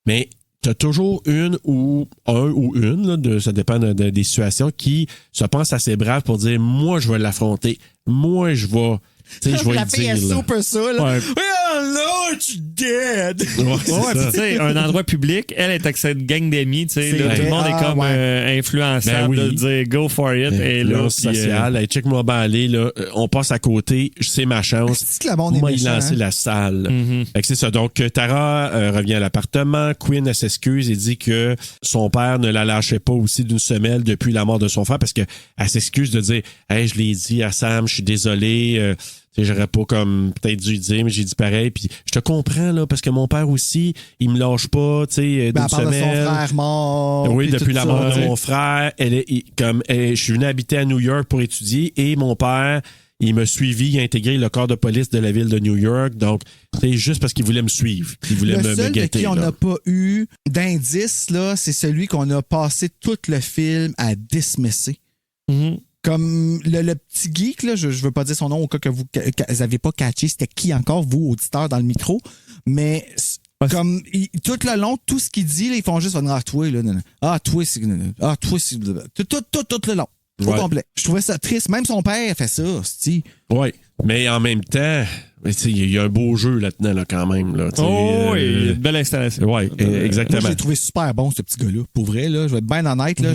mais tu as toujours une ou un ou une, là, ça dépend des situations, qui se pense assez brave pour dire, moi, je vais l'affronter. Moi, je vais Tu sais, je vais La le fille est dire. là. super ça, là. Ouais. Oh non, tu dead! Ouais, c'est Ouais, ça. puis tu sais, un endroit public, elle est avec cette gang d'amis, tu sais, C'est là, tout le vrai. monde est comme ouais. influençable Ben oui. de dire go for it, et là, L'influence puis, sociale. Hey, check-moi bien aller, là. On passe à côté. C'est ma chance. C'est que le monde est Moi, il méchant, lançait hein? la salle. Fait que c'est ça. Donc, Tara revient à l'appartement. Quinn, elle s'excuse et dit que son père ne la lâchait pas aussi d'une semelle depuis la mort de son frère parce qu'elle s'excuse de dire « Hey, je l'ai dit à Sam, je suis désolé. Tu sais, j'aurais pas comme peut-être dû le dire, mais j'ai dit pareil. Puis je te comprends, là, parce que mon père aussi, il me lâche pas, tu sais, Ben, d'une elle parle de son semelle. frère mort. Oui, puis depuis tout la ça, mort tu de sais. mon frère, je suis venu habiter à New York pour étudier et mon père, il m'a suivi, il a intégré le corps de police de la ville de New York. Donc, c'est juste parce qu'il voulait me suivre. Il voulait Le me seul de guetter. qui on là. n'a pas eu d'indice, là, c'est celui qu'on a passé tout le film à dismisser. Mhm. Comme le petit geek, là, je veux pas dire son nom au cas que vous n'avez pas catché, c'était qui encore, vous, auditeurs, dans le micro, mais comme tout le long, tout ce qu'il dit, là, ils font juste venir toi, là, toi, c'est tout le long. Au Ouais. complet. Je trouvais ça triste. Même son père fait ça, c'ti. Oui, mais en même temps, tu sais, il y a un beau jeu là-dedans, là, quand même. Là, tu sais, Oh, oui, une belle installation. Oui, Moi, exactement. je l'ai trouvé super bon, ce petit gars-là. Pour vrai, là, je vais être bien honnête. Là,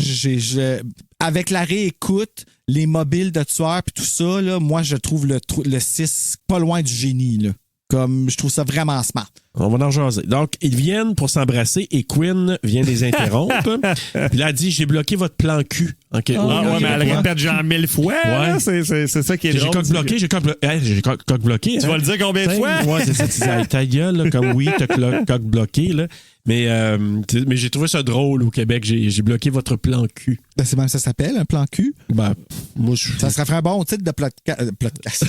avec la réécoute, les mobiles de tueurs puis tout ça, là, moi, je trouve le 6 pas loin du génie. Là. Comme, je trouve ça vraiment smart. On va en jaser. Donc, ils viennent pour s'embrasser et Quinn vient les interrompre. Puis là, elle dit, j'ai bloqué votre plan cul. OK. Ah ouais, mais elle Ouais. répète genre 1000 fois. là. C'est ça qui est J'ai drôle. coq bloqué, j'ai coq bloqué. J'ai coq bloqué. Tu vas le dire combien de fois? Ouais, c'est ça. Tu dis, hey, ta gueule, là, comme oui, t'as coq bloqué. Là. Mais j'ai trouvé ça drôle au Québec. J'ai bloqué votre plan cul. Ben, c'est même ça s'appelle, un plan cul. Ben, moi, je Ça serait un bon titre de podcast.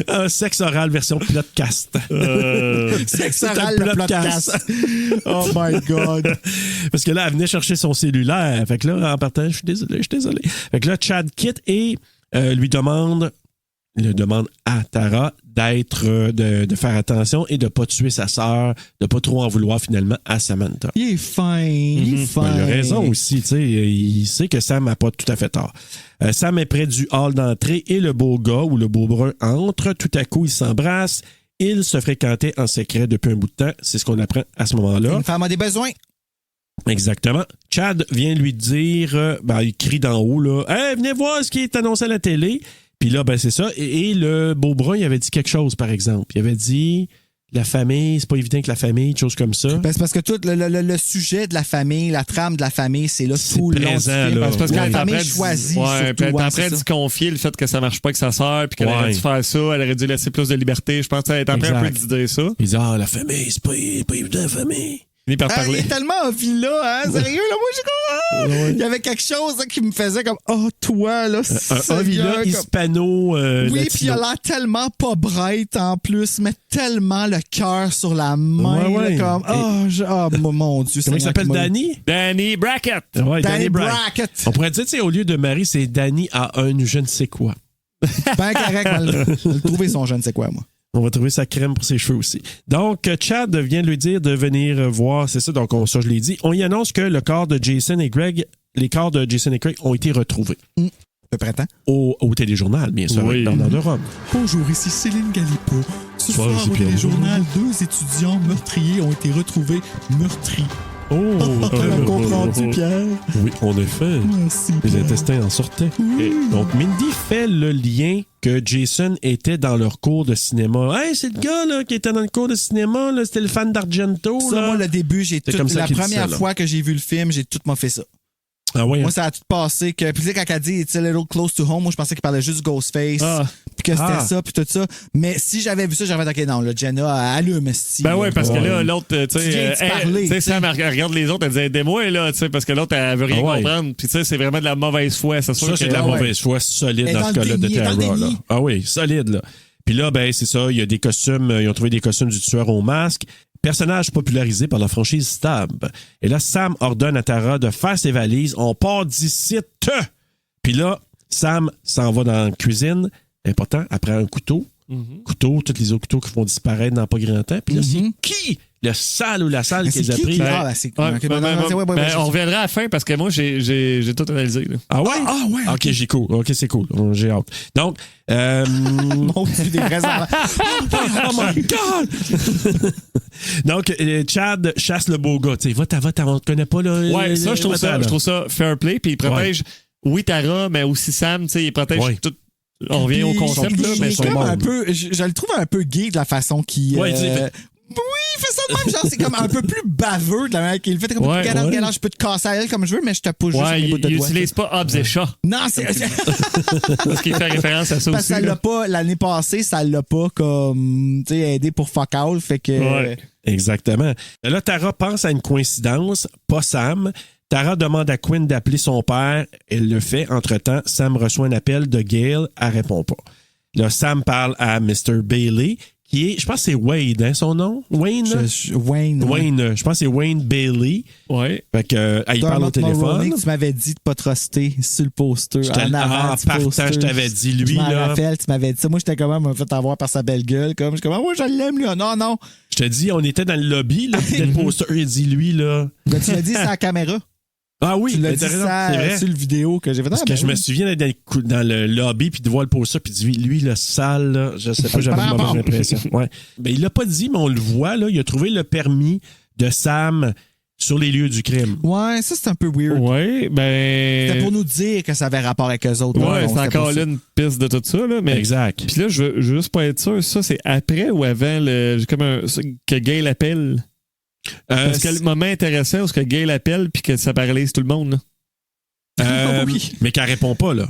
un sexe oral version podcast. Sexe C'est un oral, le podcast. Oh my God. Parce que là, elle venait chercher son cellulaire. Fait que là, en partant, je suis désolé. Fait que là, Chad quitte et lui demande à Tara d'être, de faire attention et de pas tuer sa sœur, de pas trop en vouloir finalement à Samantha. Il est fin. Il est fin. Ben, il a raison aussi, tu sais. Il sait que Sam n'a pas tout à fait tort. Sam est près du hall d'entrée et le beau gars ou le beau brun entre. Tout à coup, ils s'embrassent. Ils se fréquentaient en secret depuis un bout de temps. C'est ce qu'on apprend à ce moment-là. Une femme a des besoins. Exactement. Chad vient lui dire, il crie d'en haut, là, « Hey, venez voir ce qui est annoncé à la télé. » Puis là, ben c'est ça. Et le beau brun, il avait dit quelque chose, par exemple. Il avait dit... La famille, c'est pas évident que la famille, des choses comme ça. Ben, c'est parce que tout le sujet de la famille, la trame de la famille, c'est là tout le long du présent, film. là. C'est parce qu'elle Ouais. est La en train famille de choisie, ouais, surtout, puis elle est en ouais, train c'est de ça. se confier le fait que ça marche pas avec sa sœur puis qu'elle aurait dû faire ça, elle aurait dû laisser plus de liberté. Je pense qu'elle est en train un peu Exact. de dire ça. Il dit, la famille, c'est pas évident, la famille. Fini par Il parler. est tellement en là, hein? Sérieux, là, moi, j'ai comme... Il y avait quelque chose là, qui me faisait comme, oh, toi, là, Un villa comme... hispano. Oui, puis il a l'air tellement pas bright en plus, mais tellement le cœur sur la main. Ouais. Là, comme, mon Dieu. Comment il s'appelle, Danny? Danny Brackett. Ouais, Danny Brackett. Brackett. On pourrait dire, tu sais, au lieu de Marie, c'est Danny à un je ne sais quoi. Ben correct, je vais le trouver son je ne sais quoi, moi. On va trouver sa crème pour ses cheveux aussi. Donc, Chad vient de lui dire de venir voir, c'est ça, donc ça je l'ai dit. On y annonce que le corps de Jason et Greg, les corps de Jason et Greg ont été retrouvés. À peu près temps. Au téléjournal, bien sûr, Oui. dans de Rome. Bonjour, ici Céline Galipo. Ce Soir, soir, c'est au Pierre. téléjournal, 2 étudiants meurtriers ont été retrouvés meurtris. Oh, Un compte rendu, Pierre. Oui, en effet. Merci. Les Pierre. intestins en sortaient. Et donc, Mindy fait le lien que Jason était dans leur cours de cinéma. Hey, c'est le gars là, qui était dans le cours de cinéma, là, c'était le fan d'Argento. Ça, là. moi, le début, C'est comme ça la qu'il dit première ça, là. fois que j'ai vu le film, j'ai tout fait ça. Ah ouais. Moi, ça a tout passé. Puis tu sais, quand elle dit It's a little close to home, moi, je pensais qu'il parlait juste du Ghostface. Ah. Puis que c'était Ah. ça, puis tout ça. Mais si j'avais vu ça, j'aurais dit, OK, non, là, Jenna, elle allume, esti. Ben ouais, parce que là, l'autre, tu Tu viens de sais, parler, tu sais, tu sais. Sam, elle regarde les autres, elle dit aidez-moi, là, tu sais, parce que l'autre, elle veut rien Ah ouais. comprendre. Puis tu sais, c'est vraiment de la mauvaise foi. C'est sûr Ça, que c'est de la Ah ouais. mauvaise foi solide Et dans dans ce le cas-là de déni, dans le Tara. Là. déni. Ah oui, solide. Là. Puis là, ben c'est ça, il y a des costumes, ils ont trouvé des costumes du tueur au masque. Personnage popularisé par la franchise Stab. Et là, Sam ordonne à Tara de faire ses valises. On part d'ici. Puis là, Sam s'en va dans la cuisine. Important, elle prend un couteau. couteaux, tous les autres couteaux qui font disparaître dans pas grand temps. Puis là, c'est Mhm. qui? Le sale ou la salle Mais qui les a c'est qui pris? qui- Ah, ben, c'est Ouais, ok, ben, non, non, ouais, on reviendra à la fin parce que moi, j'ai tout analysé. Là. Ah ouais? Ah ouais, OK, j'ai cool. OK, c'est cool. J'ai hâte. Donc, Mon Dieu, des vrais enfants. oh my God! Donc, Chad chasse le beau gars. Tu sais, va, on te connaît pas, là. Ouais, ça, je trouve ça fair play. Puis il protège, oui, Tara, mais aussi Sam. Tu sais, il protège tout. On revient au Puis, concept, il là, mais est son comme un monde. peu, je le trouve un peu gay de la façon qu'il. Ouais, tu sais, Oui, il fait ça de même, genre, c'est comme un peu plus baveux de la manière qu'il le fait. Comme, Ouais, regarde, ouais. regarde, je peux te casser à elle comme je veux, mais je te pousse juste Ouais, mes bouts de il doigts. n'utilise pas Hobbs et Shaw. Non, c'est. Parce qu'il fait référence à ça Parce aussi. que ça là. l'a pas, l'année passée, ça l'a pas comme, tu sais, aidé pour fuck all, fait que. Ouais. Exactement. Là, Tara pense à une coïncidence, pas Sam. Tara demande à Quinn d'appeler son père. Elle le fait. Entre-temps, Sam reçoit un appel de Gale. Elle répond pas. Là, Sam parle à Mr. Bailey, qui est, je pense que c'est Wade, hein, son nom? Wayne? Wayne. Wayne, je pense que c'est Wayne Bailey. Ouais. Fait que, il parle au téléphone. Mulroney que tu m'avais dit de pas truster sur le poster. En avant du partant, poster. je t'avais dit, lui, je m'en là. rappelle, tu m'avais dit ça. Moi, j'étais quand même fait avoir par sa belle gueule. Comme, je suis comme, ouais, je l'aime, lui. Non, non. Je te dis, on était dans le lobby, là, puis le poster, il dit, lui, là. Ben, tu l'as dit, c'est à la caméra. Ah oui, Tu l'as mais dit t'as raison, ça c'est vrai. sur le vidéo que j'ai fait. Parce que je me souviens d'être dans le lobby puis de voir le poster puis de dire lui le sale là, je sais pas, j'avais une mauvaise impression. Ouais. Ben il l'a pas dit mais on le voit là, il a trouvé le permis de Sam sur les lieux du crime. Ouais, ça c'est un peu weird. Ouais, ben. C'était pour nous dire que ça avait rapport avec eux autres. Ouais, Non, c'est c'était encore pas là ça. une piste de tout ça. Là, mais... Exact. Puis là, je veux juste pas être sûr, ça c'est après ou avant j'ai comme que Gay l'appelle. Parce que le moment intéressant où ce que Gay l'appelle puis que ça paralyse tout le monde. Là. Oui. Mais qu'elle répond pas là.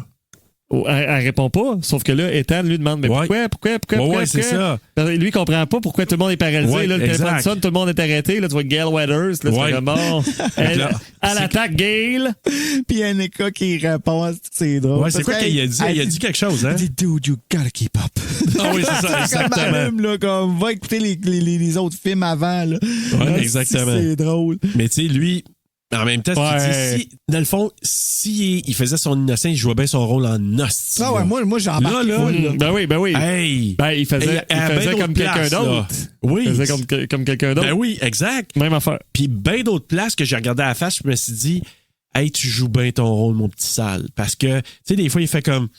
Elle répond pas, sauf que là, Ethan lui demande mais Ouais. pourquoi? Ouais, c'est ça. Lui, il comprend pas pourquoi tout le monde est paralysé. Ouais, là, le exact. téléphone sonne, tout le monde est arrêté. Là, tu vois Gail Weathers. Là, Ouais. c'est comme bon. Elle, Là, à l'attaque, Gail. Puis Annika qui répond, c'est drôle. Ouais, c'est quoi qu'elle a dit? Elle a dit quelque chose, hein? Elle dit, dude, you gotta keep up. Ah oui, c'est ça, exactement. Comme, là, comme, va écouter les autres films avant. Là. Ouais, Là, exactement. C'est drôle. Mais tu sais, lui, en même temps, Ouais. si, dans le fond, si il faisait son innocent, il jouait bien son rôle en hostie. Ah ouais, moi j'ai embarqué Là, full, là. Ben oui. Hey! Ben, il faisait, Hey, à ben comme d'autres quelqu'un places, d'autre. là. Oui. Il faisait comme quelqu'un d'autre. Ben oui, exact. Même affaire. Puis bien d'autres places que j'ai regardé à la face, je me suis dit, hey, tu joues bien ton rôle, mon petit sale. Parce que, tu sais, des fois, il fait comme.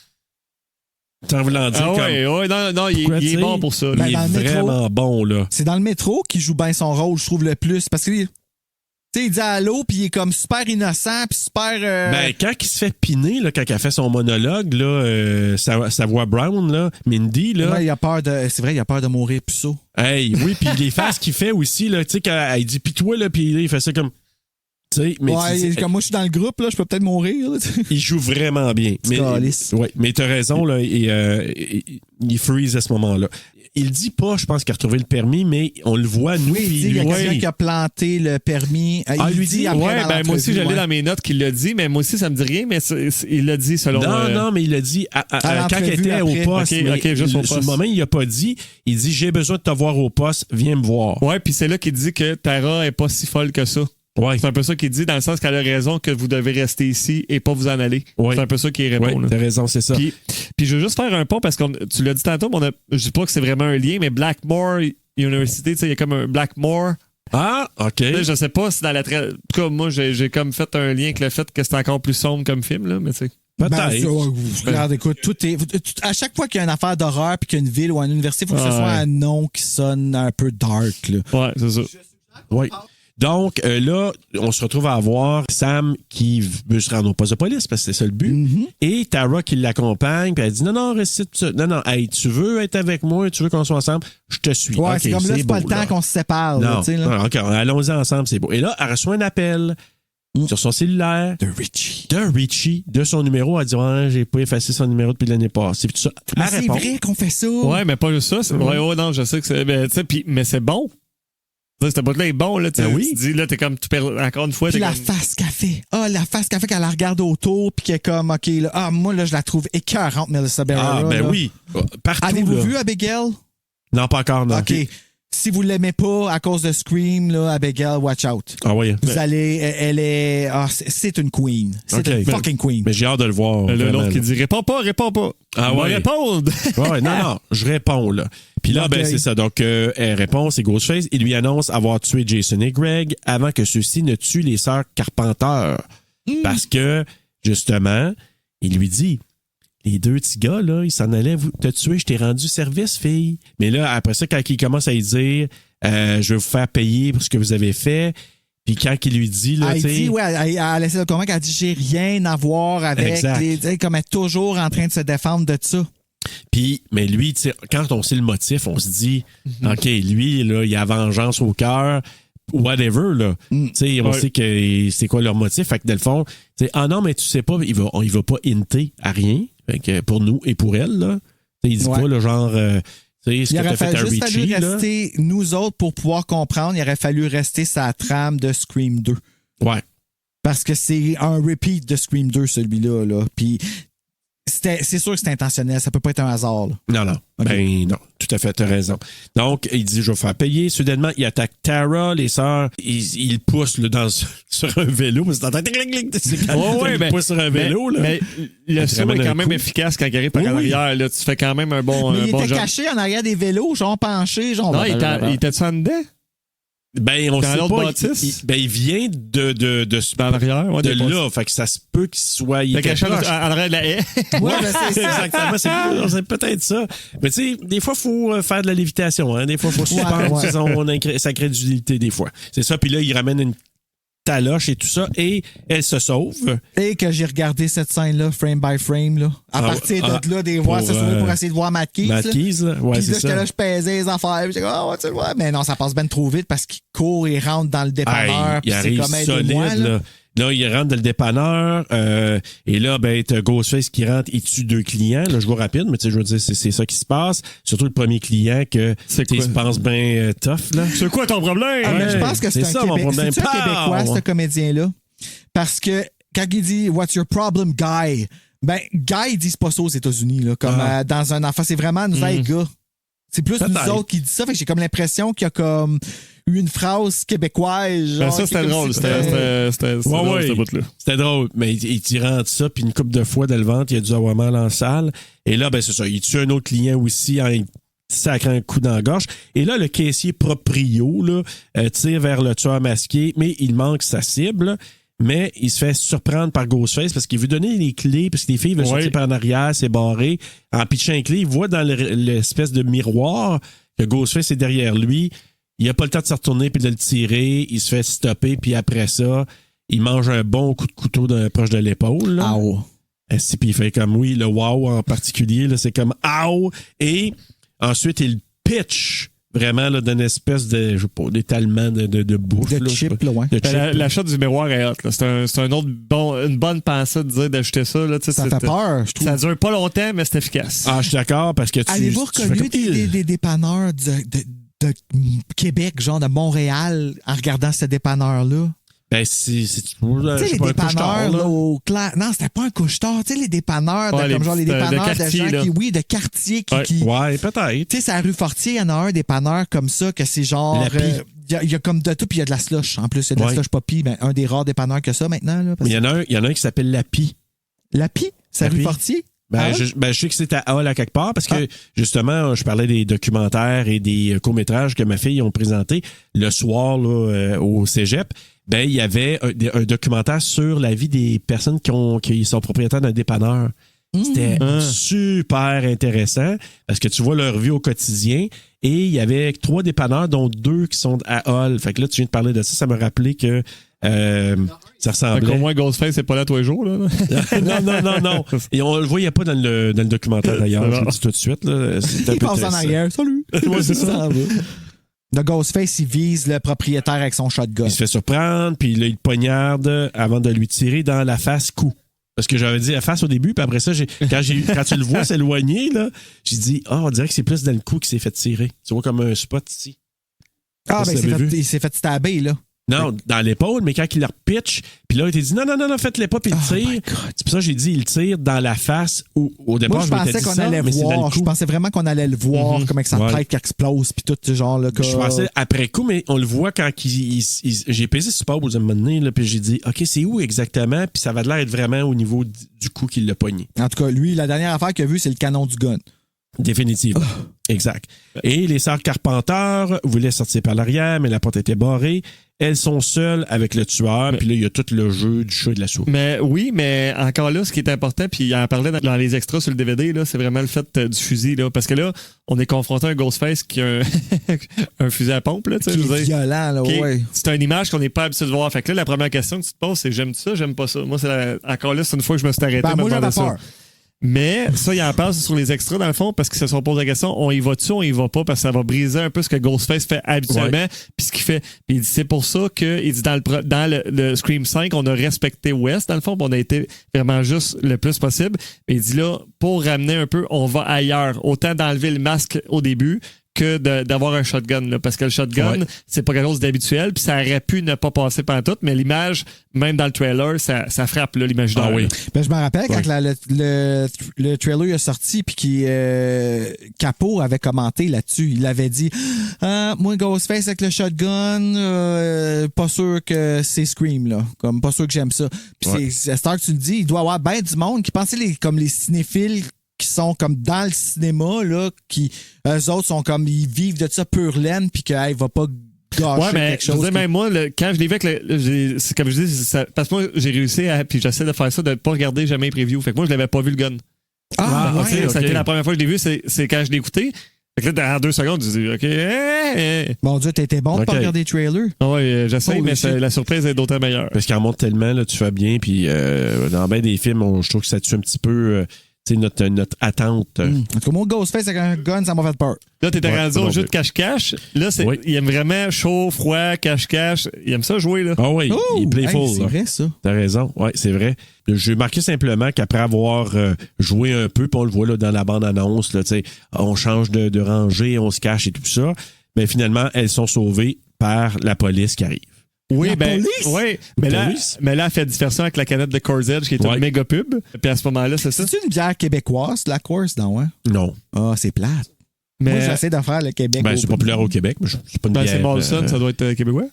T'en voulant dire Ah comme. ouais, non, il Pourquoi, est tu sais, bon pour ça. Ben, Il dans est le métro. vraiment bon, là. C'est dans le métro qu'il joue bien son rôle, je trouve, le plus. Parce que, tu sais, il dit allô, puis il est comme super innocent, puis super. Ben, quand il se fait piner, là, quand il a fait son monologue, là, sa voix Brown, là, Mindy, là. Ouais, il a peur de. C'est vrai, il a peur de mourir puceau. Hey, oui, puis les faces qu'il fait aussi, là, tu sais, quand elle dit, pis toi, là, puis il fait ça comme. Tu sais, mais Ouais, tu dis, comme moi, je suis dans le groupe, là, je peux peut-être mourir. Là, il joue vraiment bien. Mais, calice. ouais, mais t'as raison, là, il freeze à ce moment-là. Il dit pas, je pense, qu'il a retrouvé le permis, mais on le voit, nous, oui, il puis dit, il y a lui, quelqu'un qui a planté le permis. Ah, il lui dit, après Ouais, dans ben moi aussi, l'entrevue, je l'ai ouais. dans mes notes qu'il l'a dit, mais moi aussi, ça me dit rien, mais il l'a dit selon. Non, mais il a dit quand il l'entrevue était après. au poste. Ok, mais juste au sur le poste. moment, il a pas dit. Il dit, j'ai besoin de te voir au poste, viens me voir. Ouais, puis c'est là qu'il dit que Tara est pas si folle que ça. Ouais. C'est un peu ça qu'il dit, dans le sens qu'elle a raison que vous devez rester ici et pas vous en aller. Ouais. C'est un peu ça qu'il répond. Ouais, là. t'as raison, c'est ça. Puis je veux juste faire un pont parce que tu l'as dit tantôt, mais je dis pas que c'est vraiment un lien, mais Blackmore University, tu sais, il y a comme un Blackmore. Ah, OK. Tu sais, je sais pas si dans la. En tout cas, moi, j'ai comme fait un lien avec le fait que c'est encore plus sombre comme film, là, mais tu sais. Peut-être. Ben, regarde, écoute, à chaque fois qu'il y a une affaire d'horreur puis qu'il y a une ville ou une université, il faut que ce Ouais. soit un nom qui sonne un peu dark. Là. Ouais, c'est ça. Oui. Donc, là, on se retrouve à avoir Sam qui veut se rendre au poste de police parce que c'est ça le but. Mm-hmm. Et Tara qui l'accompagne, puis elle dit non, reste ça. Non, hey, tu veux être avec moi, tu veux qu'on soit ensemble, je te suis. Ouais, Ok, c'est comme là, c'est pas le beau, temps là. qu'on se sépare. Là, Non, tu sais, là. non, OK, allons-y ensemble, c'est beau. Et là, elle reçoit un appel sur son cellulaire De Richie. de Richie, de son numéro. Elle dit ouais, j'ai pas effacé son numéro depuis l'année passée. Puis tout ça. Mais Elle c'est répond. vrai qu'on fait ça. Ouais, mais pas juste ça. Ouais, non, je sais que c'est. Ben, tu sais, mais c'est bon. Cette boîte-là est bon, là. Tu Ben oui. tu dis, là, t'es comme. Encore une fois, Puis t'es la comme. face qu'elle fait. Ah, la face qu'elle fait qu'elle la regarde autour puis qu'elle est comme, OK, là, ah, moi, là, je la trouve écœurante, Melissa Barrera. Ah, ben là. oui. Partout. Avez-vous là. vu Abigail? Non, pas encore, non. OK. si vous l'aimez pas à cause de Scream, là, Abigail, watch out. Ah oui. Vous allez... Elle est... c'est une queen. C'est OK. une fucking queen. Mais j'ai hâte de le voir. L'autre qui dit réponds pas. Ah ouais. Répondre. Ouais, non, je réponds, là. Puis là, Okay. c'est ça. Donc, elle répond, c'est Ghostface. Il lui annonce avoir tué Jason et Greg avant que ceux-ci ne tuent les sœurs Carpenter. Parce que, justement, il lui dit, les deux petits gars, là, ils s'en allaient te tuer, je t'ai rendu service, fille. Mais là, après ça, quand il commence à lui dire, je vais vous faire payer pour ce que vous avez fait, puis quand il lui dit, là, Elle tu sais... dit, elle essaie de convaincre, elle dit, j'ai rien à voir avec Exact. les... Comme elle est toujours en train de se défendre de ça. Puis, mais lui, tu sais, quand on sait le motif, on se dit, OK, lui, là, il a vengeance au cœur, whatever, là. Tu sais, on sait que c'est quoi leur motif. Fait que, dans le fond, tu sais, ah non, mais tu sais pas, il va pas hinter à rien. Fait que pour nous et pour elle, là. Tu sais, il dit pas, le genre, tu sais, ce Il que aurait t'as fait à juste fallu Richie, là. rester, nous autres, pour pouvoir comprendre, il aurait fallu rester sa trame de Scream 2. Ouais. Parce que c'est un repeat de Scream 2, celui-là, là. Puis, c'est sûr que c'est intentionnel, ça peut pas être un hasard, là. Non. Okay. Ben non, tout à fait, t'as raison. Donc, il dit, je vais faire payer. Soudainement, il attaque Tara, les sœurs. Il pousse là, sur un vélo. Parce que t'entends... C'est quand il pousse sur un vélo. Là. Mais le saut est quand même efficace quand il arrive par en arrière. Là, tu fais quand même un bon Mais il bon était job. caché en arrière des vélos, genre penché, genre... Non, il était-tu en dedans? Ben, on Dans sait l'autre pas. bâtisse? Il vient de Dans l'arrière, ouais, de des là. postes. Fait que ça se peut qu'il soit... Il Fait était caché en proche. arrière de la haie. Ouais, ben, c'est ça. Exactement, c'est peut-être ça. Mais tu sais, des fois, il faut faire de la lévitation. Hein? Des fois, il faut suspendre sa crédulité, des fois. C'est ça. Puis là, il ramène une taloche et tout ça, et elle se sauve. Et que j'ai regardé cette scène-là, frame by frame, là. À partir de là, des voix, pour essayer de voir Matt Keys. Matt Keys, là. Ouais, puis c'est là, j'étais ça. là, je pesais les affaires. Puis j'étais comme, tu le vois. Mais non, ça passe bien trop vite parce qu'il court et rentre dans le dépanneur. Il Puis c'est arrive comme solide, là. Là, il rentre dans le dépanneur, et là, ben, t'as Ghostface qui rentre, il tue 2 clients. Là, je vois rapide, mais tu sais, je veux dire, c'est ça qui se passe. Surtout le premier client que, il se pense bien tough, là. C'est quoi ton problème? Ah, mais je pense que c'est un problème. C'est un Québécois, ce comédien-là. Parce que quand il dit « What's your problem, guy? » Ben, guy, ils disent pas ça aux États-Unis, là. Comme dans un enfant, c'est vraiment nous autres, gars. C'est plus nous autres qui disent ça. Fait que j'ai comme l'impression qu'il y a comme eu une phrase québécoise. Genre, Ben ça, c'était drôle. C'était drôle, ce bout-là. C'était drôle, mais il rentre ça, puis une couple de fois dans le ventre, il a dû avoir mal en salle. Et là, ben c'est ça, il tue un autre client aussi en sacrant un coup dans la gorge. Et là, le caissier proprio là, tire vers le tueur masqué, mais il manque sa cible. Mais il se fait surprendre par Ghostface parce qu'il veut donner les clés, parce que les filles veulent sortir par en arrière, c'est barré. En pitchant les clés, il voit dans l'espèce de miroir que Ghostface est derrière lui. Il n'a pas le temps de se retourner puis de le tirer. Il se fait stopper, puis après ça, il mange un bon coup de couteau proche de l'épaule. Ow. Puis il fait comme, oui, le wow en particulier, là, c'est comme ow. Et ensuite, il pitch vraiment là, d'une espèce de, je sais pas, d'étalement de bouffe. De chip, là, ouais. La shot du miroir est hot. C'est un autre une bonne pensée de dire d'ajouter ça. Là, ça fait peur, je trouve. Ça dure pas longtemps, mais c'est efficace. Ah, je suis d'accord, parce que Avez-vous reconnu des dépanneurs de Québec, genre de Montréal, en regardant ce dépanneur-là? Ben, c'est tu sais, les dépanneurs, là, au clair. Non, c'était pas un couche-tard. Tu sais, les dépanneurs, comme genre les dépanneurs de quartier, gens là. de quartier qui. Ouais, peut-être. Tu sais, c'est à rue Fortier, il y en a un dépanneur comme ça, que c'est genre. Il y a comme de tout, puis il y a de la slush. En plus, il y a de la slush poppy. Ben, un des rares dépanneurs que ça maintenant. Là, il y en a un qui s'appelle Lapi. Lapi? C'est à rue Fortier? Ben, je sais que c'est à Hall à quelque part parce que, justement, je parlais des documentaires et des courts-métrages que ma fille ont présentés le soir là, au cégep. Ben, il y avait un documentaire sur la vie des personnes qui sont propriétaires d'un dépanneur. C'était super intéressant parce que tu vois leur vie au quotidien et il y avait 3 dépanneurs, dont 2 qui sont à Hall. Fait que là, tu viens de parler de ça, ça m'a rappelé que ça ressemblait. Au moins, Ghostface, c'est pas là tous les jours. Là. non. Et on le voyait pas dans le documentaire d'ailleurs, je le dis tout de suite. Là. Il passe en arrière. Salut! Ouais, c'est ça. Le Ghostface, il vise le propriétaire avec son shotgun. Il se fait surprendre, puis là, il poignarde avant de lui tirer dans la face coup. Parce que j'avais dit la face au début, puis après ça, quand tu le vois s'éloigner, là, j'ai dit, on dirait que c'est plus dans le cou qu'il s'est fait tirer. Tu vois comme un spot ici. Ah, ben il s'est fait stabber, là. Non, dans l'épaule, mais quand il le repitch, puis là, il t'a dit non, faites-les pas, puis il tire. C'est pour ça que j'ai dit, il tire dans la face. Au départ, Moi, je pensais qu'on allait voir. Je pensais vraiment qu'on allait le voir, comme avec sa tête qui explose, puis tout ce genre-là. Je pensais après coup, mais on le voit quand j'ai pesé sur pause à un moment donné, là, puis j'ai dit, OK, c'est où exactement? Puis ça va de l'air être vraiment au niveau du coup qu'il l'a pogné. En tout cas, lui, la dernière affaire qu'il a vue, c'est le canon du gun. Définitivement. Exact. Et les sœurs Carpenter voulaient sortir par l'arrière, mais la porte était barrée. Elles sont seules avec le tueur, puis là, il y a tout le jeu du chat et de la souris. Mais oui, mais encore là, ce qui est important, puis il en parlait dans les extras sur le DVD, là, c'est vraiment le fait du fusil. Là, parce que là, on est confronté à un Ghostface qui a un fusil à pompe. Là, qui est violent, là, ouais. C'est une image qu'on n'est pas habitué de voir. Fait que là, la première question que tu te poses, c'est j'aime ça, j'aime pas ça. Moi, encore là, c'est une fois que je me suis arrêté. Moi, j'avais peur. Mais ça, il en parle sur les extras, dans le fond, parce qu'ils se sont posé la question, on y va-tu, on y va pas, parce que ça va briser un peu ce que Ghostface fait habituellement, puis ce qu'il fait. Puis il dit, c'est pour ça que, il dit, dans le Scream 5, on a respecté West, dans le fond, on a été vraiment juste le plus possible. Mais il dit là, pour ramener un peu, on va ailleurs. Autant d'enlever le masque au début, que d'avoir un shotgun, là, parce que le shotgun, c'est pas quelque chose d'habituel, puis ça aurait pu ne pas passer pantoute, mais l'image, même dans le trailer, ça frappe l'imaginaire. Ah oui. Ben, je me rappelle quand le trailer est sorti, puis Capo avait commenté là-dessus. Il avait dit moi, Ghostface avec le shotgun, pas sûr que c'est Scream, là. Comme pas sûr que j'aime ça. Puis c'est à ce que tu le dis, il doit y avoir bien du monde qui pensait comme les cinéphiles qui sont comme dans le cinéma, là, qui, eux autres sont comme, ils vivent de ça pure laine, puis qu'il va pas gâcher quelque chose. Je même moi, quand je l'ai vu avec c'est comme je dis, parce que moi, j'ai réussi puis j'essaie de faire ça, de pas regarder jamais les previews. Fait que moi, je l'avais pas vu le gun. Ça a été la première fois que je l'ai vu, c'est quand je l'ai écouté. Fait que là, dans 2 secondes, tu dis, OK. Mon Dieu, t'étais bon de pas regarder les trailers. Oui, j'essaie, mais la surprise est d'autant meilleure. Parce qu'il en monte tellement, là, tu fais bien, puis dans bien des films, je trouve que ça tue un petit peu. Notre attente. En tout cas, moi, Ghostface avec un gun, ça m'a fait peur. Là, t'étais rendu au jeu de cache-cache. Là, il aime vraiment chaud, froid, cache-cache. Il aime ça jouer, là. Ah oui, il est playful. C'est vrai, ça. T'as raison. Oui, c'est vrai. J'ai marqué simplement qu'après avoir joué un peu, puis on le voit là, dans la bande-annonce, là, on change de rangée, on se cache et tout ça. Mais finalement, elles sont sauvées par la police qui arrive. Oui, police? mais là, elle fait diversion avec la canette de Coors Edge qui est une méga pub. Puis à ce moment-là, c'est ça. C'est-tu une bière québécoise, la Coors, non? Hein? Non. Ah, c'est plate. Mais moi, j'essaie de faire le Québec. C'est populaire au Québec, mais c'est pas une bière. C'est Molson, ça doit être québécois?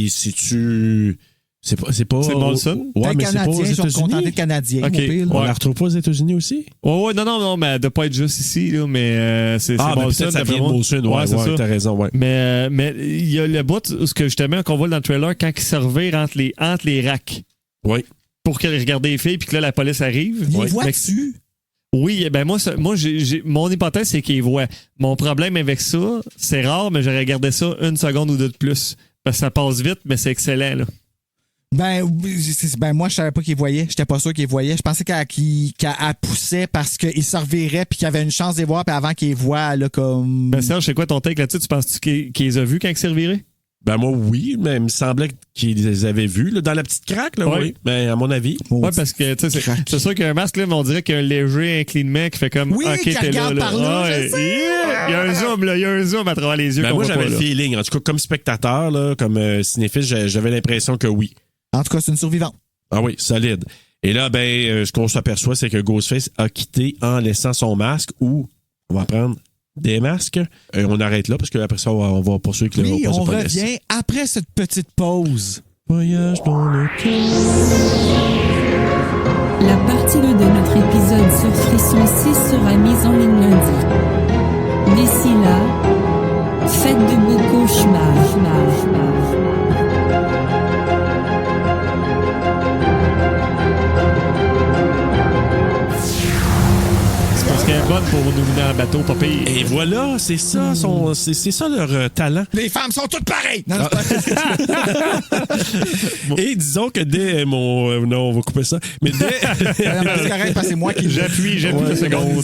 Si-tu... C'est pas. C'est Molson? Ouais, mais Canadien, c'est pas aux ils sont États-Unis. contentés de Canadiens. Okay. On la retrouve pas aux États-Unis aussi? Ouais, non, mais elle doit pas être juste ici, là, mais c'est Molson. Ça vient de Molson, ouais, t'as raison, ouais. Mais il y a le bout, ce que justement, qu'on voit dans le trailer, quand ils se revirent entre les racks. Oui. Pour qu'elle regarde les filles, puis que là, la police arrive. Les vois-tu? Oui, ben moi mon hypothèse, c'est qu'ils voient. Mon problème avec ça, c'est rare, mais j'aurais gardé ça 1 seconde ou 2 de plus. Parce que ça passe vite, mais c'est excellent, là. Moi, je savais pas qu'il voyait. J'étais pas sûr qu'il voyait. Je pensais qu'elle poussait parce qu'il se revirait puis qu'il avait une chance de les voir, puis avant qu'il les voit, là, comme. Ben, Serge, c'est quoi ton take là-dessus? Tu penses qu'il les a vus quand ils s'est reviré? Ben, moi, oui, mais il me semblait qu'ils les avaient vus, là, dans la petite craque, là, oui. Ben, à mon avis. Oui, parce que, tu sais, c'est sûr qu'il y a un masque, là, mais on dirait qu'il y a un léger inclinement qui fait comme. Oui, OK, t'es là. Par là, il y a un zoom, là. Il y a un zoom à travers les yeux. Ben, moi, j'avais le feeling. En tout cas, comme spectateur, là, comme cinéphile, j'avais l'impression que oui. En tout cas, c'est une survivante. Ah oui, solide. Et là, ce qu'on s'aperçoit, c'est que Ghostface a quitté en laissant son masque ou on va prendre des masques. On arrête là parce qu'après ça, on va poursuivre avec le Oui, on revient après cette petite pause. Voyage dans le cœur. La partie 2 de notre épisode sur Frisson 6 sera mise en ligne lundi. D'ici là, faites de beaux cauchemars. Parce qu'elle est bonne pour nous mener en bateau, pas pire. Et voilà, c'est ça, c'est ça leur talent. Les femmes sont toutes pareilles! Non, Et disons que dès mon... non, on va couper ça. Mais dès... c'est correct parce que c'est moi qui... J'appuie 2 secondes.